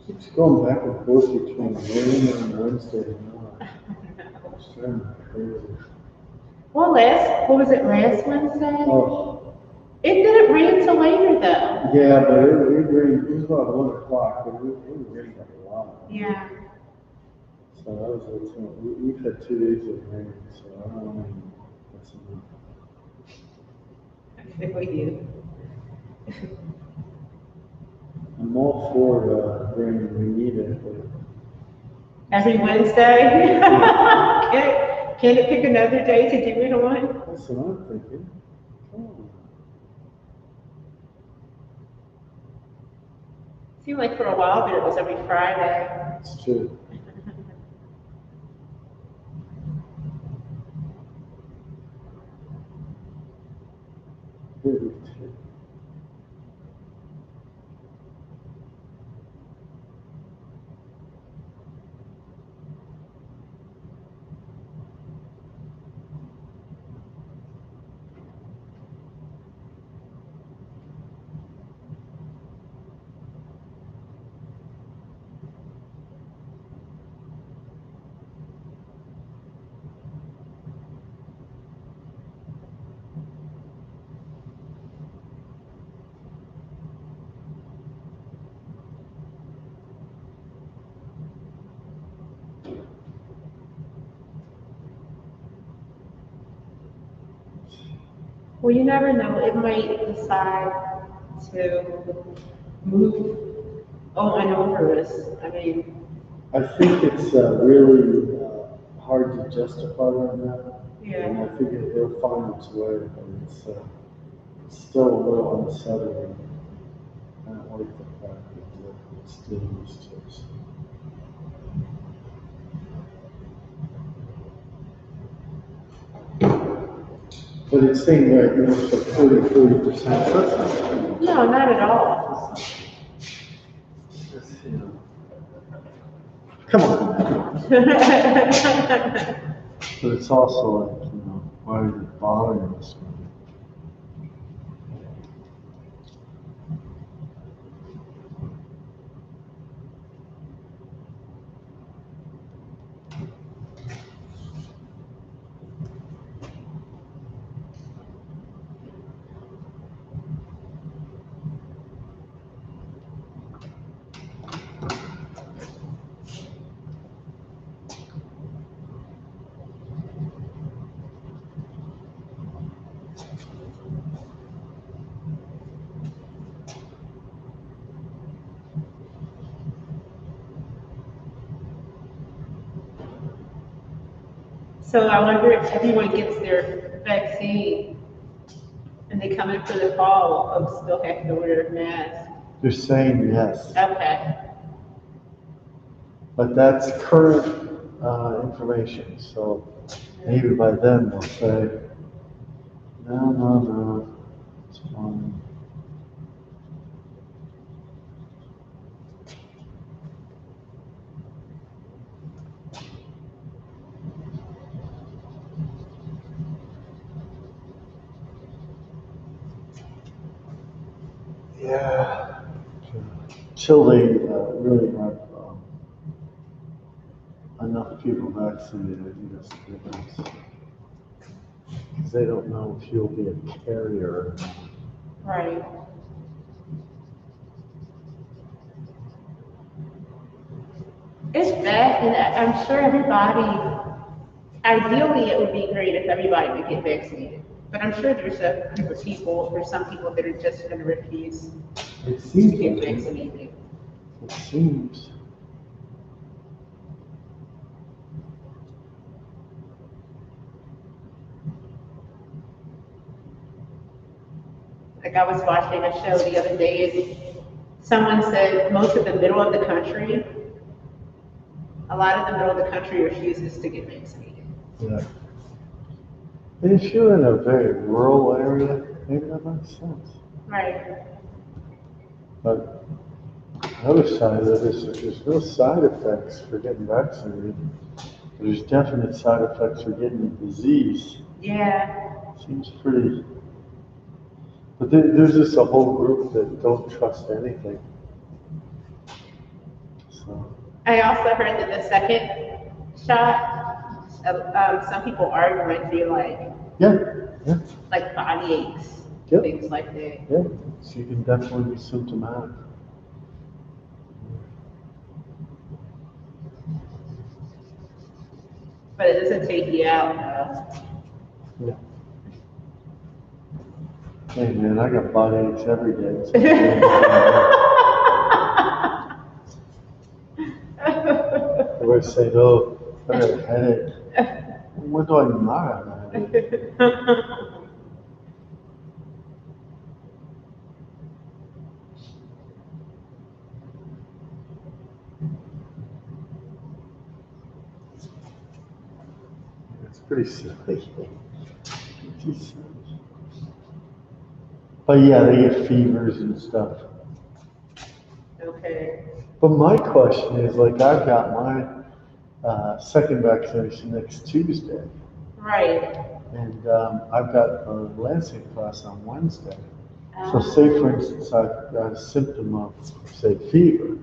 Keeps going back and forth between rain and Wednesday and not. It's driving me crazy. Well, what was it, last Wednesday? Oh, It didn't rain till later though. yeah, but it rained, it was about 1 o'clock, but it rained like a lot. Yeah. So that was, we've had 2 days of rain, so I don't know. That's enough. I think we do. I'm all for rain, we need it, but Every Wednesday? Can it pick another day to do it on? that's what I'm thinking. Come on. Seemed like for a while there it was every Friday. It's true. Really true. Well, you never know. It might decide to move on over us. I mean, I think it's really hard to justify right now. yeah. And I think it'll find its way, but it's still a little unsettling. I don't like the fact that it's doing this to us. But it's saying right now it's like 40%. So that's not, No, not at all. it's, you know. Come on. But it's also like, you know, why is it bothering us? So I wonder if everyone gets their vaccine and they come in for the fall, folks still have to wear a mask. They're saying yes, Okay. but that's current information, so maybe by then they'll say, no, it's fine. Till they really have enough people vaccinated, I think that's the difference. Because they don't know if you'll be a carrier or not. Right. It's bad, and I'm sure ideally it would be great if everybody would get vaccinated. But I'm sure there's a group of people, or some people that are just going to refuse It to seems get like it. vaccinated. It seems. Like I was watching a show the other day, and someone said most of the middle of the country, a lot of the middle of the country refuses to get vaccinated. Yeah. And if you're in a very rural area, maybe that makes sense. Right. But the other side of it is that there's no side effects for getting vaccinated. There's definite side effects for getting the disease. Yeah. Seems pretty. But there's just a whole group that don't trust anything. So. I also heard that the second shot, some people are going to Yeah. like body aches, Yep. things like that. Yeah. So you can definitely be symptomatic. But it doesn't take you out. Yeah. Hey man, I got body aches every day. So everybody's saying, oh, I got a headache. When do I not have a headache? It's pretty silly. Pretty silly. But yeah, they get fevers and stuff. Okay. But my question is, like, I've got my second vaccination next Tuesday, Right. and I've got a Lansing class on Wednesday. So say, for instance, I've got a symptom of, say, fever,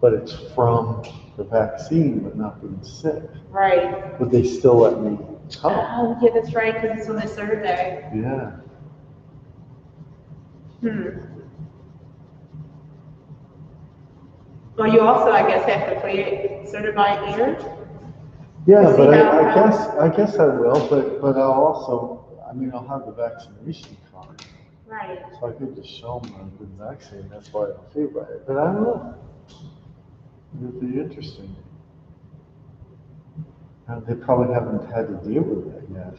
but it's from the vaccine, but not being sick. Right. Would they still let me come? Oh, yeah, that's right, because it's on the survey. Yeah. Well, you also, I guess, have to play it sort of by ear. Yeah, See but how- I guess I will, but I'll also, I'll have the vaccination card. Right. So I could just show them I've been vaccinated, that's why I don't feel right. But I don't know. It'd be interesting. They probably haven't had to deal with that yet.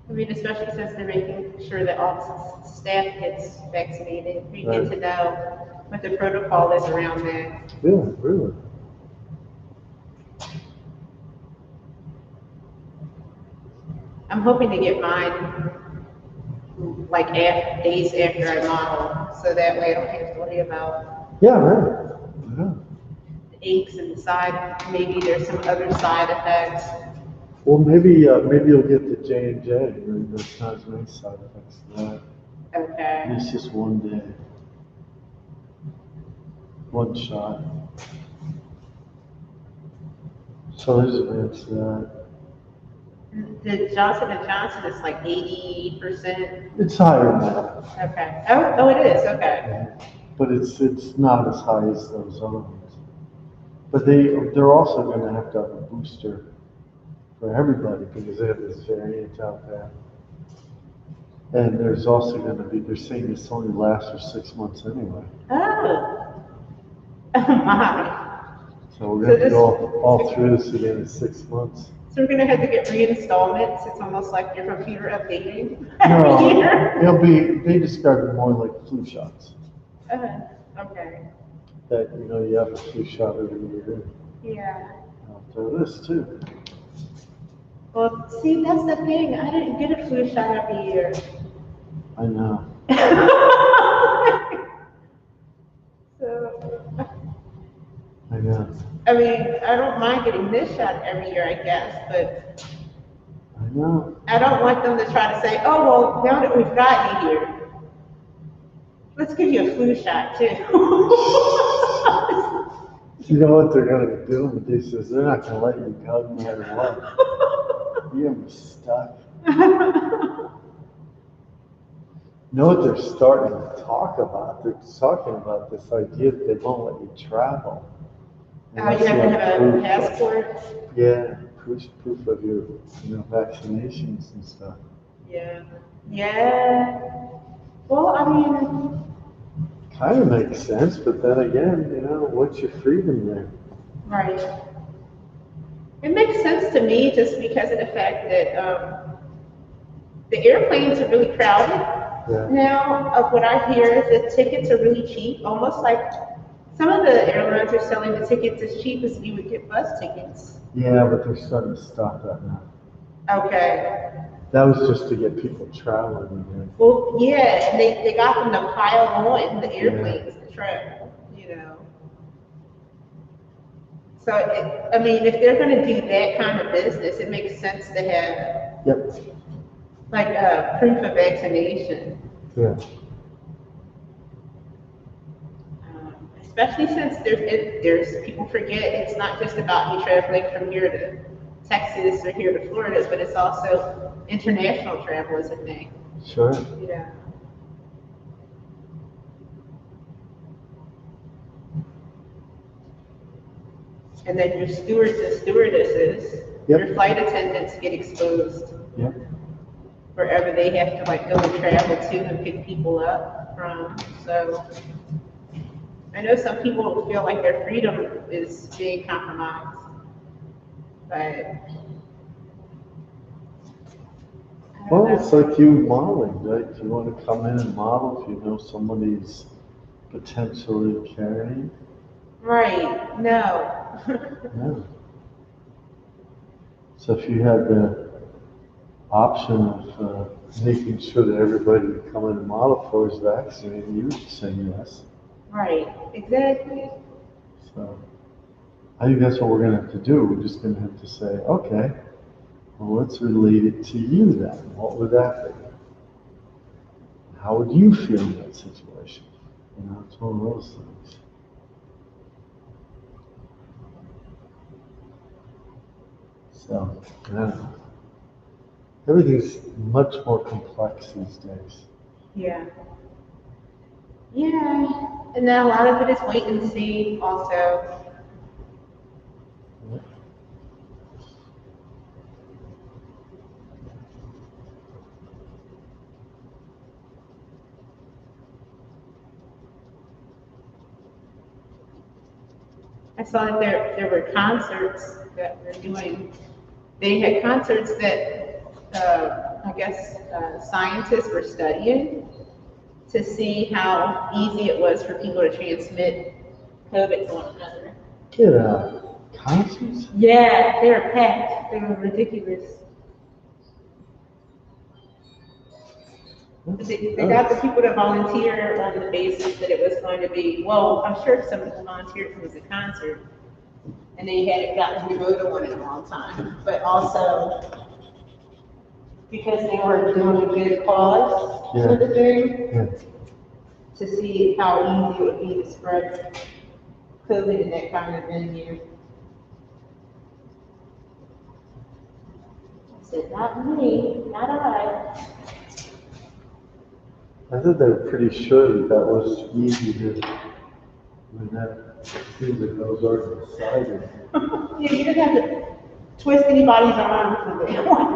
I mean, especially since they're making sure that all staff gets vaccinated. We Right. get to know what the protocol is around that. Yeah, really. I'm hoping to get mine like days after I model, so that way I don't have to worry about Yeah, right. Yeah. the aches and the side. Maybe there's some other side effects. Well, maybe you'll get the J&J. There's not as many side effects to that. Okay. And it's just one day. One shot. So there's an answer to that. The Johnson & Johnson is like 80%. It's higher than that. Okay. Oh, it is. Okay. But it's not as high as those other ones. But they're also going to have a booster for everybody because they have this variant out there. And there's also going to be, they're saying this only lasts for 6 months anyway. Oh. Oh my. So we're going to go all through this again in 6 months. So we're gonna have to get reinstallments. It's almost like your computer updating No, every year. they describe it more like flu shots. Okay. That, you have a flu shot every year. Yeah. So this too. Well, see, that's the thing. I didn't get a flu shot every year. I know. So, I know. I mean, I don't mind getting this shot every year, I guess, but I know. I don't want them to try to say, oh, well, now that we've got you here, Let's give you a flu shot too. You know what they're gonna do? They says they're not gonna let you go no matter what. You're gonna be stuck. You know what they're starting to talk about? They're talking about this idea that they won't let you travel. Oh, you have to have a passport? Yeah, proof of your, vaccinations and stuff. Yeah. Yeah. Well, I mean, Kind of makes sense, but then again, what's your freedom there? right. It makes sense to me just because of the fact that the airplanes are really crowded. Yeah. Now, of what I hear is the tickets are really cheap, almost like some of the airlines are selling the tickets as cheap as you would get bus tickets. Yeah, but they're starting to stop that now. Okay. That was just to get people traveling again. Well, yeah, and they got them to pile on the airplanes to travel, So, I mean, if they're going to do that kind of business, it makes sense to have Yep. like a proof of vaccination. Yeah. Especially since there's people forget it's not just about you traveling from here to Texas or here to Florida, but it's also international travel is a thing. Sure. Yeah. And then your stewards and stewardesses, your flight attendants get exposed. Yep. Wherever they have to like go and travel to and pick people up from. So I know some people feel like their freedom is being compromised, but Well, it's like you modeling, right? If you want to come in and model, if you know somebody's potentially carrying. right, no. Yeah. So if you had the option of making sure that everybody you come in and model for is vaccinated, you would say yes. Right, exactly. So I think that's what we're going to have to do. We're just going to have to say, okay, well, let's relate it to you then. What would that be? How would you feel in that situation? It's one of those things. So, I don't know. Everything's much more complex these days. Yeah. Yeah. And then a lot of it is wait and see also. I saw that there were concerts that were doing, they had concerts that I guess scientists were studying to see how easy it was for people to transmit COVID to one another. Get out. Concerts? Yeah, they were packed. They were ridiculous. They got the people to volunteer on the basis that it was going to be, well, I'm sure some people volunteered because it was a concert, and they hadn't gotten remote on it in a long time, but also because they were doing a good cause for the thing, to see how easy it would be to spread COVID in that kind of venue. I said, not me, not I. I thought they were pretty sure that was easy to, that seems like those are decided. Yeah, you didn't have to twist anybody's arm for that one.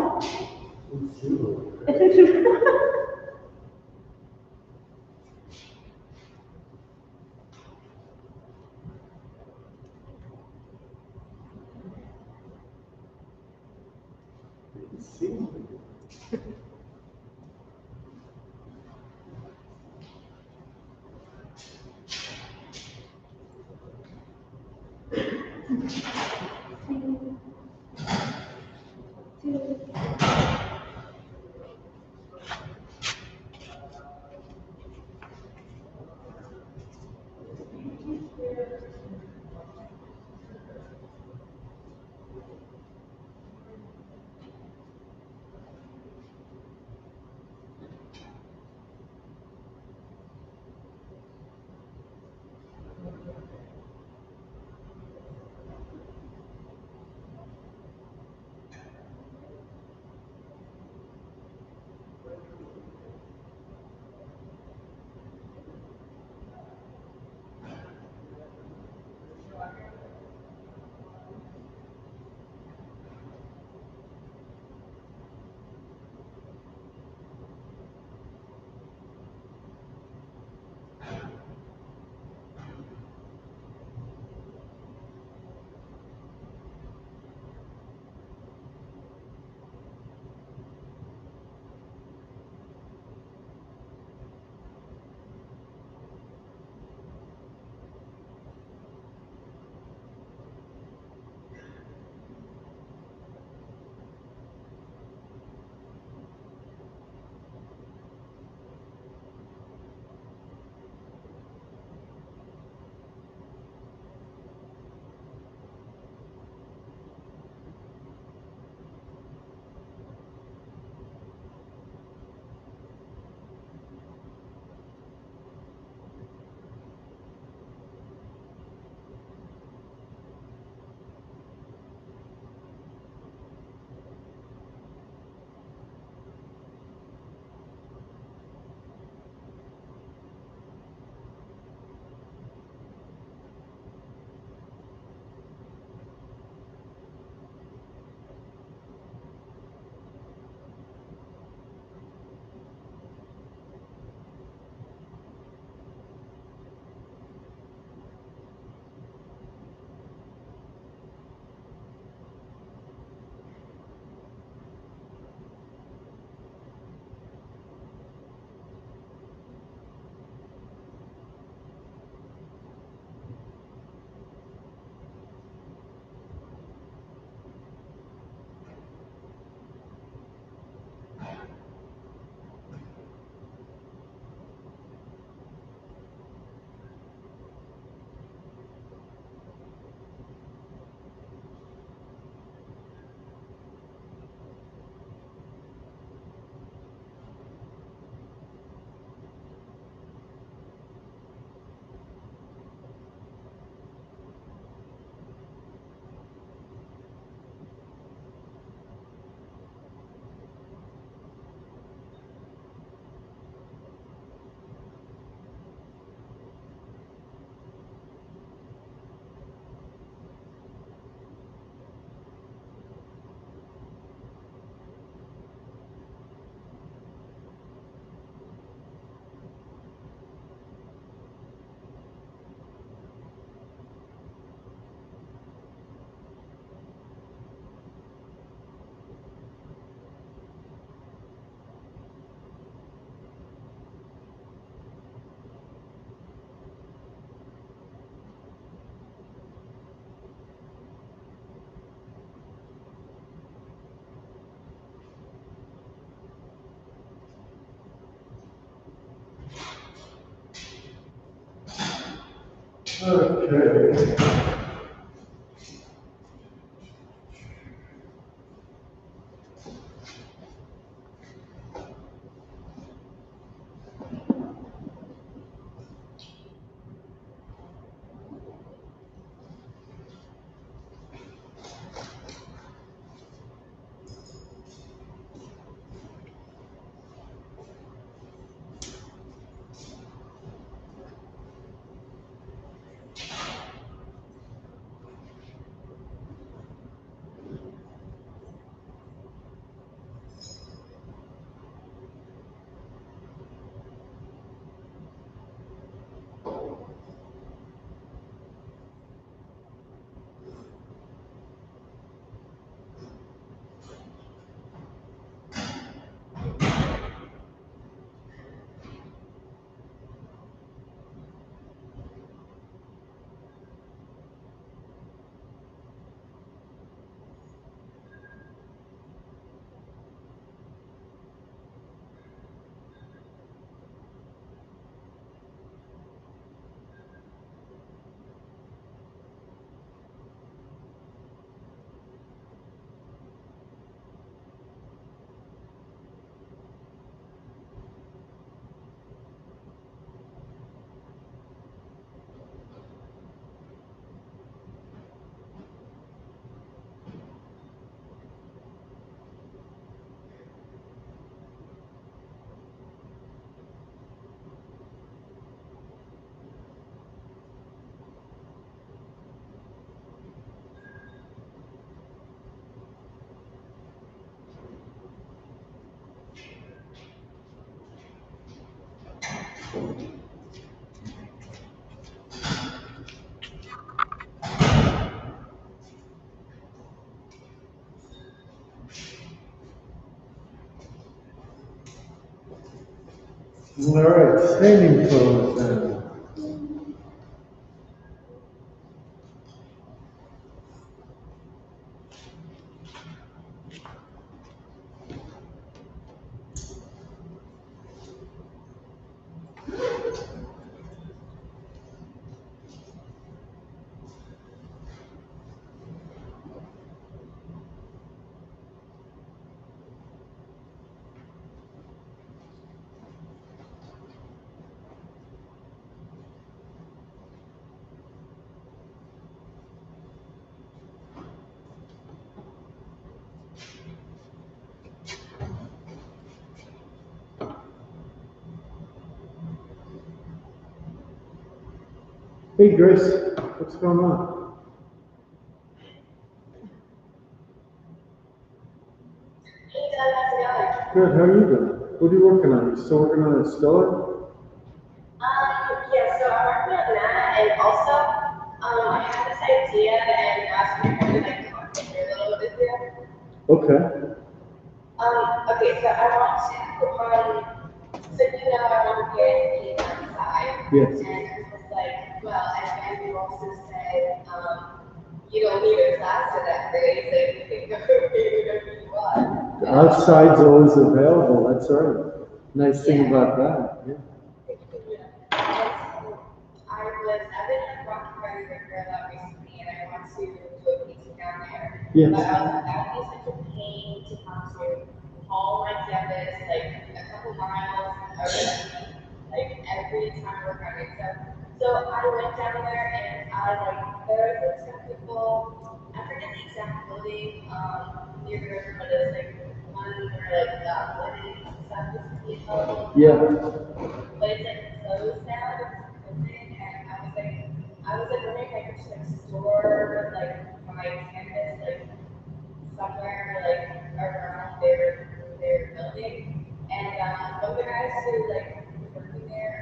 Okay. All right, standing pose then. Hey Grace, what's going on? Hey Doug, how's it going? Good, how are you doing? What are you working on? You still working on a Stella? Yeah, so I'm working on that, and also, I have this idea, and I was kind of like talking through a little bit here. Okay. Okay, so I want to, so you know, I want to get the outside. Yes. And it was like, well, and then you also said, you don't need a class for that grade, so you can go wherever you want. The outside's always available, that's right. Nice thing about that, yeah. I've been in Rocky River a lot recently, and I want to do a pizza down there. Yes. But that would be such a pain to come to all my campus, like a couple miles, or like every time we're running. So I went down there, and there was some people, I forget the exact building, near the river, but it was like one where weddings and stuff used to be held. Yeah. But it's like closed now, it's open, and I was like wondering if I could just like store like my canvas like somewhere like around their building. And one of the guys who like was working there,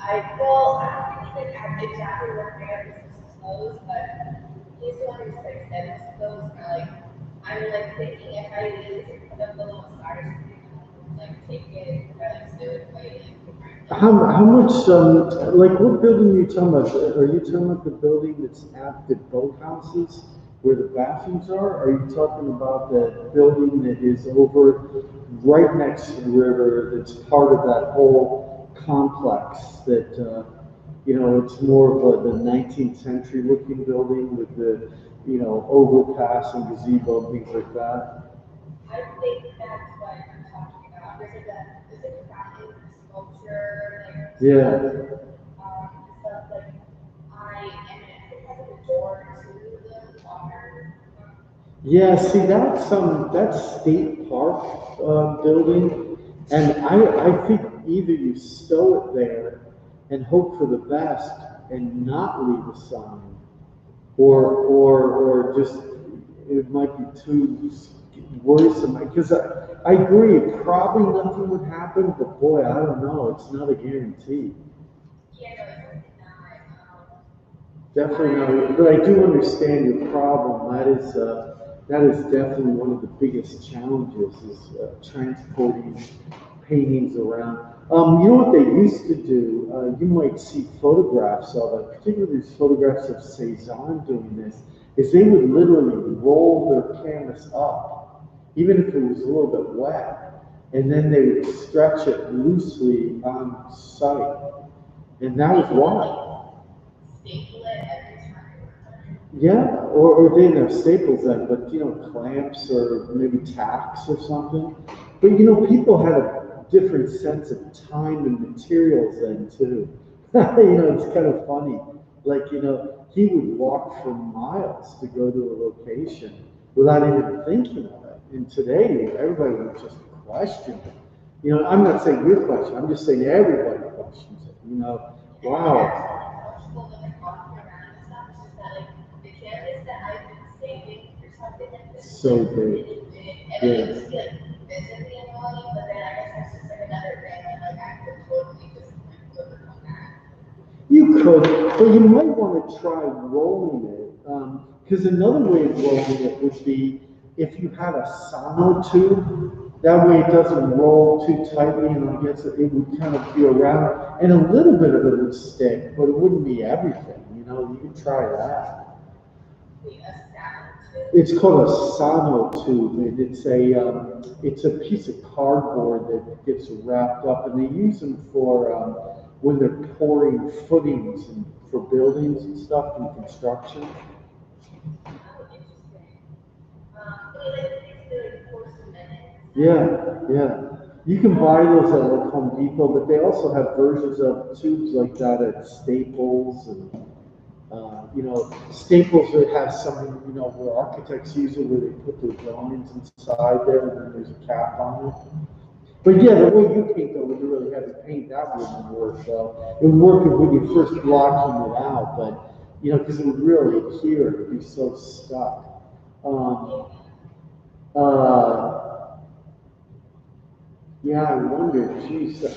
I don't think exactly where campus is closed, but he's the one who's like said it's closed. I'm like thinking if I needed to put up a little sign or something, like take it, or like do it away. How much, like what building are you talking about? Are you talking about the building that's at the boathouses where the bathrooms are? Are you talking about the building that is over right next to the river that's part of that whole complex that You know, it's more of the 19th century looking building with the, you know, overpass and gazebo and things like that. I think that's what I'm talking about. There's a fountain sculpture, like, Yeah. stuff like, and it has a door to the water. Yeah, see, that's State Park building, and I think either you stow it there and hope for the best and not leave a sign, or just it might be too worrisome. Because I agree, probably nothing would happen, but boy, I don't know. It's not a guarantee. Yeah, no, it's really not. Definitely not, but I do understand your problem. That is definitely one of the biggest challenges is transporting paintings around. You know what they used to do? You might see photographs of it, particularly these photographs of Cezanne doing this, is they would literally roll their canvas up, even if it was a little bit wet, and then they would stretch it loosely on site. And that was why. Staple it every time. Yeah, or they didn't have staples then, but you know, clamps or maybe tacks or something. But you know, people had a different sense of time and materials then too. You know, it's kind of funny. Like, you know, he would walk for miles to go to a location without even thinking of it. And today, everybody would just question it. You know, I'm not saying your question, I'm just saying everybody questions it. You know, wow. So big. Yeah. You could, but you might want to try rolling it. Because another way of rolling it would be if you had a sonotube. That way it doesn't roll too tightly, and I guess it would kind of be around, and a little bit of it would stick, but it wouldn't be everything. You know, you can try that. It's called a sonotube, and it's a piece of cardboard that gets wrapped up, and they use them for when they're pouring footings and for buildings and stuff in construction. Yeah, yeah. You can buy those at like Home Depot, but they also have versions of tubes like that at Staples and you know, Staples that have some, you know, where architects use it, where they put their drawings inside there, and then there's a cap on it. But yeah, the way you paint though, with the really heavy paint, that wouldn't work though. It would work when you're first blocking it out, but you know, because it would really adhere, it would be so stuck. Yeah, I wonder, geez, Has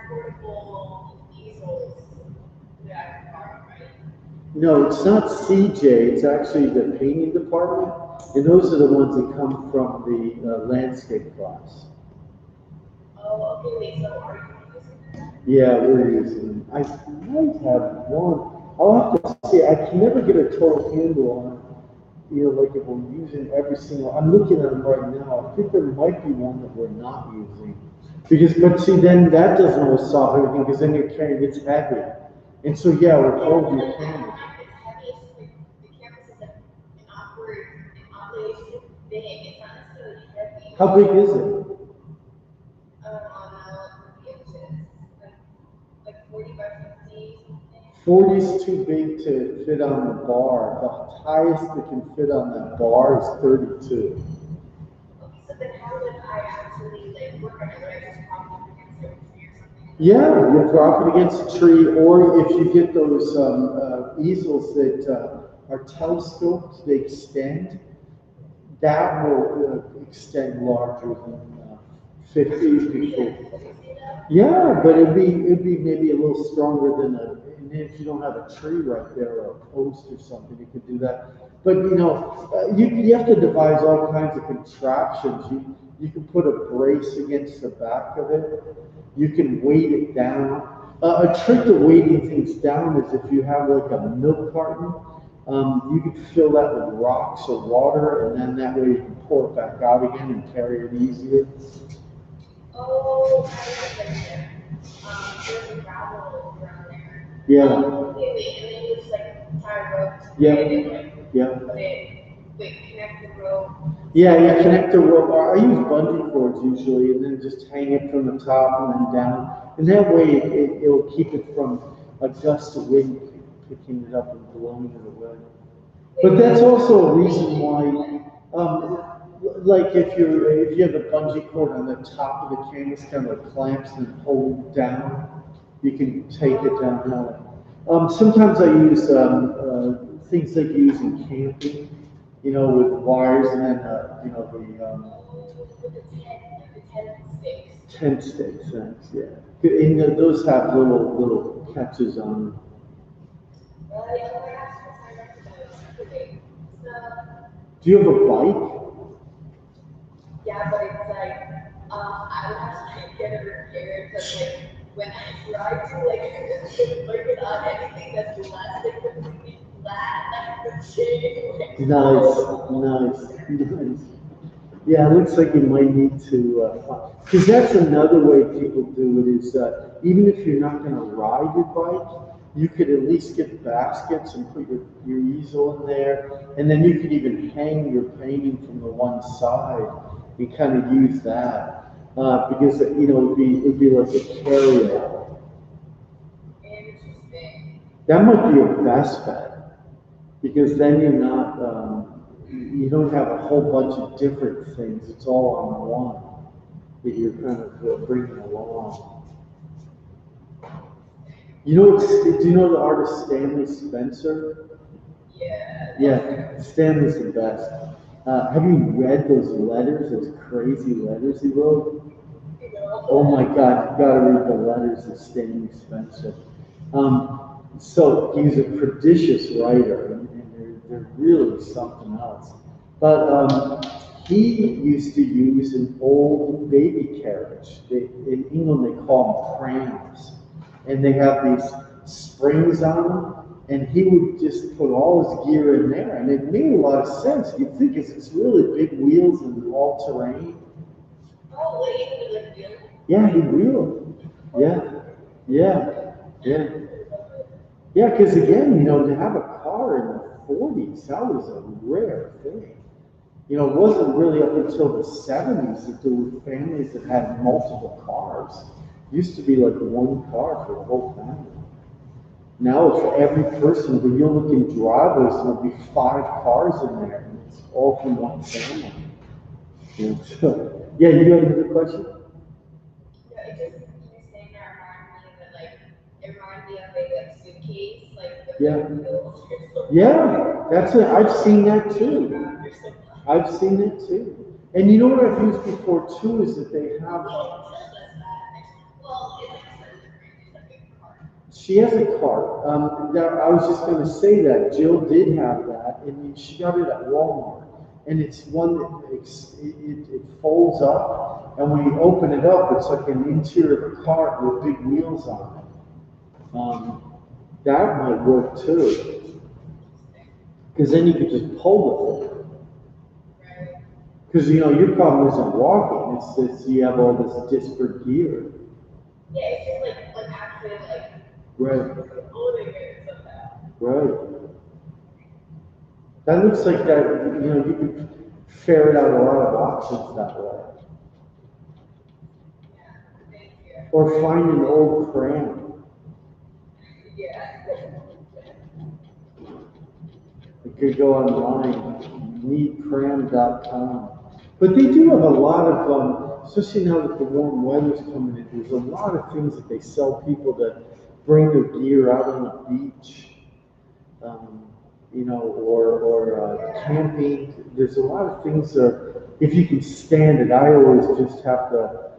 portable easels that I can borrow, right? no, it's not CJ, it's actually the painting department, and those are the ones that come from the landscape class. Oh, okay, wait, so are you using that? Yeah, we're using them. I might have one. I'll have to see. I can never get a total handle on, you know, like if we're using every single. I'm looking at them right now. I think there might be one that we're not using. Because, but see, then that doesn't always solve everything because then you're carrying, it's heavy. And so, yeah, we're holding your camera. How big is it? Like 40 by 50. 40 is too big to fit on the bar. The highest that can fit on that bar is 32. Okay, so then how would I actually like work on it? Would I just prop it against a tree or something? Yeah, you prop it against a tree, or if you get those easels that are telescoped, they extend. That will extend larger than 50 people. Yeah, but it'd be maybe a little stronger than and if you don't have a tree right there or a post or something, you could do that. But you know, you have to devise all kinds of contraptions. You can put a brace against the back of it. You can weight it down. A trick to weighting things down is if you have like a milk carton, you could fill that with rocks or water, and then that way you can pour it back out again and carry it easier. Oh, there's a gravel around there. Yeah, And then you just like tie a rope. Yeah. And then like yeah. put it, like connect the rope. Yeah, you connect the rope. I use bungee cords usually, and then just hang it from the top and then down. And that way it'll keep it from a gust of wind picking it up and blowing it away. But that's also a reason why, like if you have a bungee cord on the top of the canvas, kind of like clamps and hold it down, you can take it down. Sometimes I use things like you use in camping, you know, with wires and then you know With the tent sticks. tent stakes. Thanks, yeah. And those have little catches on them. Well, I asked for my recommendations. So, Do you have a bike? yeah, but it's like, I would have to get it repaired because like when I try to like work it on anything that's plastic completely flat, like the chain. Nice. Yeah, it looks like you might need to, because that's another way people do it is even if you're not going to ride your bike, you could at least get baskets and put your easel in there, and then you could even hang your painting from the one side and kind of use that because you know it'd be like a carryover. Interesting. That might be your best bet because then you're not. You don't have a whole bunch of different things. It's all on one that you're kind of bringing along. You know, do you know the artist Stanley Spencer? Yeah. Yeah, Stanley's the best. Have you read those letters, those crazy letters he wrote? Oh my God, you gotta read the letters of Stanley Spencer. So he's a prodigious writer, and they're really something else. But he used to use an old baby carriage. In England, they call them prams. And they have these springs on them. And he would just put all his gear in there. And it made a lot of sense. You'd think it's really big wheels and all terrain. Oh, wait, like wheel? Yeah, he'd wheel. Yeah. Yeah, because again, you know, to have a car in the 40s, that was a rare thing. You know, it wasn't really up until the 70s that there were families that had multiple cars. It used to be like one car for the whole family. Now it's for every person, but you'll look in driveways and there'll be 5 cars in there, and it's all from one family. And so, yeah, you have another question? Yeah, it just you saying that reminded me of a suitcase, like the Yeah. wheels or something. Yeah, I've seen that too. I've seen it too. And you know what I've used before too is that they have. She has a cart. I was just going to say that Jill did have that, and she got it at Walmart. And it's one that it folds up, and when you open it up, it's like an interior cart with big wheels on it. That might work too, because then you could just pull the thing. Because you know your problem isn't walking; it's you have all this disparate gear. Yeah, it's just like actually like Right. holding it somehow. Right. That looks like that. You know, you could ferret out a lot of options that way. Yeah, thank you. Or find an old cram. Yeah. You could go online, needcram.com. But they do have a lot of, especially now that the warm weather's coming in, there's a lot of things that they sell people that bring their gear out on the beach, you know, or camping. There's a lot of things that, if you can stand it, I always just have to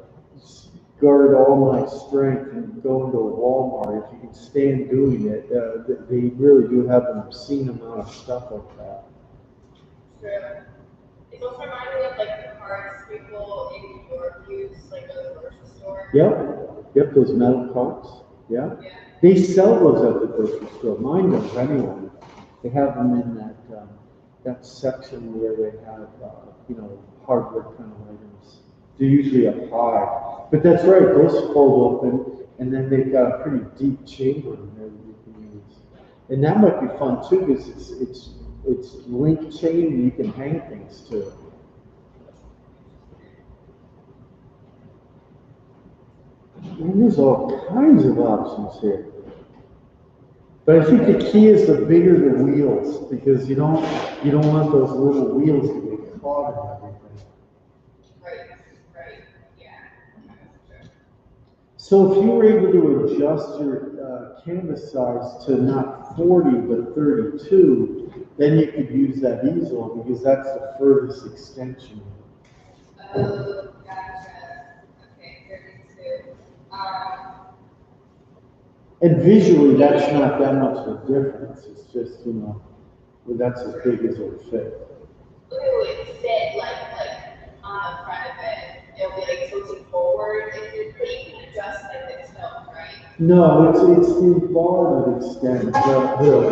guard all my strength and go into a Walmart. If you can stand doing it, they really do have an obscene amount of stuff like that. True. It's also reminding me of like the carts people in New York use, like at the grocery store. Yep, those metal carts. Yeah. Yeah. They sell those at the grocery store. Mine does anyway. They have them in that section where they have, you know, hardware kind of items. They're usually up high. But that's right, those fold open, and then they've got a pretty deep chamber in there that you can use. And that might be fun too, because it's link chain and you can hang things to it. And there's all kinds of options here. But I think the key is the bigger the wheels, because you don't want those little wheels to get caught in everything. Right, yeah. So if you were able to adjust your canvas size to not 40 but 32, then you could use that easel because that's the furthest extension. Oh, gotcha. Okay, 32. And visually, that's not that much of a difference. It's just, well, that's as big as it'll fit. It would fit like on the front of it. It'll be like tilting forward. But you can adjust like the tilt, right? No, it's the bar that extends right here.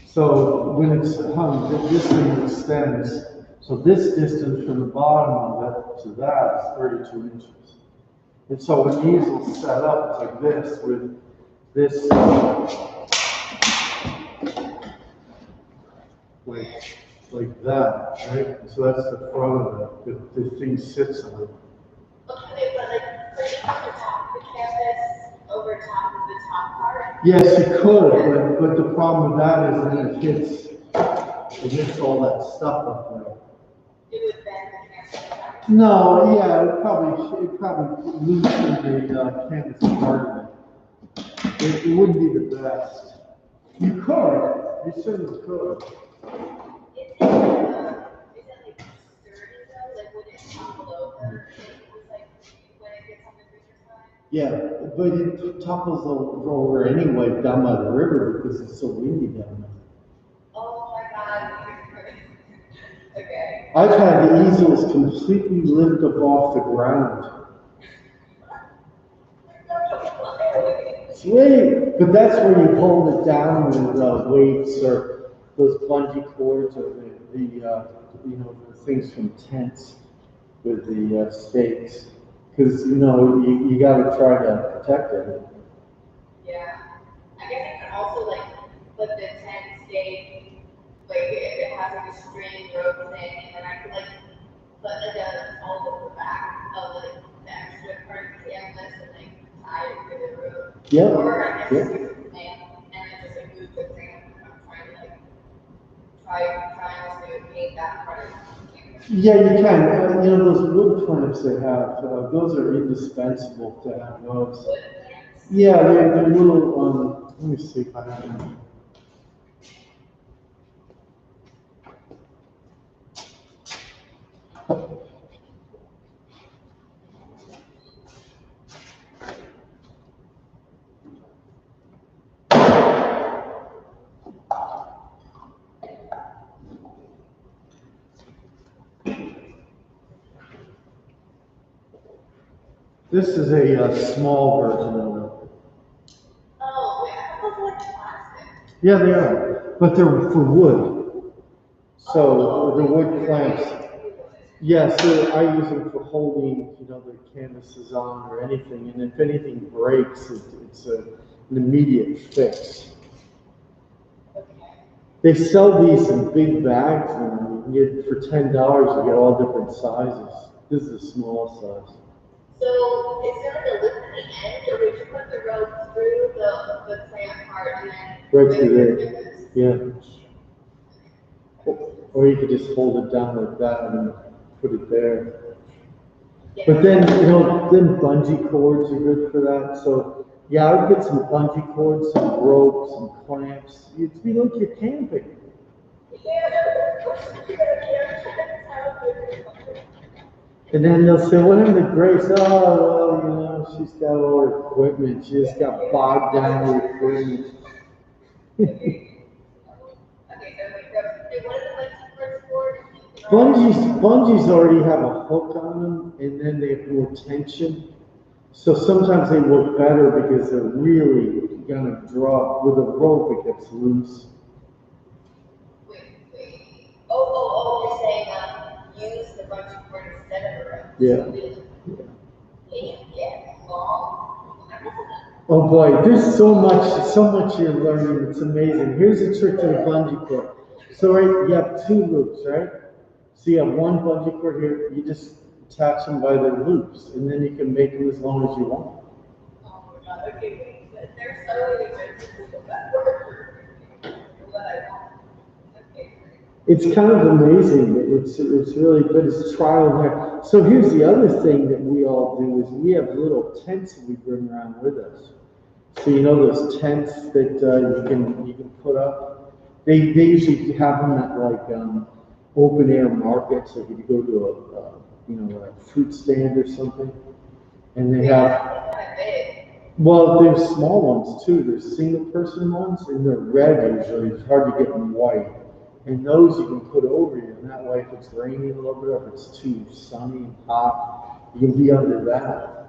So when it's hung, this thing extends. So this distance from the bottom of it to that is 32 inches. And so when the easel's set up, it's like this with this, like that, right? So that's the front of it. The thing sits on it. Okay, but like putting on the top of the canvas over top of the top part. Yes, you could, but the problem with that is that it hits all that stuff up there. It would bend the canvas. No, yeah, it probably loosen the canvas part of it. It wouldn't be the best. You could, you certainly could. Is it like sturdy though? Like would it topple over? Like when it gets on the bigger side? Yeah, but it topples over anyway down by the river because it's so windy down there. Oh my God. Okay. I've had the easels completely lift up off the ground. Sweet, but that's where you hold it down with weights or those bungee cords or the things from tents with the stakes, because you got to try to protect it. Yeah. I guess I can also like put the tent stake, like if it has like a string rope thing, and then I could like put like a all over the back of like the extra part of the canvas and like tie it to the rope. Yeah. Or I guess Yeah. use a clamp and then just like move the clamp if I'm trying to like trying to paint that part of the canvas. Yeah, you can. Those wood clamps they have, those are indispensable to have those. Wood clamps. Yeah, they're little, let me see if I have them. This is a small version of it. Oh, wait, I thought those were like plastic. Yeah, they are, but they're for wood. So the wood clamps. Yeah, so I use them for holding, the canvases on or anything, and if anything breaks, it's an immediate fix. They sell these in big bags, and you get for $10, you get all different sizes. This is a small size. So is there like a loop at the end, or would you put the rope through the clamp part and then Right through there. Yeah. Or you could just hold it down like that and put it there. But then, then bungee cords are good for that. So yeah, I would get some bungee cords, some ropes, some clamps. It'd be like you're camping. And then they'll say, what happened to Grace? Oh, well, she's got all her equipment. She just got bogged down with equipment. Bungees already have a hook on them, and then they have more tension. So sometimes they work better because they're really gonna draw with a rope, it gets loose. Wait. You're saying, use the bungee cord instead of a rope. Yeah. Yeah, long. Oh boy, there's so much you're learning. It's amazing. Here's the trick to the bungee cord. So right, you have two loops, right? So you have one bungee cord here. You just attach them by their loops, and then you can make them as long as you want. Oh my god, okay, wait, but there's so many differences that work for what I want. Okay, great. It's kind of amazing. It's really good. It's trial and error. So here's the other thing that we all do is we have little tents that we bring around with us. So you know those tents that you can put up. They usually have them at like open air markets. Like if you go to a fruit stand or something, and they have. Well, there's small ones too. There's single person ones, and they're red usually. It's hard to get them white. And those you can put over you, and that way if it's raining a little bit, or if it's too sunny and hot, you can be under that.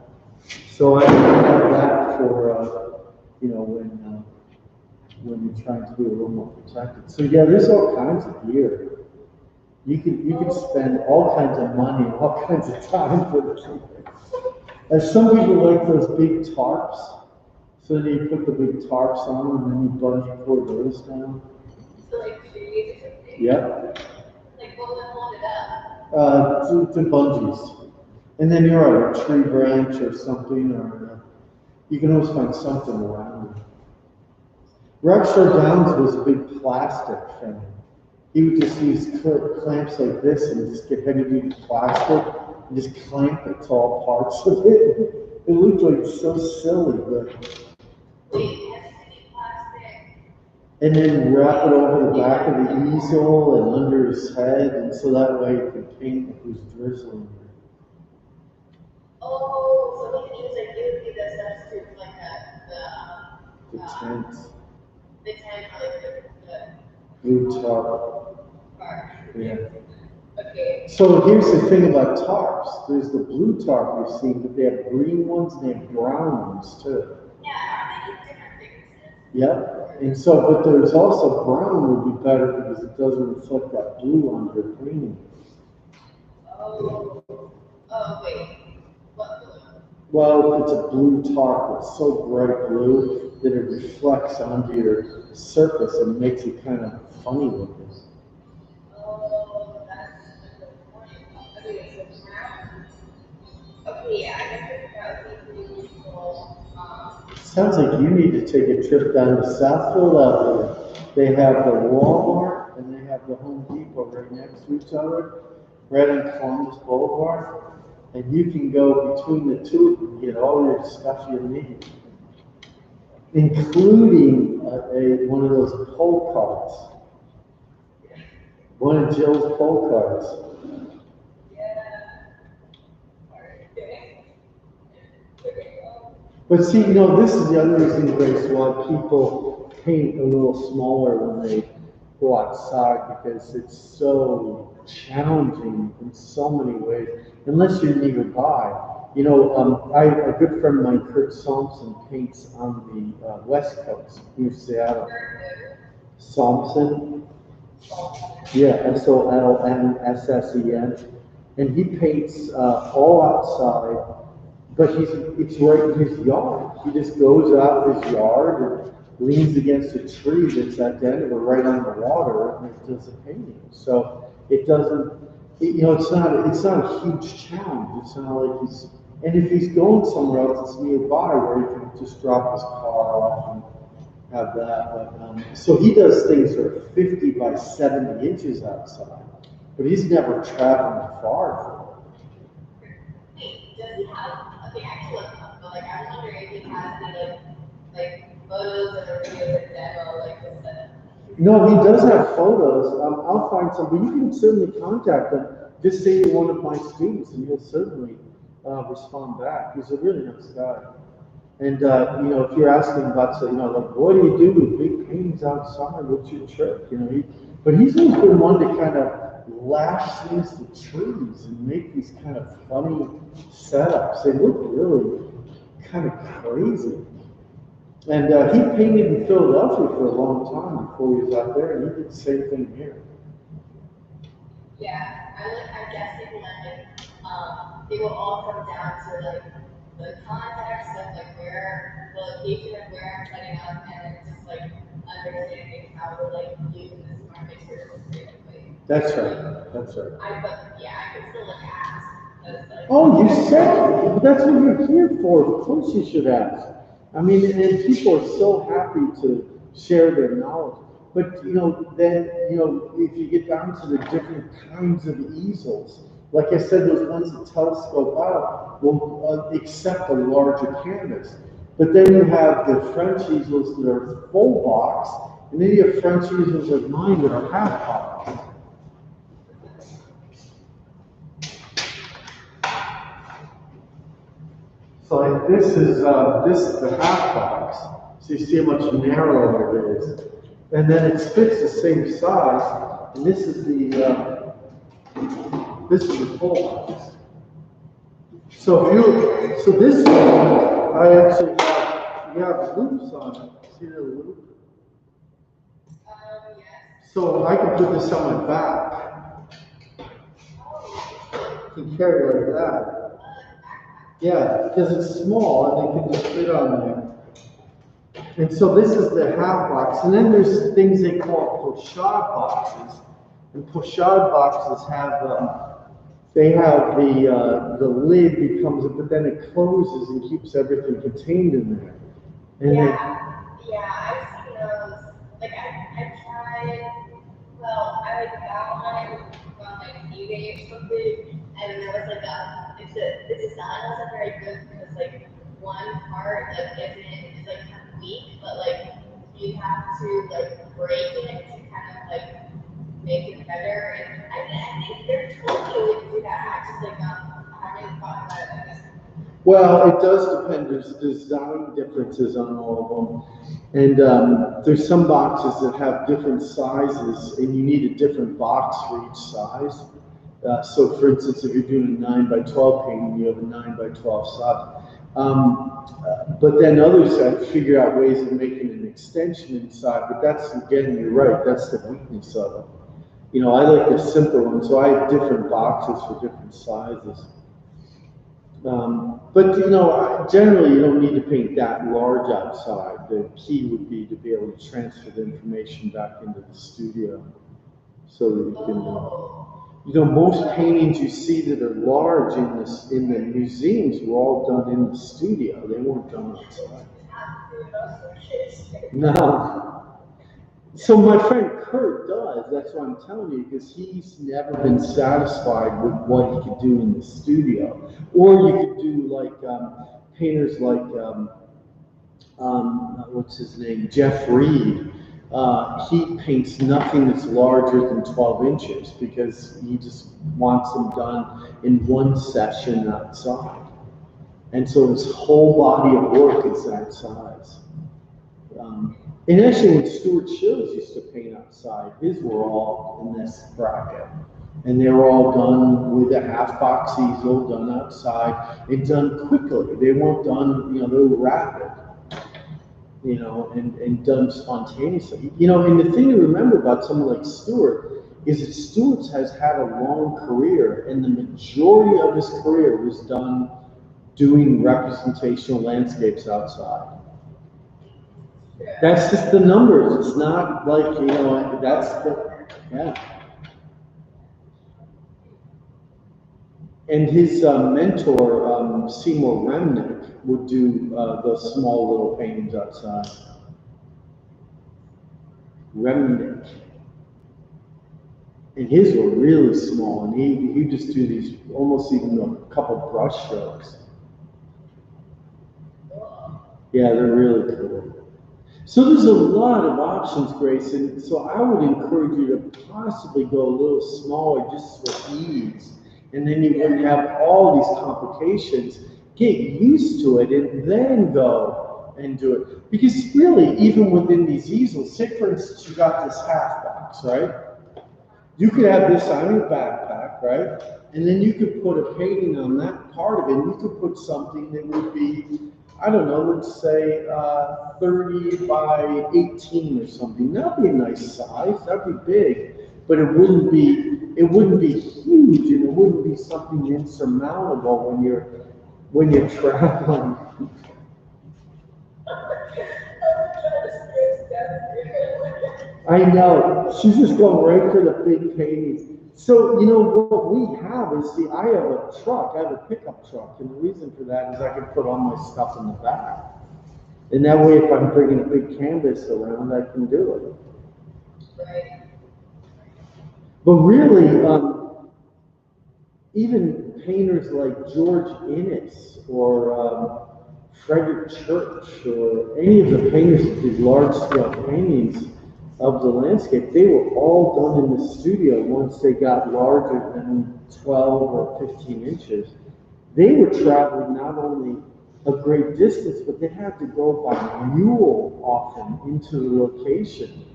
So I have that for, when you're trying to be a little more protected. So yeah, there's all kinds of gear. You can spend all kinds of money and all kinds of time for the thing. And some people like those big tarps. So then you put the big tarps on and then you bungee cord those down. So like trees or something? Yep. Like what would hold it up? To bungees. And then you're on a tree branch or something, or you can always find something around it. Rex Downs was a big plastic thing. He would just use clamps like this and just get heavy duty plastic and just clamp it to all parts of it. It looked like so silly, but. And then wrap it over the back of the easel and under his head, and so that way you could paint if it was drizzling. Oh, so we can use like you the substitute like The tent. The tent or like the Blue tarp. part. Yeah. Okay. So here's the thing about tarps. There's the blue tarp you've seen, but they have green ones and they have brown ones too. Yeah, are they different thicknesses? Yep. And so, but there's also brown would be better because it doesn't reflect that blue on your green. Oh, wait. What blue? Well, it's a blue tarp. It's so bright blue that it reflects onto your surface and makes it kind of funny looking. Oh, that's a good point. Okay, so brown. Okay, yeah, I guess that would be pretty useful. Sounds like you need to take a trip down to South Philadelphia. They have the Walmart and they have the Home Depot right next to each other, right on Columbus Boulevard. And you can go between the two and get all your stuff you need, including one of those pole carts. One of Jill's pole carts. But see, this is the other reason, Grace, why people paint a little smaller when they go outside, because it's so challenging in so many ways, unless you're nearby. A good friend of mine, Kurt Sampson, paints on the West Coast, near Seattle. Sampson? Yeah, Solmssen. And he paints all outside. But it's right in his yard. He just goes out his yard and leans against a tree that's identical right on the water and it does a painting. So it doesn't, it's not a huge challenge. It's not like and if he's going somewhere else that's nearby where he can just drop his car off and have that. But, so he does things that are 50 by 70 inches outside, but he's never traveling far for it. Wait, does he have? Okay, actually, but like I'm wondering if he has any like photos or videos or demo like this setup. No, he does have photos. I'll find some, but you can certainly contact him. Just say you're one of my students, and he'll certainly respond back. He's a really nice guy. And if you're asking about, like, what do you do with big paintings outside? What's your trick? But he's always been one to kind of lash things to trees and make these kind of funny setups. They look really kind of crazy. And he painted in Philadelphia for a long time before he was out there, and he did the same thing here. Yeah, I'm guessing like, it will all come down to like the context of like where, the location of where I'm setting up, and then just like understanding how to like use this smart materials creatively. That's right. That's right. But yeah, I can still like ask. Like, Oh, you said that's what you're here for. Of course you should ask. I mean, and people are so happy to share their knowledge. But, then, if you get down to the different kinds of easels, like I said, those ones that telescope out will accept a larger canvas. But then you have the French easels that are full box, and then you have French easels like mine that are half box. So like this is the half box. So you see how much narrower it is. And then it fits the same size. And this is the full box. So this one, I actually have loops on it. See the loop? yes. So I can put this on my back. You can carry it like that. Yeah, because it's small and they can just fit on there. And so this is the half box. And then there's things they call pochade boxes. And pochade boxes have, they have the lid becomes, but then it closes and keeps everything contained in there. And I've seen those. Like I tried, well, I like got one on like eBay or something, and there was like the design wasn't very good because like one part like is like kind of weak, but like you have to like break it to kind of like make it better. And I think they're totally to do that. I just like I haven't thought about it. well, it does depend. There's design differences on all of them. And there's some boxes that have different sizes, and you need a different box for each size. So for instance, if you're doing a 9x12 painting, you have a 9x12 size. But then others have figured out ways of making an extension inside, but that's, again, you're right, that's the weakness of it. I like the simpler ones, so I have different boxes for different sizes. But generally you don't need to paint that large outside. The key would be to be able to transfer the information back into the studio so that you can, most paintings you see that are large in the museums were all done in the studio. They weren't done outside. No. So my friend Kurt does, that's what I'm telling you, because he's never been satisfied with what he could do in the studio. Or you could do like painters like, what's his name, Jeff Reed. He paints nothing that's larger than 12 inches because he just wants them done in one session outside. And so his whole body of work is that size. And actually, when Stuart Shills used to paint outside, his were all in this bracket. And they were all done with a half box easel, done outside, and done quickly. They weren't done, they were rapid, and done spontaneously. And the thing to remember about someone like Stuart is that Stuart has had a long career, and the majority of his career was done doing representational landscapes outside. That's just the numbers. It's not like, that's yeah. And his mentor, Seymour Remnick, would do those small little paintings outside. Remnick. And his were really small, and he'd just do these almost even a couple brush strokes. Yeah, they're really cool. So there's a lot of options, Grace, and so I would encourage you to possibly go a little smaller just for ease, and then you wouldn't have all these complications. Get used to it and then go and do it. Because really, even within these easels, say for instance, you got this half box, right? You could have this on your backpack, right? And then you could put a painting on that part of it, and you could put something that would be I don't know, let's say 30 by 18 or something. That'd be a nice size. That'd be big, but it wouldn't be huge, and it wouldn't be something insurmountable when you're traveling. I know. She's just going right for the big paintings. So, what we have is, see, I have a truck, I have a pickup truck, and the reason for that is I can put all my stuff in the back. And that way, if I'm bringing a big canvas around, I can do it. Right. But really, even painters like George Inness or Frederick Church or any of the painters that did large-scale paintings of the landscape, they were all done in the studio once they got larger than 12 or 15 inches. They were traveling not only a great distance, but they had to go by mule often into the location.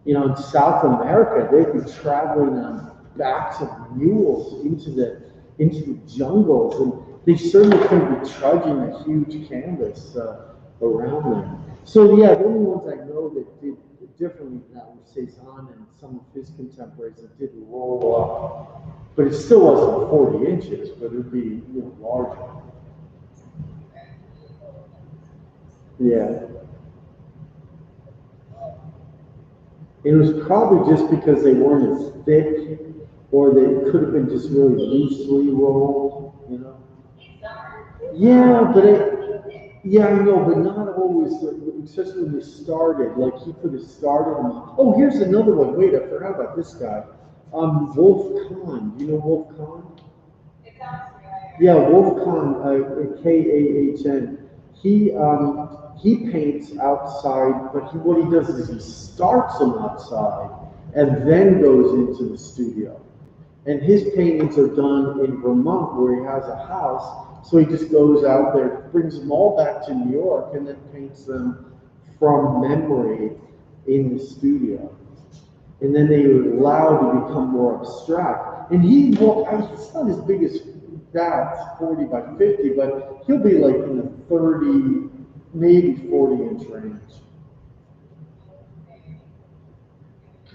In South America, they'd be traveling on backs of mules into the jungles, and they certainly couldn't be trudging a huge canvas around them. So yeah, the only ones I know that did differently than that were Cezanne and some of his contemporaries that did roll up, but it still wasn't 40 inches, but it would be larger. Yeah. And it was probably just because they weren't as thick, or they could have been just really loosely rolled, Yeah, but I know, but not always, especially when they started. Like, he could have started them. Oh, here's another one. Wait, I forgot about this guy. Wolf Kahn. Do you know Wolf Kahn? Yeah, Wolf Kahn, Kahn. He paints outside, but what he does is he starts them outside and then goes into the studio. And his paintings are done in Vermont, where he has a house. So he just goes out there, brings them all back to New York, and then paints them from memory in the studio. And then they are allowed to become more abstract. And he's not as big as that, 40 by 50, but he'll be like in the 30, maybe 40-inch range.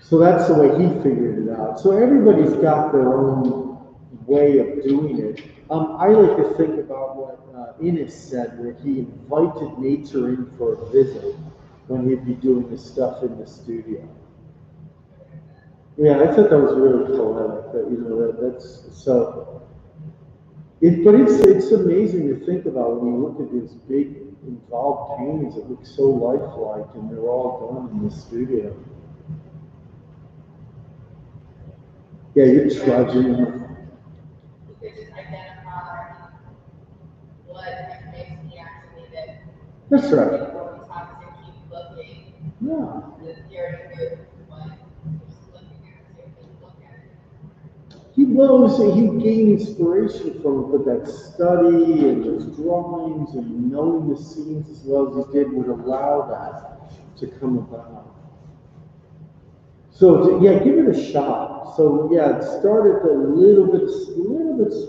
So that's the way he figured it out. So everybody's got their own way of doing it. I like to think about what Inness said, where he invited nature in for a visit when he'd be doing this stuff in the studio. Yeah, I thought that was really poetic. That's so. But it's amazing to think about when you look at these big involved paintings that look so lifelike, and they're all done in the studio. Yeah, you're trudging. You could just identify what makes me actually that. That's right. People have to keep looking. Yeah. You're good. Just looking at it, look at it. He gained inspiration from it, but that study and those drawings and knowing the scenes as well as he did would allow that to come about. So yeah, give it a shot. So yeah, start at a little bit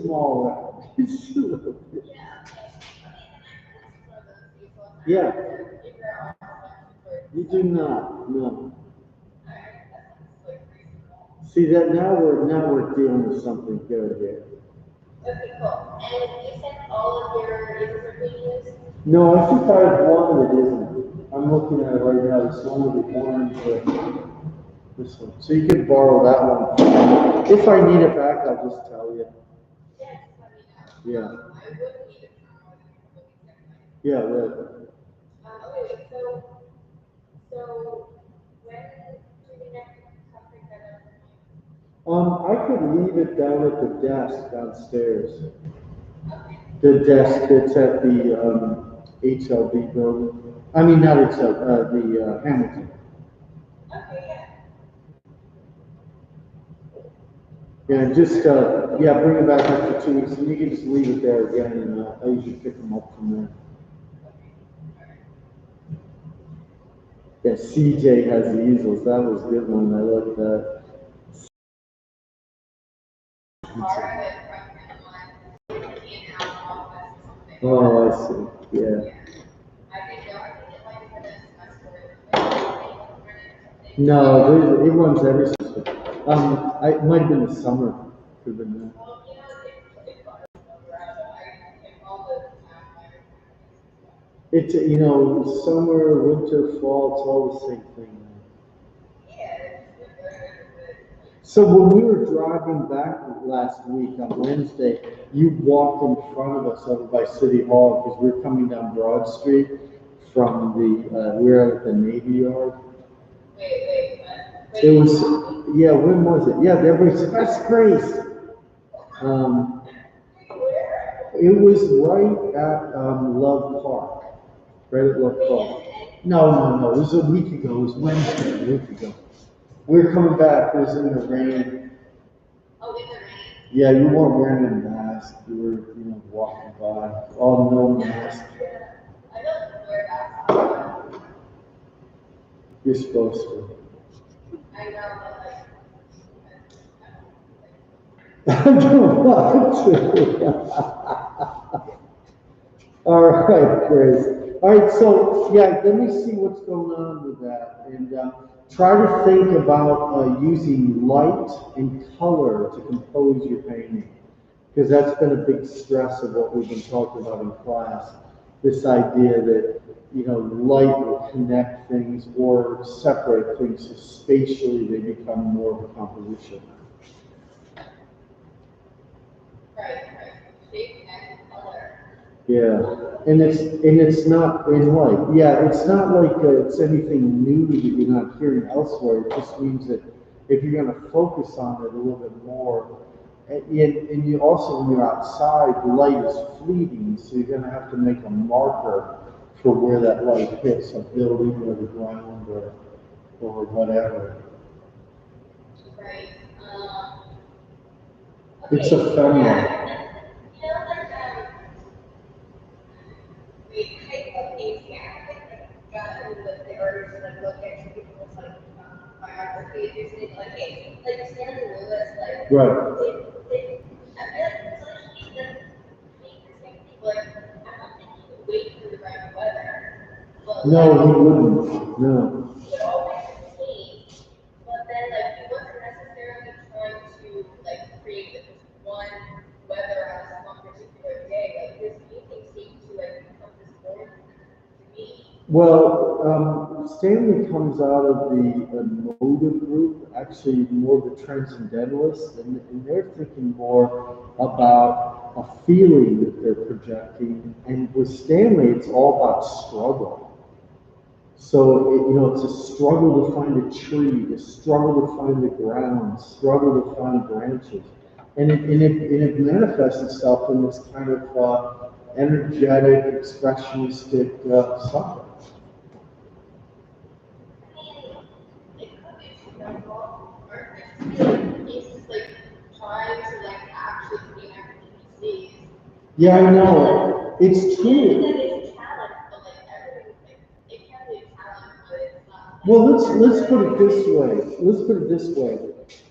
smaller. Just a little bit. Yeah. You do not, no. See that now we're dealing with something good here. Okay, cool. And you said all of your users are being used? No, I think I have one that isn't. I'm looking at it right now. It's one with the orange. This one. So you can borrow that one. If I need it back, I'll just tell you. Yeah. Yeah, right. Okay, so when do we next have to pick that up? I could leave it down at the desk downstairs. The desk that's at the HLB building. I mean, not HLB, the Hamilton. Okay, yeah. Yeah, just bring it back after 2 weeks, and you can just leave it there again, and I usually pick them up from there. Yeah, CJ has the easels. That was a good one. I like that. Oh, I see. Yeah. No, it runs every system. It might have been the summer. Could have been that. Well, you know, it's far around, I all the time. It's, summer, winter, fall, it's all the same thing. Yeah, it's very good. So when we were driving back last week on Wednesday, you walked in front of us over by City Hall because we were coming down Broad Street from we were at the Navy Yard. Wait, It was, yeah, when was it? Yeah, there was, that's Grace. It was right at Love Park, right at Love Park. No, it was a week ago, it was Wednesday, a week ago. We were coming back, it was in the rain. Oh, in the rain? Yeah, you weren't wearing a mask, you were, walking by, all no mask. I don't wear masks. You're supposed to. I know, but I don't want to. All right, Grace. All right, so yeah, let me see what's going on with that, and try to think about using light and color to compose your painting, because that's been a big stress of what we've been talking about in class. This idea that light will connect things or separate things, so spatially they become more of a composition. right. Shape and color. Yeah, and it's not in light. Yeah, it's not like it's anything new that you're not hearing elsewhere. It just means that if you're going to focus on it a little bit more, and you also, when you're outside, the light is fleeting, so you're going to have to make a marker for where that light hits a building or the ground or whatever. Right. It's Okay, ephemeral. yeah. You know, like, type of things, yeah, got into the artists and like look at people's like biographies or something like hey, like Stanley Lewis, like Right. I feel like so he doesn't make the same thing. Like I don't think he would wait for the right weather. But No, like, he wouldn't. No. he would always paint, but then like he wasn't necessarily trying to like create this one weather on this one particular day. Like his painting seemed to like become this form to me. Well, Stanley comes out of the motive group, actually more the transcendentalists, and they're thinking more about a feeling that they're projecting. And with Stanley, it's all about struggle. So, it's a struggle to find a tree, a struggle to find the ground, struggle to find branches. And it manifests itself in this kind of energetic, expressionistic something. He's just like trying to like actually be everything he sees. Yeah, I know. It's true. That is talent, but like everything, like, it can be a talent, but it's not. Well, let's put it this way. Let's put it this way.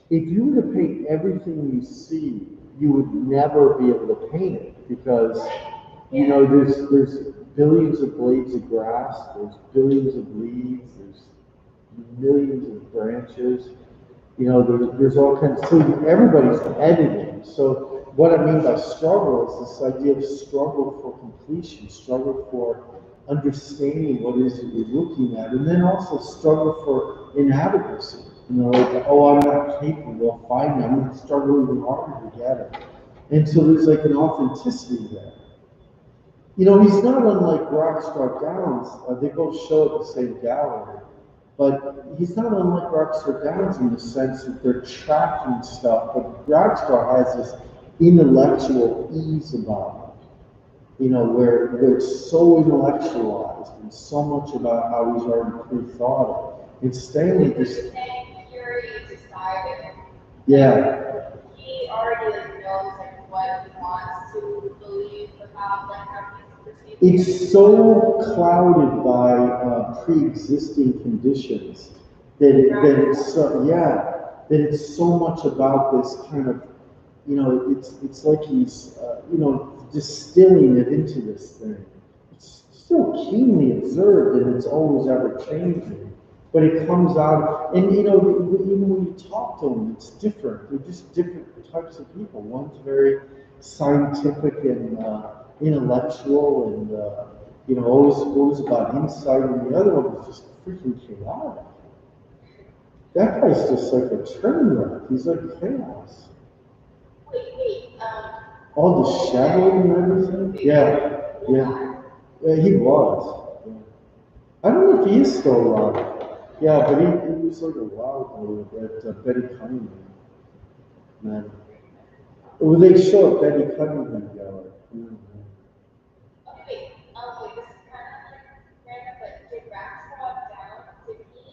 If you were to paint everything you see, you would never be able to paint it because there's billions of blades of grass, there's billions of leaves, there's millions of branches. There's all kinds. So everybody's editing. So what I mean by struggle is this idea of struggle for completion, struggle for understanding what it is that you're looking at, and then also struggle for inadequacy. Like, oh, I'm not capable of finding it. I'm going to struggle even harder to get it. And so there's like an authenticity there. He's not unlike Rockstar Downs. They both show at the same gallery. But he's not unlike Rockstar Downs in the sense that they're tracking stuff, but Rockstar has this intellectual ease about it, where it's so intellectualized and so much about how he's already pre-thought it. And Stanley just... Fury decided. Yeah. He already like knows like what he wants to believe about like how he's perceiving. It's so clouded by pre-existing conditions that it's so much about this kind of, it's like he's, distilling it into this thing. It's still keenly observed and it's always ever changing, But it comes out, and even when you talk to them, it's different. They're just different types of people. One's very scientific and intellectual, and always about insight, and the other one was just freaking chaotic. That guy's just like a train wreck. He's like chaos. All disheveled and everything. Yeah. Yeah, he was. Yeah. I don't know if he is still alive. Yeah, but he was like a wild boy at Betty Cunningham. Man. Well, they show up Betty Cunningham gallery. Okay, this is kind of like random, but did Rax drop down? Did he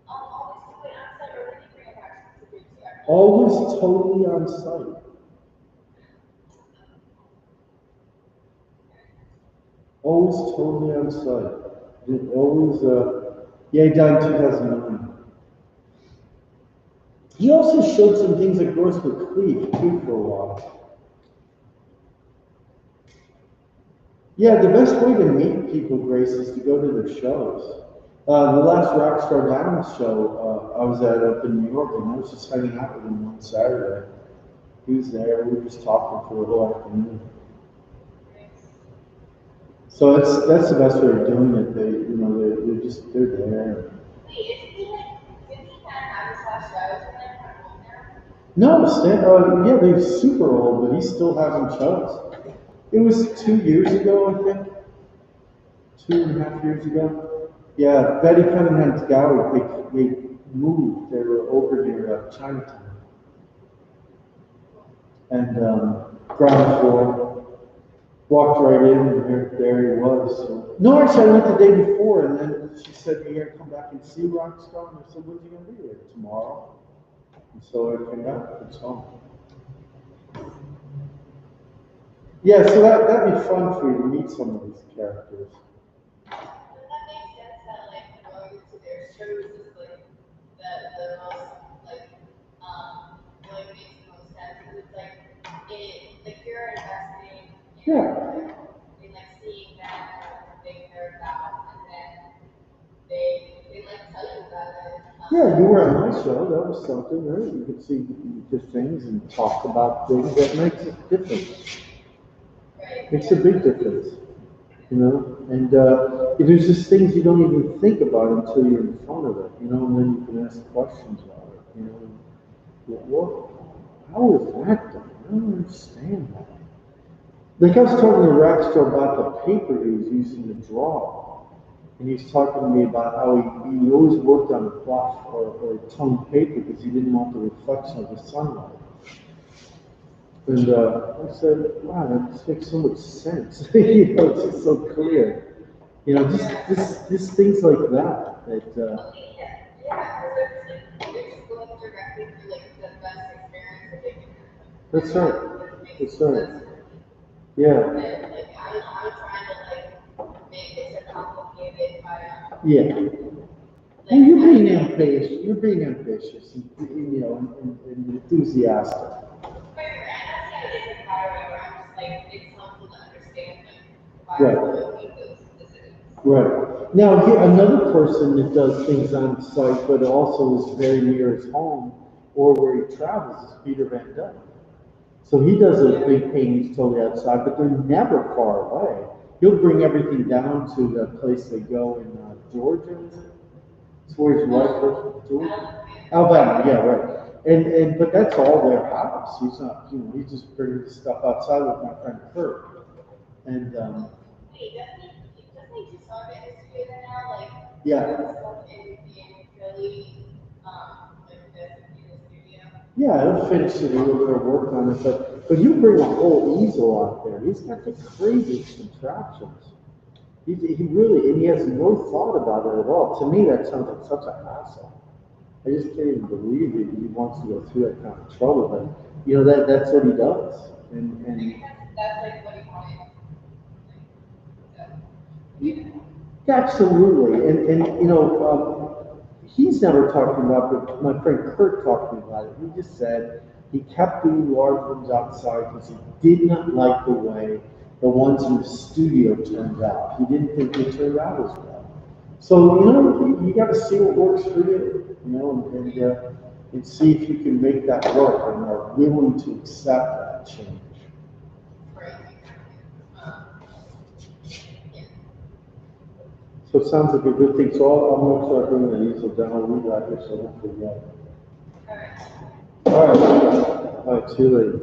always do it on site, or did he bring it back to the studio? Always totally on site. Always totally on site. Always, yeah, he died in 2009. He also showed some things at Gross McLeaf, too, for a while. Yeah, the best way to meet people, Grace, is to go to their shows. The last Rockstar Diamond show I was at up in New York, and I was just hanging out with him one Saturday. He was there, we were just talking for the whole afternoon. So that's the best way of doing it. They're there. Wait, isn't he like, didn't he kind of have his last shows and then kind of old now? No, yeah, they're super old, but he's still having shows. It was 2 years ago, I think. 2.5 years ago. Yeah, Betty Cunningham's gallery, they moved. They were over near Chinatown. And ground floor. Walked right in, and there he was. So. No, actually, I went the day before, and then she said, "You're gonna come back and see Rockstar?" And I said, "When's he gonna be here? Tomorrow?" And so I came back and saw him. Yeah, so that'd be fun for you to meet some of these characters. Does that make sense that like going to their shows is like the most like makes the most sense because it's like you're investing in like seeing them what they care about and then they like tell you about it. Yeah, you were at my show. That was something, right? You could see the things and talk about things. That makes a difference. Right. Makes a big difference, And there's just things you don't even think about until you're in front of it, and then you can ask questions about it, What? How is that done? I don't understand that. Like I was talking to Raxter about the paper he was using to draw, and he's talking to me about how he always worked on a cloth or toned paper because he didn't want the reflection of the sunlight. And I said, wow, that just makes so much sense. It's just so clear. Just things like that. Because they're just going directly through like the best experience that they can have. That's right. That's right. Yeah. And, like I'm trying to like make it so complicated by Yeah. And you're being ambitious. You're being ambitious, and enthusiastic. Right. Now, another person that does things on site, but also is very near his home or where he travels, is Peter Van Dyke. So he does those big paintings totally outside, but they're never far away. He'll bring everything down to the place they go in Georgia, is it? It's where his wife lives, Georgia? Alabama, yeah, right. But that's all their house. He's not, he's just bringing the stuff outside with my friend Kurt. And, wait, doesn't he do some of it in his studio now? Like, yeah. Stuff in Philly, like this in his studio? Yeah, he'll finish it, he'll work on it, but you bring a whole easel out there. He's got the craziest contraptions. He really, and he has no thought about it at all. To me, that sounds like such a hassle. I just can't even believe that he wants to go through that kind of trouble, but that's what he does. And that's like what he wanted. Absolutely, and he's never talking about, but my friend Kurt talked to me about it. He just said he kept doing large rooms outside because he did not like the way the ones in the studio turned out. He didn't think they turned out as well. So, you gotta see what works for you, and see if you can make that work and are willing to accept that change. Right. So it sounds like a good thing. So I'm gonna start bringing the easel down. I'll read that here so I don't forget. All right. All right, see you later.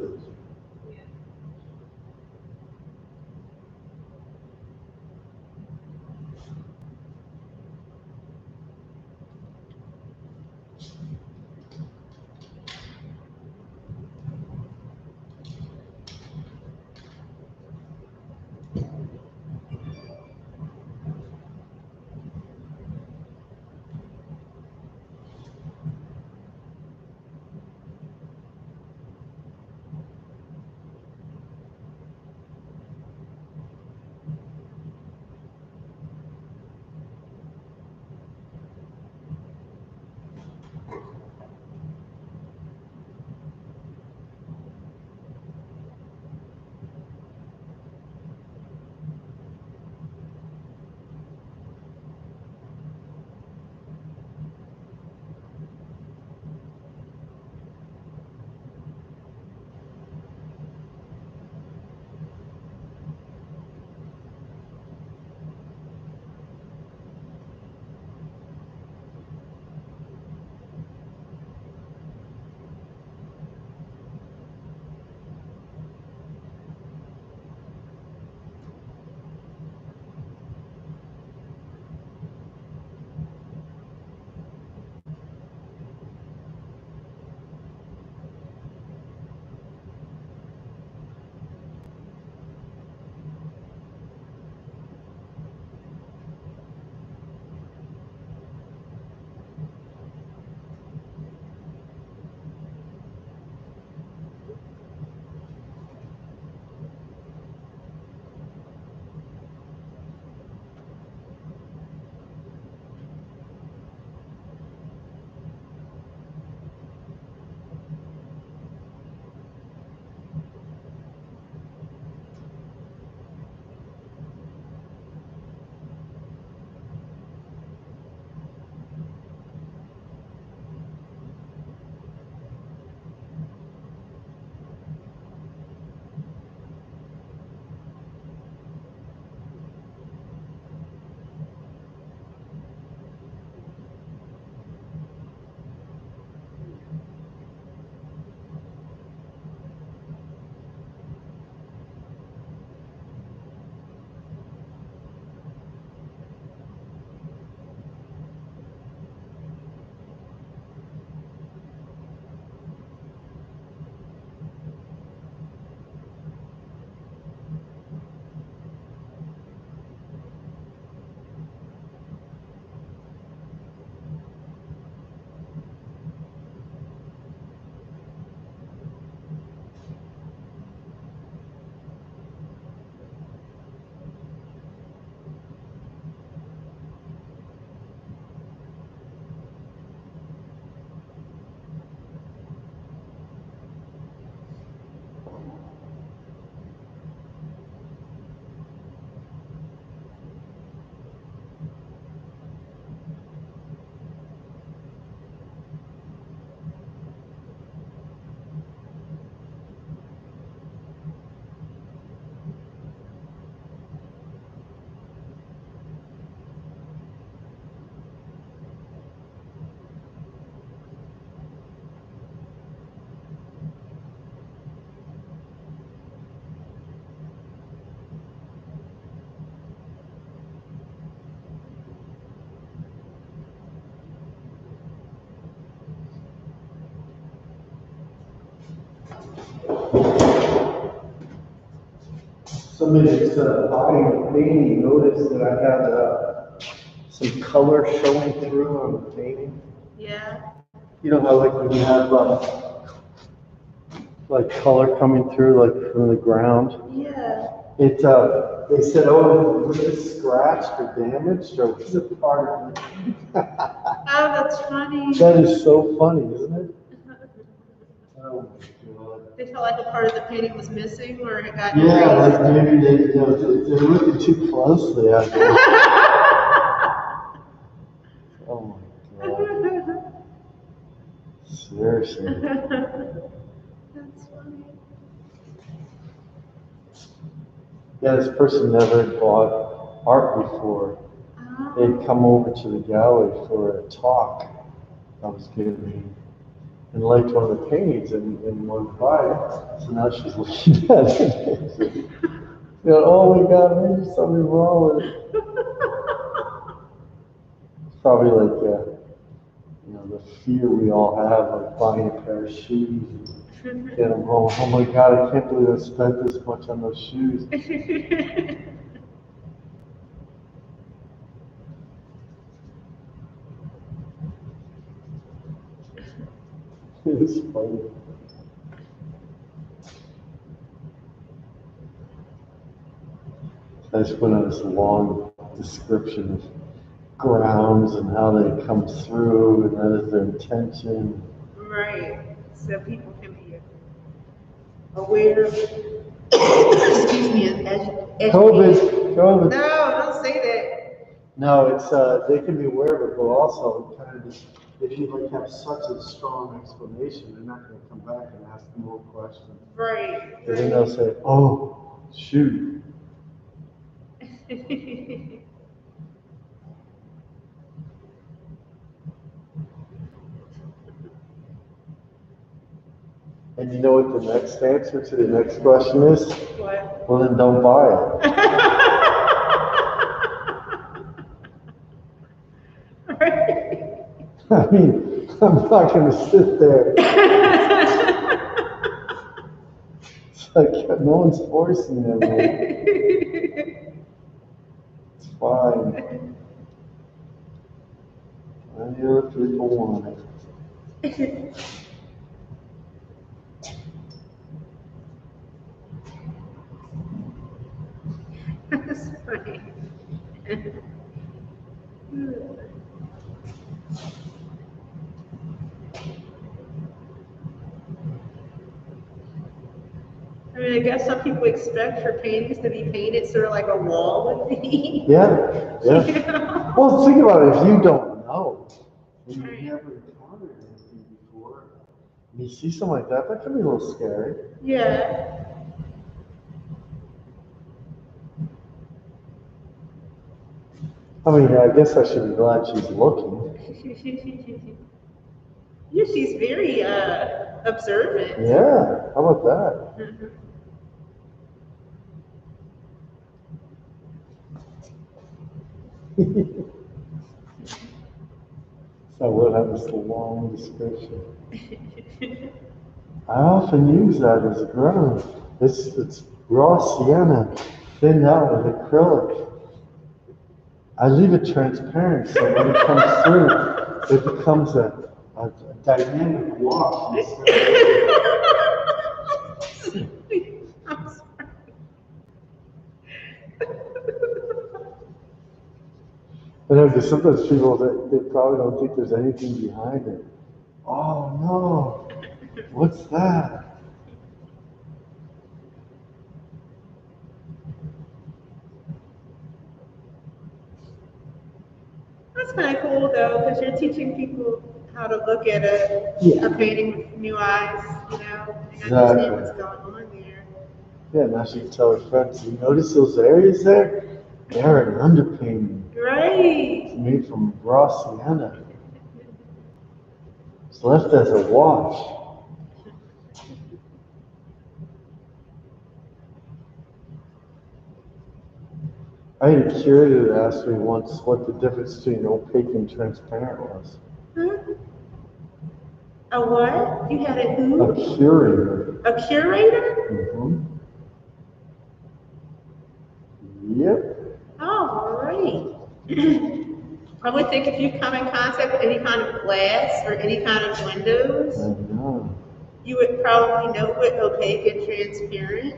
Somebody that's buying a painting noticed that I had some color showing through on the painting. Yeah. You know how like when you have like color coming through like from the ground? Yeah. It they said, oh, was it scratched or damaged or was it part of it? Oh, that's funny. That is so funny, isn't it? Oh my God. They felt like a part of the painting was missing or it got Yeah, erased. like maybe they're looking too closely at it. embarrassing. That's funny. Yeah, this person never bought art before. They'd come over to the gallery for a talk I was giving and liked one of the paintings and wanted to buy it. So now she's looking at it. You know, oh my God, maybe something wrong with it. It's probably like, you know, the fear we all have, like buying a pair of shoes and get them home. Oh my God, I can't believe I spent this much on those shoes. It's funny. I just went on this long description of grounds and how they come through and that is their intention. Right. So people can be aware of, excuse me, educated. COVID. No, don't say that. No, it's they can be aware of it, but also kind of just if you like have such a strong explanation, they're not going to come back and ask more questions. Right. And then they'll say, "Oh, shoot." And you know what the next answer to the next question is? What? Well, then don't buy it. I mean, I'm not going to sit there. It's like no one's forcing them. It's fine. Any other people want it. That's funny. I mean, I guess some people expect for paintings to be painted sort of like a wall would be. Yeah, yeah. You know? Well, think about it. If you don't know, and you never encountered anything before, and you see something like that, that can be a little scary. Yeah. I mean, I guess I should be glad she's looking. Yeah, she's very observant. Yeah, how about that? Mhm. So I will have this long description. I often use that as a ground. It's raw sienna, thinned out with acrylic. I leave it transparent so when it comes through, it becomes a dynamic wash. I'm sorry. I know, because sometimes people, they probably don't think there's anything behind it. Oh no, what's that? That's kind of cool though, because you're teaching people how to look at a painting with new eyes, you know, and understand what's going on there. Yeah, now she can tell her friends, you notice those areas there? They're an underpainting. Right. It's made from raw sienna. It's left as a wash. I had a curator that asked me once what the difference between opaque and transparent was. Huh? A what? You had a who? A curator. A curator? Mm-hmm. Yep. Oh, all right. I would think if you come in contact with any kind of glass or any kind of windows, I know. you would probably know what opaque and transparent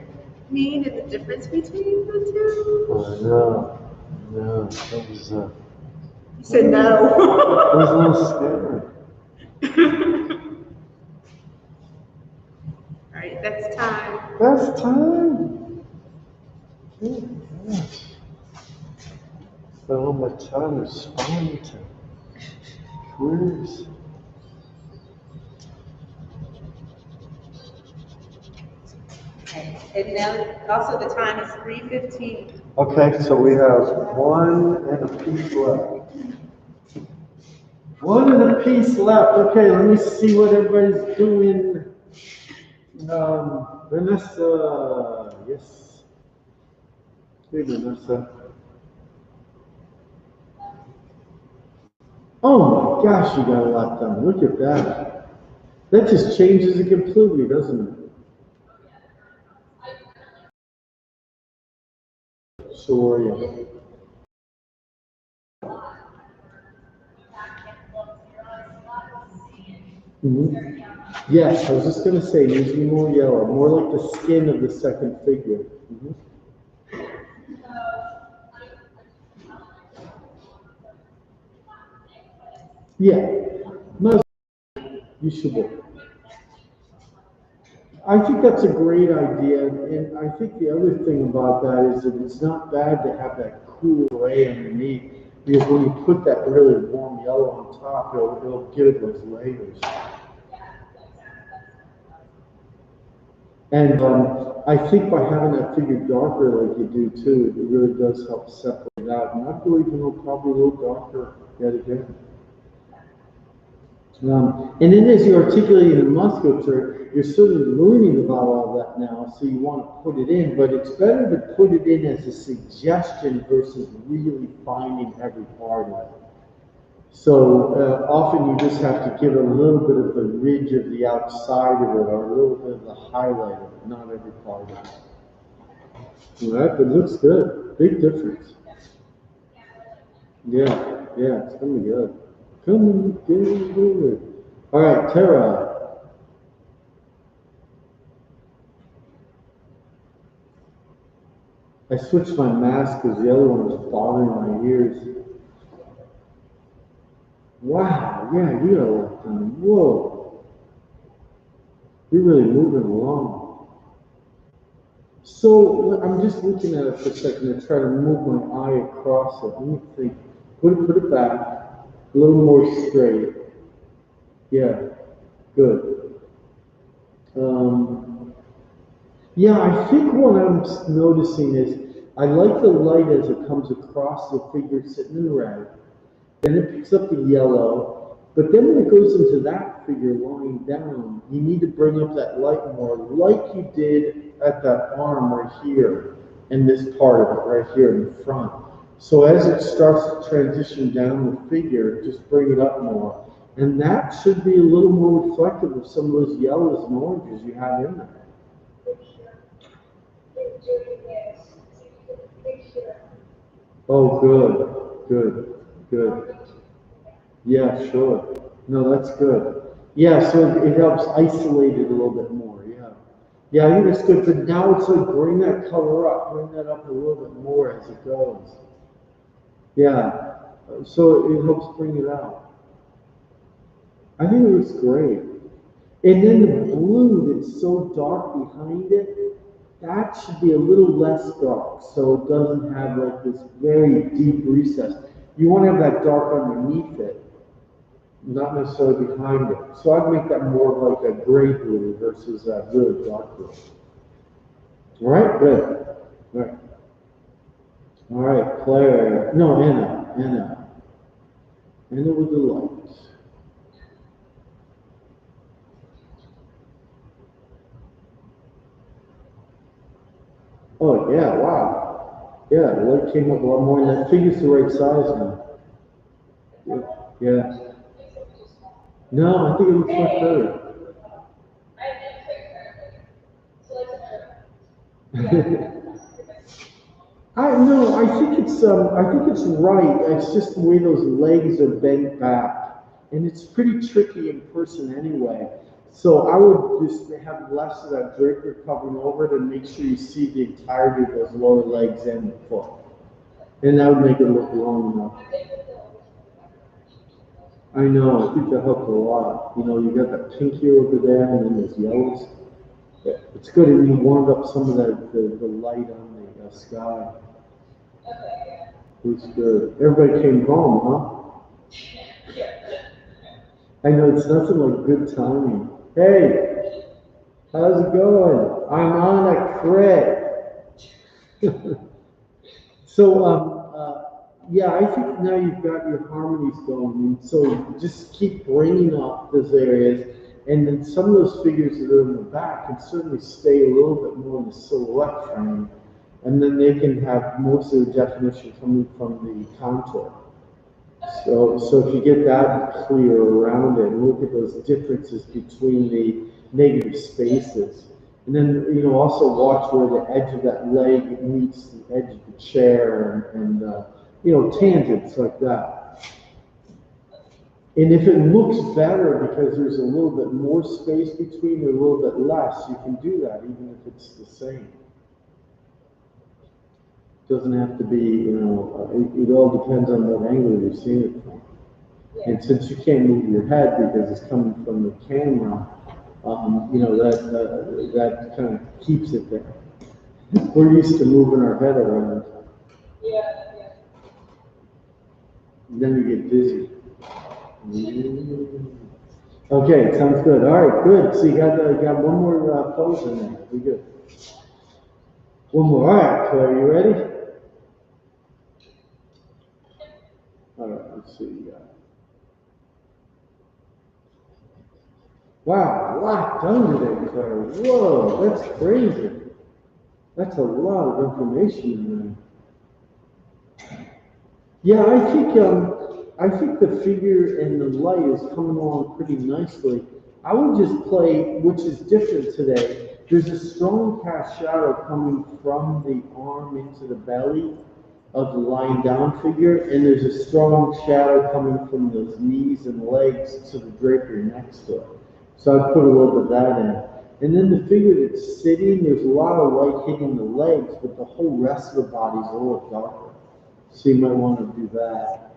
mean and the difference between the two. I know. No, that was You said no. it was a little scary. All right, that's time. That's time. Oh, gosh. Spent all my time responding to queries. And now, also the time is 3:15. Okay, so we have one and a piece left. One and a piece left. Okay, let me see what everybody's doing. Vanessa, yes. Hey, Vanessa. Oh my gosh, you got a lot done. Look at that. That just changes it completely, doesn't it? Sorry. Yes, I was just going to say, it needs to be more yellow, more like the skin of the second figure. Yeah, most you should do. I think that's a great idea, and I think the other thing about that is that it's not bad to have that cool gray underneath, because when you put that really warm yellow on top, it'll give it those layers. And I think by having that figure darker like you do too, it really does help separate it out. And I believe it'll probably a little darker yet again. And then as you're articulating the musculature, you're sort of learning about all that now, so you want to put it in, but it's better to put it in as a suggestion versus really finding every part of it. So often you just have to give a little bit of the ridge of the outside of it, or a little bit of the highlight of it, not every part of it. All right, but it looks good. Big difference. Yeah, it's coming good. Coming good. All right, Tara. I switched my mask because the other one was bothering my ears. Wow, yeah, you got a lot done. Whoa. You're really moving along. So I'm just looking at it for a second and try to move my eye across it. Let me think. Put it back. A little more straight. Yeah, good. Yeah, I think what I'm noticing is I like the light as it comes across the figure sitting in the red. Then it picks up the yellow, but then when it goes into that figure lying down, you need to bring up that light more, like you did at that arm right here, and this part of it right here in the front. So as it starts to transition down the figure, just bring it up more. And that should be a little more reflective of some of those yellows and oranges you have in there. Oh, good. Yeah, sure. No, that's good. Yeah, so it helps isolate it a little bit more, yeah. Yeah, I think that's good, but now it's like bring that color up, bring that up a little bit more as it goes. Yeah, so it helps bring it out. I think it looks great. And then the blue that's so dark behind it, that should be a little less dark, so it doesn't have like this very deep recess. You want to have that dark underneath it, not necessarily behind it. So I'd make that more like a gray blue versus a really dark blue. All right, good. All right, Claire. No, Anna. Anna with the lights. Oh, yeah, wow. Yeah, the light came up a lot more, and that figure's the right size now. Yeah. No, I think it looks much better. I think it's right. It's just the way those legs are bent back, and it's pretty tricky in person anyway. So I would just have less of that draper covering over it and make sure you see the entirety of those lower legs and the foot, and that would make it look long enough. I know. I think that helped a lot. You know, you got that pink here over there, and then those yellows. Yeah, it's good, and you warmed up some of the light on the sky. Looks good. Everybody came home, huh? I know, it's nothing like good timing. Hey! How's it going? I'm on a crit. So, yeah, I think now you've got your harmonies going, and so just keep bringing up those areas, and then some of those figures that are in the back can certainly stay a little bit more in the silhouette frame, and then they can have most of the definition coming from the contour. So if you get that clear around it, and look at those differences between the negative spaces. And then, also watch where the edge of that leg meets the edge of the chair and tangents like that. And if it looks better because there's a little bit more space between or a little bit less, you can do that even if it's the same. Doesn't have to be, it all depends on what angle you're seeing it from. And since you can't move your head because it's coming from the camera, that kind of keeps it there. We're used to moving our head around. Yeah. Then we get dizzy. Okay, sounds good. All right, good. So you got one more pose in there. We're good. One more. All right, Claire, you ready? All right, let's see. Wow, a lot done today, Claire. Whoa, that's crazy. That's a lot of information in there. Yeah, I think the figure and the light is coming along pretty nicely. I would just play, which is different today. There's a strong cast shadow coming from the arm into the belly of the lying down figure, and there's a strong shadow coming from those knees and legs to the drapery next to it. So I'd put a little bit of that in. And then the figure that's sitting, there's a lot of light hitting the legs, but the whole rest of the body's a little darker. So you might want to do that.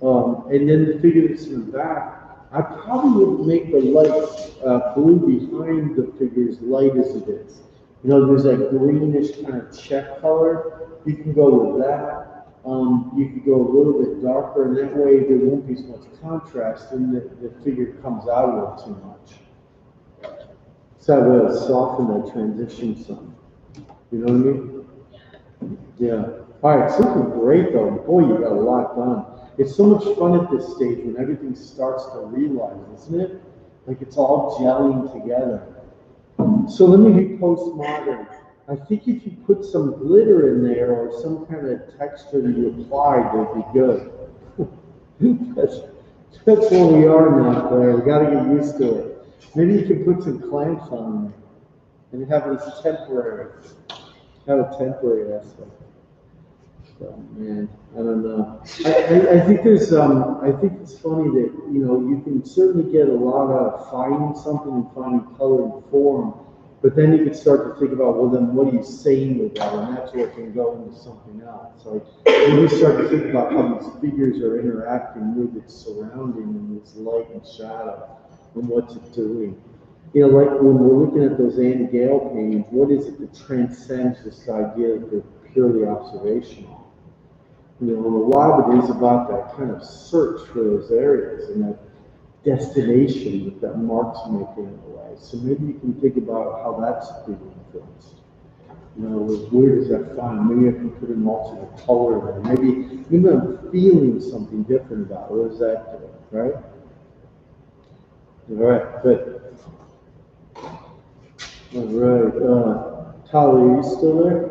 And then the figure that's in the back, I probably would make the light blue behind the figure as light as it is. There's that greenish kind of check color. You can go with that. You could go a little bit darker, and that way there won't be as much contrast, and the figure comes out a little too much. So that way it'll soften that transition some. You know what I mean? Yeah. All right, it's looking great though. Boy, you got a lot done. It's so much fun at this stage when everything starts to realize, isn't it? Like it's all gelling together. So let me be postmodern. I think if you put some glitter in there or some kind of texture that you applied, that'd be good. that's where we are now, Claire. We got to get used to it. Maybe you can put some clamps on there and have this temporary, have a temporary aspect. So, man, I don't know. I think there's, I think it's funny that, you can certainly get a lot out of finding something and finding color and form, but then you can start to think about, well, then what are you saying with that? And that's what can go into something else. Like, when you start to think about how these figures are interacting with its surrounding and its light and shadow and what's it doing. Like when we're looking at those Anne Gale paintings, what is it that transcends this idea that they're purely observational? A lot of it is about that kind of search for those areas and that destination that Mark's making in a way. So maybe you can think about how that's being influenced. Where does that find? Maybe I can put an alternate color there. Maybe I'm feeling something different about it. What does that do? Right? All right, good. All right. Tali, are you still there?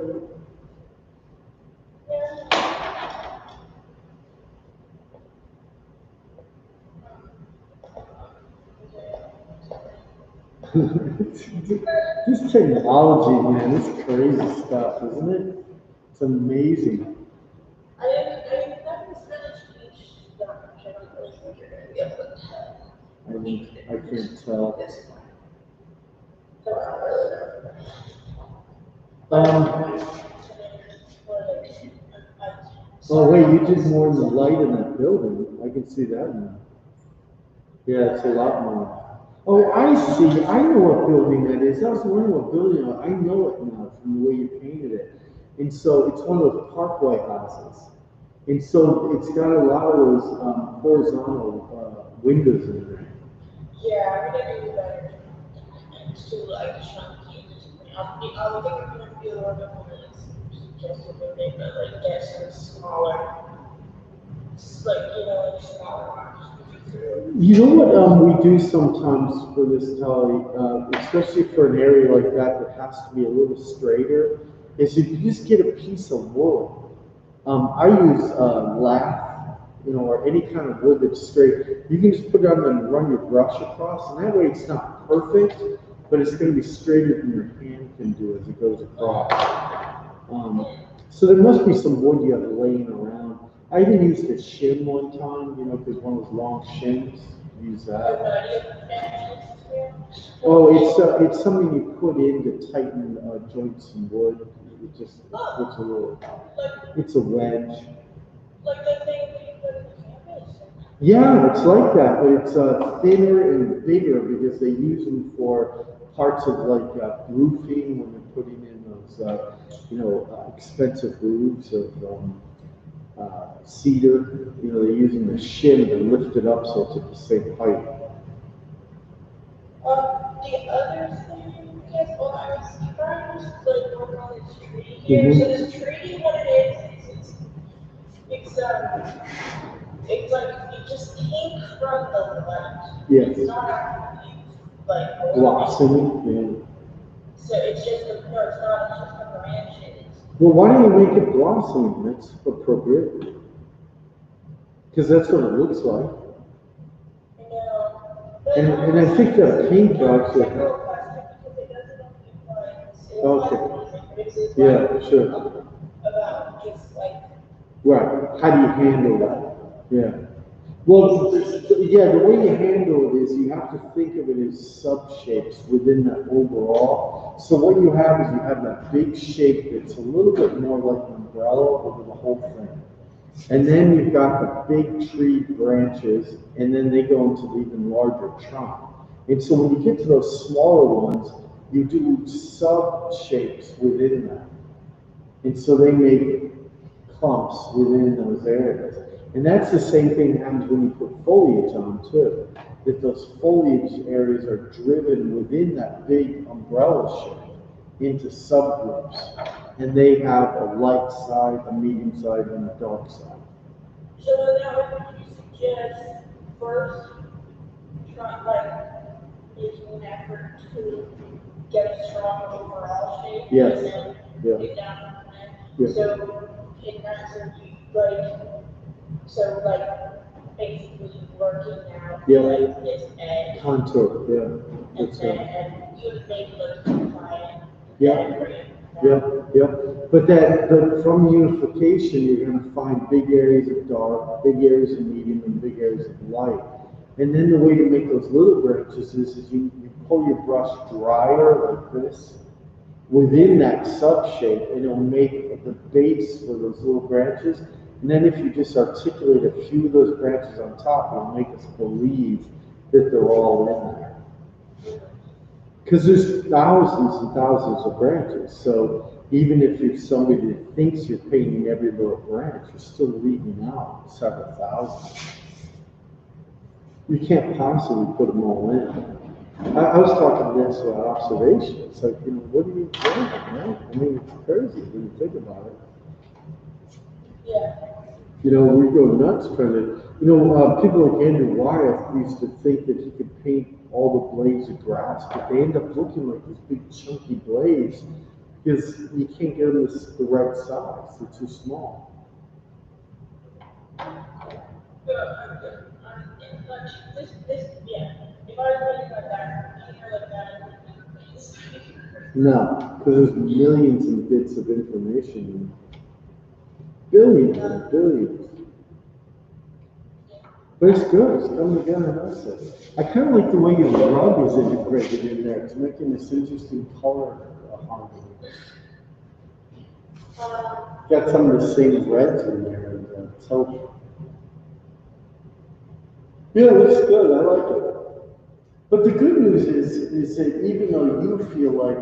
This technology, man, it's crazy stuff, isn't it? It's amazing. I never finished each I can't tell. Oh wait, you did more in the light in that building. I can see that now. Yeah, it's a lot more. Oh, I see. I know what building that is. I was wondering what building. I know it now from the way you painted it. And so it's one of those Parkway houses. And so it's got a lot of those horizontal windows in there. Yeah, I never knew that. too like chunky. I would think it's gonna be a little bit more like suggestive of it, but like get some smaller, like like smaller ones. You know what we do sometimes for this, Tally, especially for an area like that has to be a little straighter, is if you just get a piece of wool. I use lath, or any kind of wood that's straight. You can just put it on and run your brush across, and that way it's not perfect, but it's going to be straighter than your hand can do as it goes across. So there must be some wood you have laying around. I even used a shim one time, because one of those long shims. Use that. Oh, it's something you put in to tighten joints in wood. It just puts a little. It's a wedge. Like the thing that you put in the canvas. Yeah, it's like that, but it's thinner and bigger because they use them for parts of like roofing when they're putting in those, expensive roofs of cedar. They're using the shim to lift it up so it's at the same height. The other thing, yes, well, I was trying to like work on this tree here. So this tree, what it is, it's like it just came from the left. Yes. It's not actually like Blossoming. Yeah. So it's just it's just a branches. Well, why don't you make it blossoming? That's appropriate. Because that's what it looks like. And I think that pink actually. Okay. Yeah, sure. About just like. Right. How do you handle that? Yeah. Well, yeah, the way you handle it is you have to think of it as sub-shapes within that overall. So what you have is you have that big shape that's a little bit more like an umbrella over the whole thing. And then you've got the big tree branches, and then they go into the even larger trunk. And so when you get to those smaller ones, you do sub-shapes within that. And so they make clumps within those areas. And that's the same thing that happens when you put foliage on too. That those foliage areas are driven within that big umbrella shape into subgroups. And they have a light side, a medium side, and a dark side. So now would you suggest first making an effort to get a strong overall shape? Yes. And then Yeah. get down from there? Yeah. So in that sense, basically working out this edge. Contour, yeah. And you would maybe look to apply it. Yeah. But from unification, you're going to find big areas of dark, big areas of medium, and big areas of light. And then the way to make those little branches is you pull your brush drier like this within that sub-shape, and it'll make the base for those little branches. And then if you just articulate a few of those branches on top, it'll make us believe that they're all in there. Because there's thousands and thousands of branches. So even if you're somebody that thinks you're painting every little branch, you're still leaving out several thousand. You can't possibly put them all in. I was talking to this observation. It's like, what are you doing, man? I mean, it's crazy when you think about it. Yeah. We go nuts trying to, people like Andrew Wyeth used to think that he could paint all the blades of grass, but they end up looking like these big chunky blades because you can't get them the right size. They're too small. If I was looking like that, like that. No, because there's millions of bits of information. Billions and billions. But it's good. It's coming together nicely. I kind of like the way your rug is integrated in there. It's making this interesting color harmony. Got some of the same reds in there. It's helpful. Yeah, it looks good. I like it. But the good news is that even though you feel like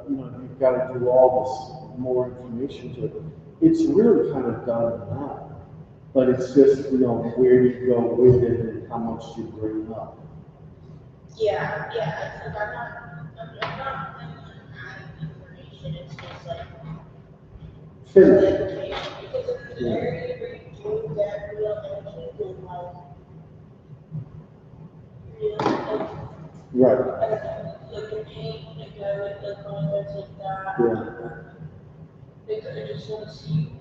you've got to do all this more information to it, it's really kind of done now. But it's just where you go with it and how much you bring up. Yeah. I'm not adding information, it's just like Finish. education, because in the area where you do that real entries and like, real, Right. like the paint, like the colors like that. Yeah. Like, I just want to see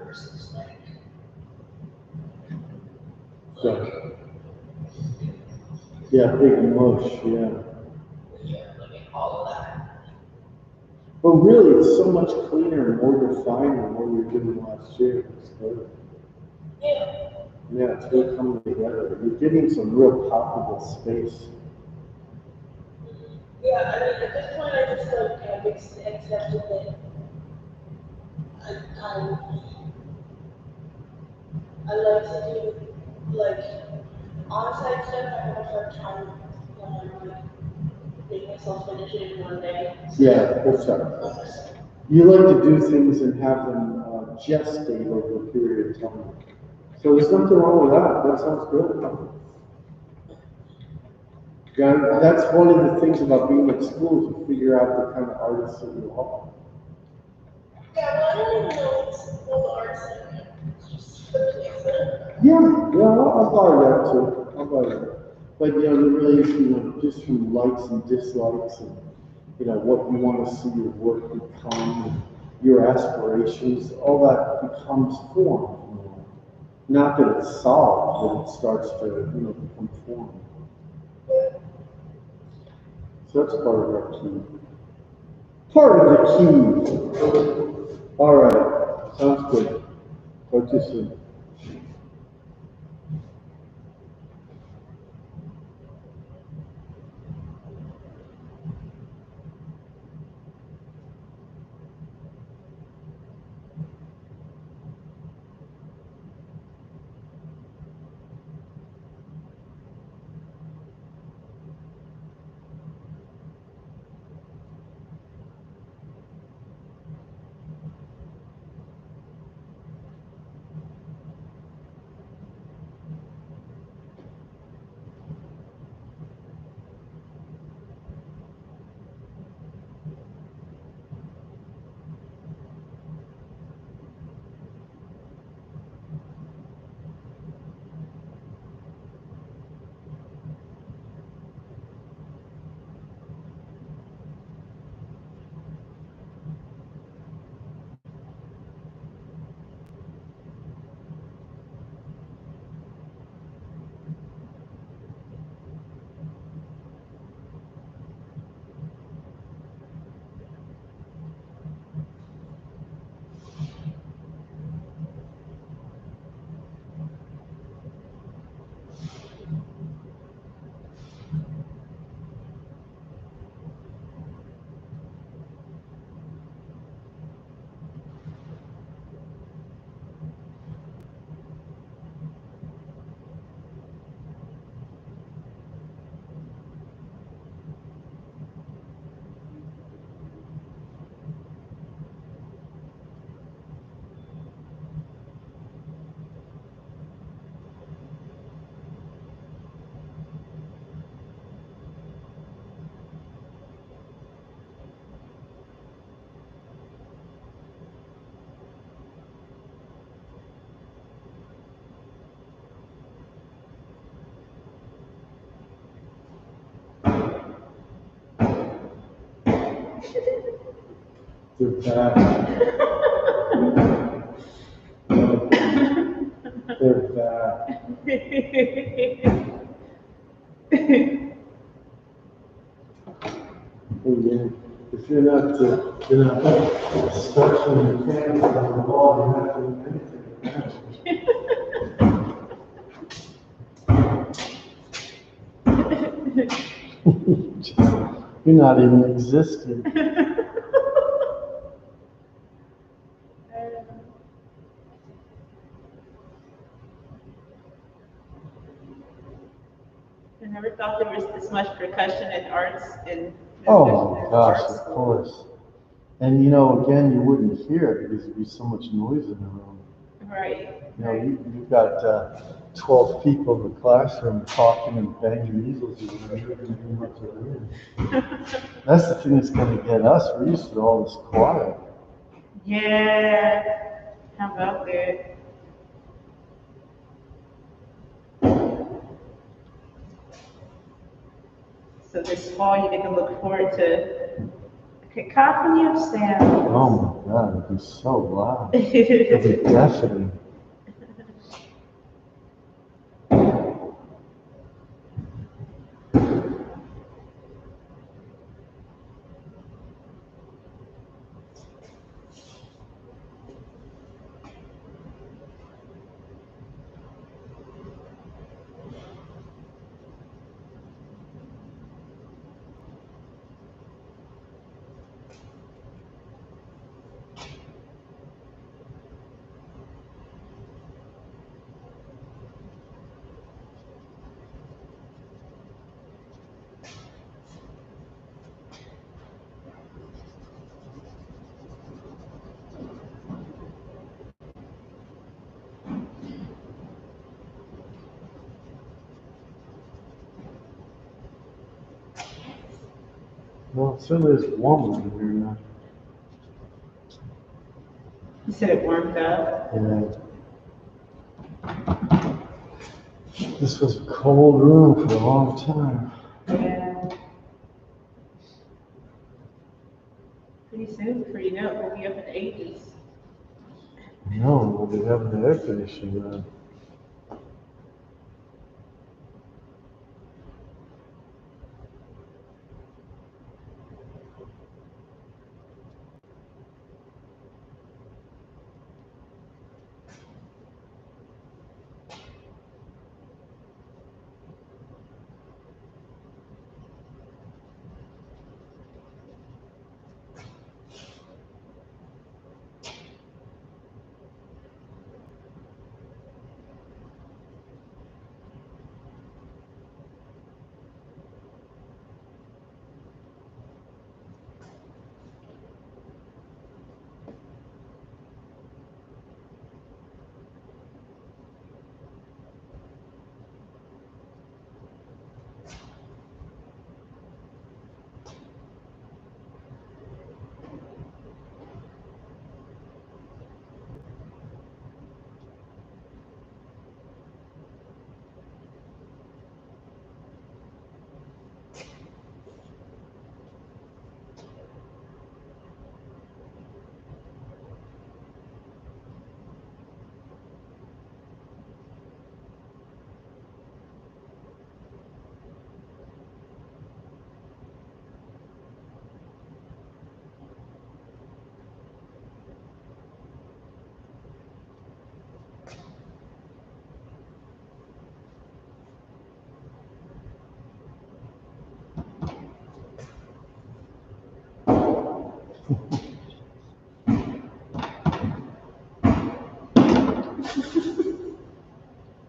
versus like. So, yeah, big mush, yeah. Yeah, like all of that. But really, it's so much cleaner and more defined than what we were doing last year. It's good. Yeah. Yeah, it's really coming together. You're getting some real palpable space. Yeah, I mean, at this point, I just like have accepted that I like to do like on-site stuff. I have a hard time when I'm like make myself finish it in one day. Yeah, that's right. You like to do things and have them gestate over a period of time. So there's nothing wrong with that. That sounds good. Yeah, that's one of the things about being at school is you figure out the kind of artists that you are. Yeah, well, I don't even know it's full art center. It's just Yeah, I'll buy that too. I'll buy that. But you know, there really is, you know, just from likes and dislikes and you know what you want to see your work become, and your aspirations, all that becomes form. You know? Not that it's solid, but it starts to, you know, become form. So that's part of our key. Part of the key. All right, sounds good. Talk to you soon. They're bad. They're bad. Again, if you're not stretching your hands on the wall, you're not doing anything. You're not even existing. I never thought there was this much percussion in arts and. Oh my gosh, of course. And you know, again, you wouldn't hear it because there'd be so much noise in the room. Right. You know, you've got 12 people in the classroom talking and banging easels, you're not going to do much of it. That's the thing that's going to get us. We're used to all this quiet. Yeah. How about that? So this fall, you get to look forward to cacophony of sound. Oh my God, it'd be so loud. It'd be deafening. Well, it certainly is warmer in here now. You said it warmed up. Yeah. This was a cold room for a long time. Yeah. Pretty soon, before you know it, we'll be up in the 80s. No, we'll be having the air conditioning on.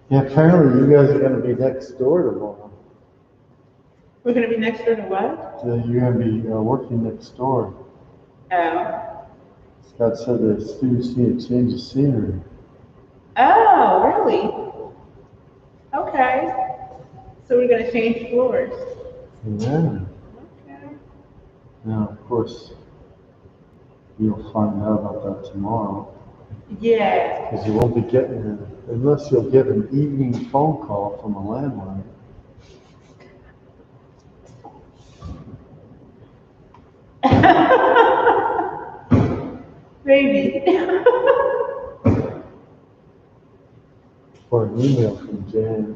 Yeah, apparently you guys are going to be next door tomorrow. We're going to be next door to what? You're going to be working next door. Oh. Scott said the students need a change of scenery. Oh, really? Okay. So we're going to change floors. Yeah. Okay. Now, of course, you'll find out about that tomorrow. Yeah. Because you won't be getting it unless you'll get an evening phone call from a landline. Maybe. Or an email from Jan.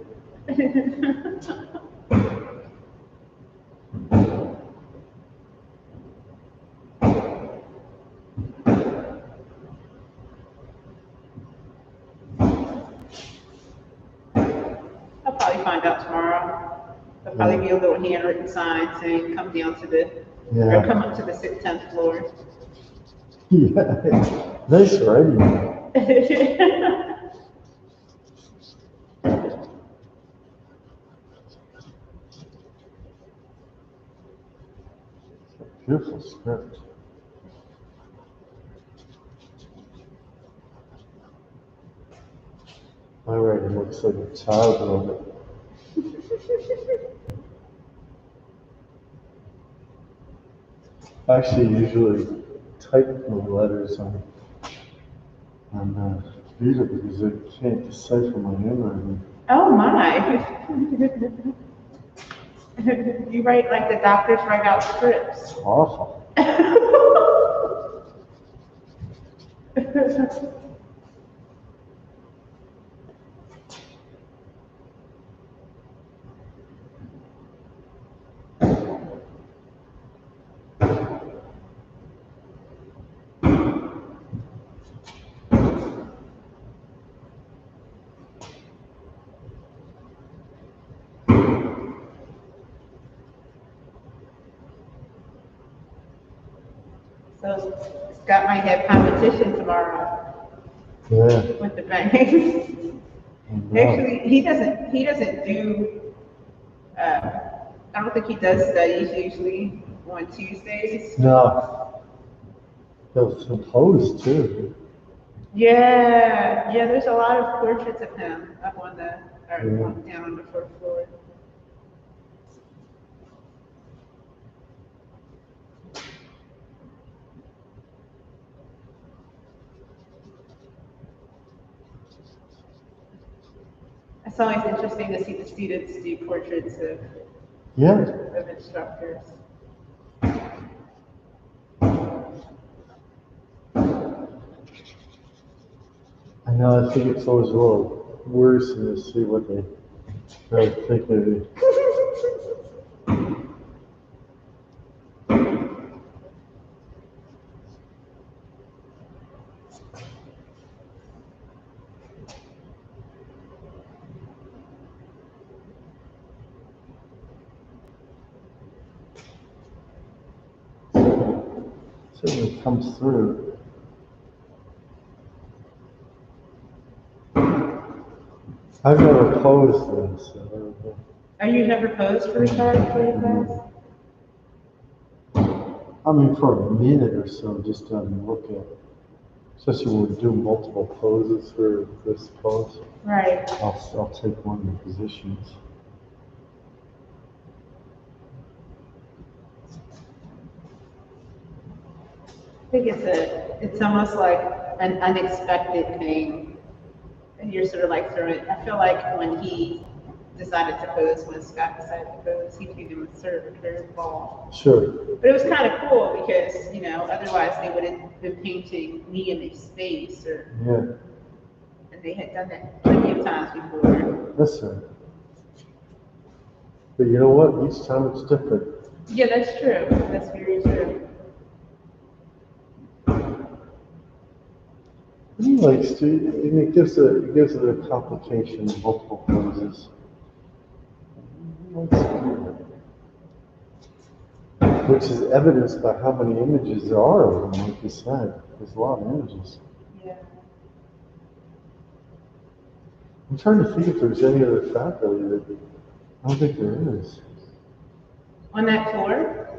I'll probably find out tomorrow. There'll probably be a little handwritten sign saying, come down to the, or come up to the 10th floor. Yeah, nice writing. Beautiful script. My writing looks like a child wrote it. I actually usually type the letters on computer because I can't decipher my handwriting. Oh my. You write like the doctors write out scripts. It's awful. So Scott might have competition tomorrow Yeah. with the bank. I know. Actually, he doesn't do, I don't think he does studies usually on Tuesdays. No. They'll compose too. Yeah, there's a lot of portraits of him up on the, or Yeah. down on the fourth floor. It's always interesting to see the students do portraits Yeah. of instructors. I know, I think it's always a little worrisome to see what they really think of it. Certainly comes through. I've never posed this, so I don't know. Are you never posed for your class? I mean, for a minute or so, just to look at, especially when we do multiple poses for this pose. Right. I'll take one of the positions. I think it's almost like an unexpected thing. And you're sort of like throwing, I feel like when he decided to pose, when Scott decided to pose, he threw him sort of a curveball. Sure. But it was kind of cool because, otherwise they would have been painting me in his face Yeah, and they had done that plenty of times before. that's right. But you know what? Each time it's different. Yeah, that's true. That's very true. He likes to, and it gives it a complication of multiple poses. He likes to do that. Which is evidenced by how many images there are of him, like you said. There's a lot of images. Yeah. I'm trying to think if there's any other faculty that, I don't think there is. On that floor?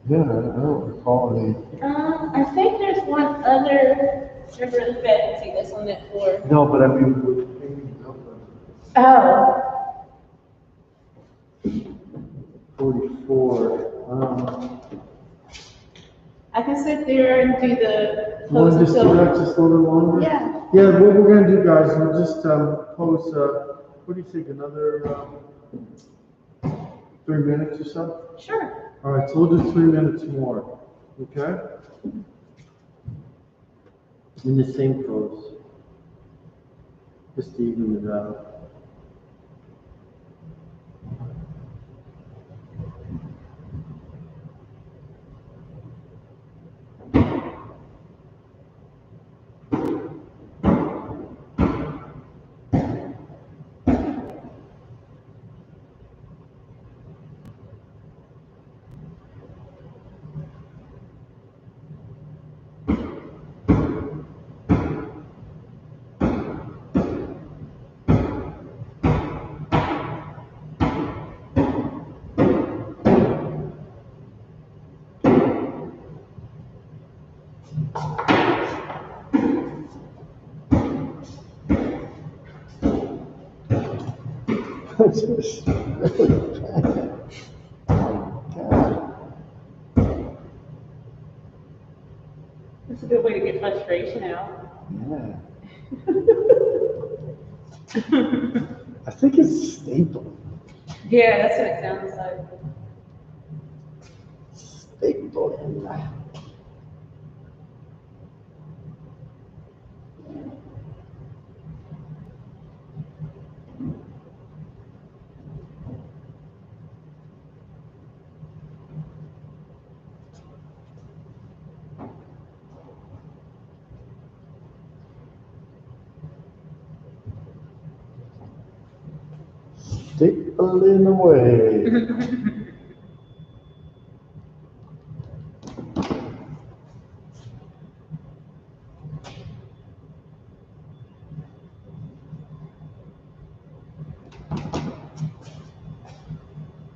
Yeah, I don't recall any. I think there's one other member of the faculty that's on that floor. No, but I mean, with paintings up Oh. 44. I can sit there and do the You want pose to just do until. that just a little longer? Yeah. Yeah, what we're gonna do, guys, we'll just pose, what do you think, another 3 minutes or so? Sure. All right, so we'll do 3 minutes more, okay? In the same pose. Just to even it out. Just really bad. Oh my God. That's a good way to get frustration out. Yeah. I think it's stapling. Yeah, that's what it sounds like. Stapling. Stapling away.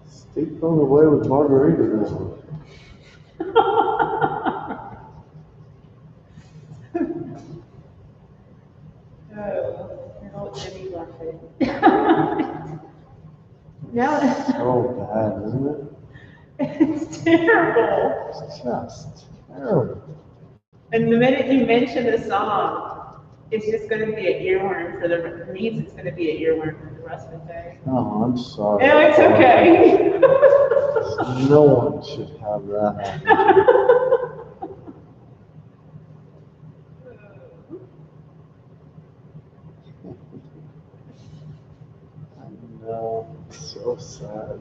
Stapling away with Margaritaville. Oh, good old Jimmy Buffett. Now So bad, isn't it? it's terrible. It's just terrible. And the minute you mention the song, it's just going to be an earworm for the means. It's going to be an earworm for the rest of the day. Oh, I'm sorry. No, it's okay. No one should have that happen. I know, it's so sad.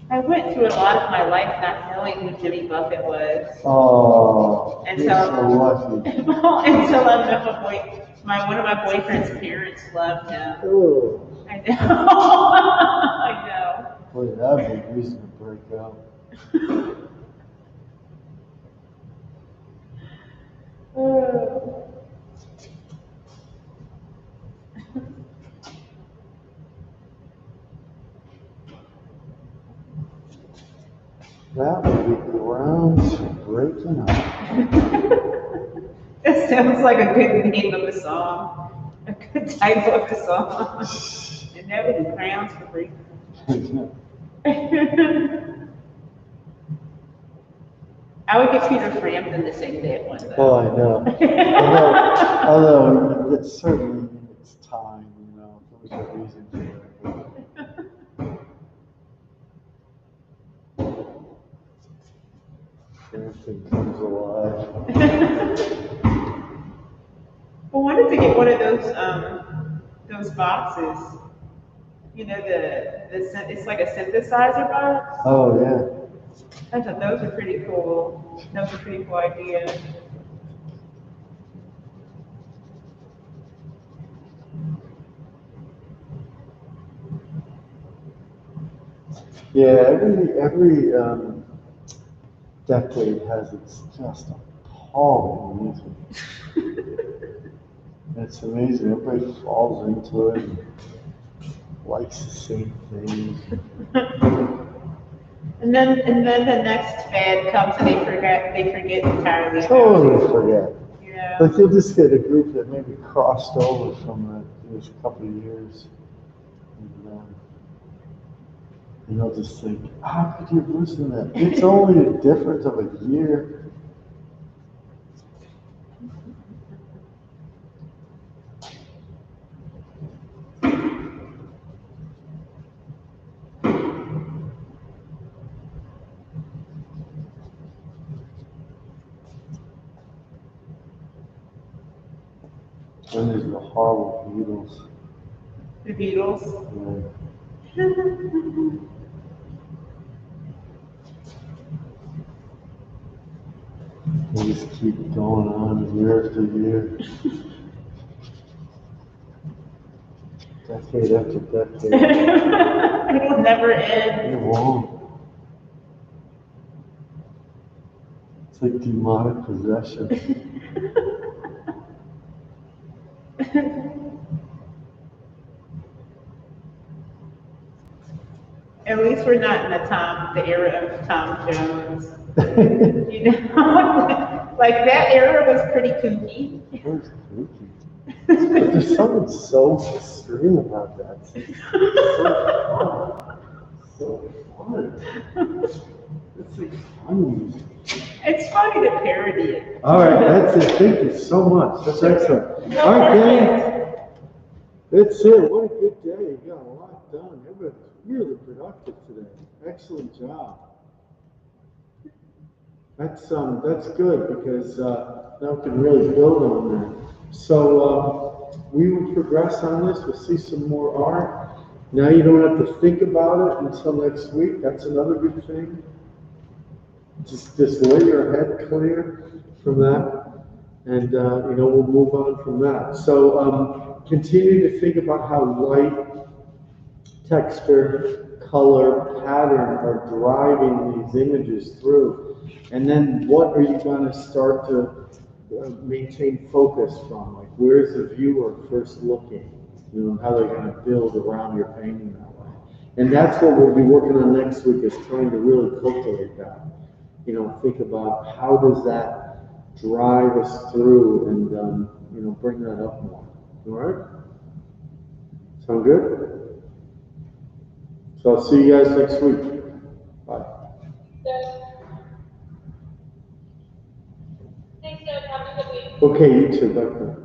I went through a lot of my life not knowing who Jimmy Buffett was. Oh, And you're so- so lucky. Until I met one of my boyfriend's parents loved him. Oh, I know. I know. boy, that'd be a reason to break up. Oh. That would be grounds for breaking up. That sounds like a good name of a song. A good type of a song. And that would be grounds for breaking. I would get Peter Frampton to sing that one though. Oh, I know. Although it's certainly in its time, you know, there was a reason for it. Everything comes alive. I wanted to get one of those boxes. You know, it's like a synthesizer box. Oh, yeah. I thought those were pretty cool. That was a pretty cool idea. Yeah, every decade has its just appalling music. It's amazing. Everybody falls into it and likes the same things. And then the next fad comes and they forget entirely. about Totally forget. it. Yeah. Like you'll just get a group that maybe crossed over from those couple of years. And they'll just think, how could you listen to that? It's only a difference of a year. And there's the horrible Beatles. The Beatles. Yeah. They just keep going on year after year. Decade after decade. It'll never end. It won't. It's like demonic possession. At least we're not in the era of Tom Jones. You know, like that era was pretty kooky. It was kooky. But there's something so extreme about that. It's so fun. It's like fun music. It's funny to parody it. All right, that's it. Thank you so much. That's excellent. No, All right, gang. perfect. That's it. What a good day. You got a lot done. Everybody's really productive today. Excellent job. That's good because now we can really build on that. So we will progress on this. We'll see some more art. Now you don't have to think about it until next week. That's another good thing. Just let your head clear from that, and we'll move on from that. So continue to think about how light, texture, color, pattern are driving these images through, and then what are you going to start to maintain focus from? Like, where's the viewer first looking? How they're going to build around your painting that way. And that's what we'll be working on next week, is trying to really cultivate that. Think about how does that drive us through and bring that up more. All right? Sound good? So I'll see you guys next week. Bye. Thanks, Doug. Have a good week. Okay, you too. Bye.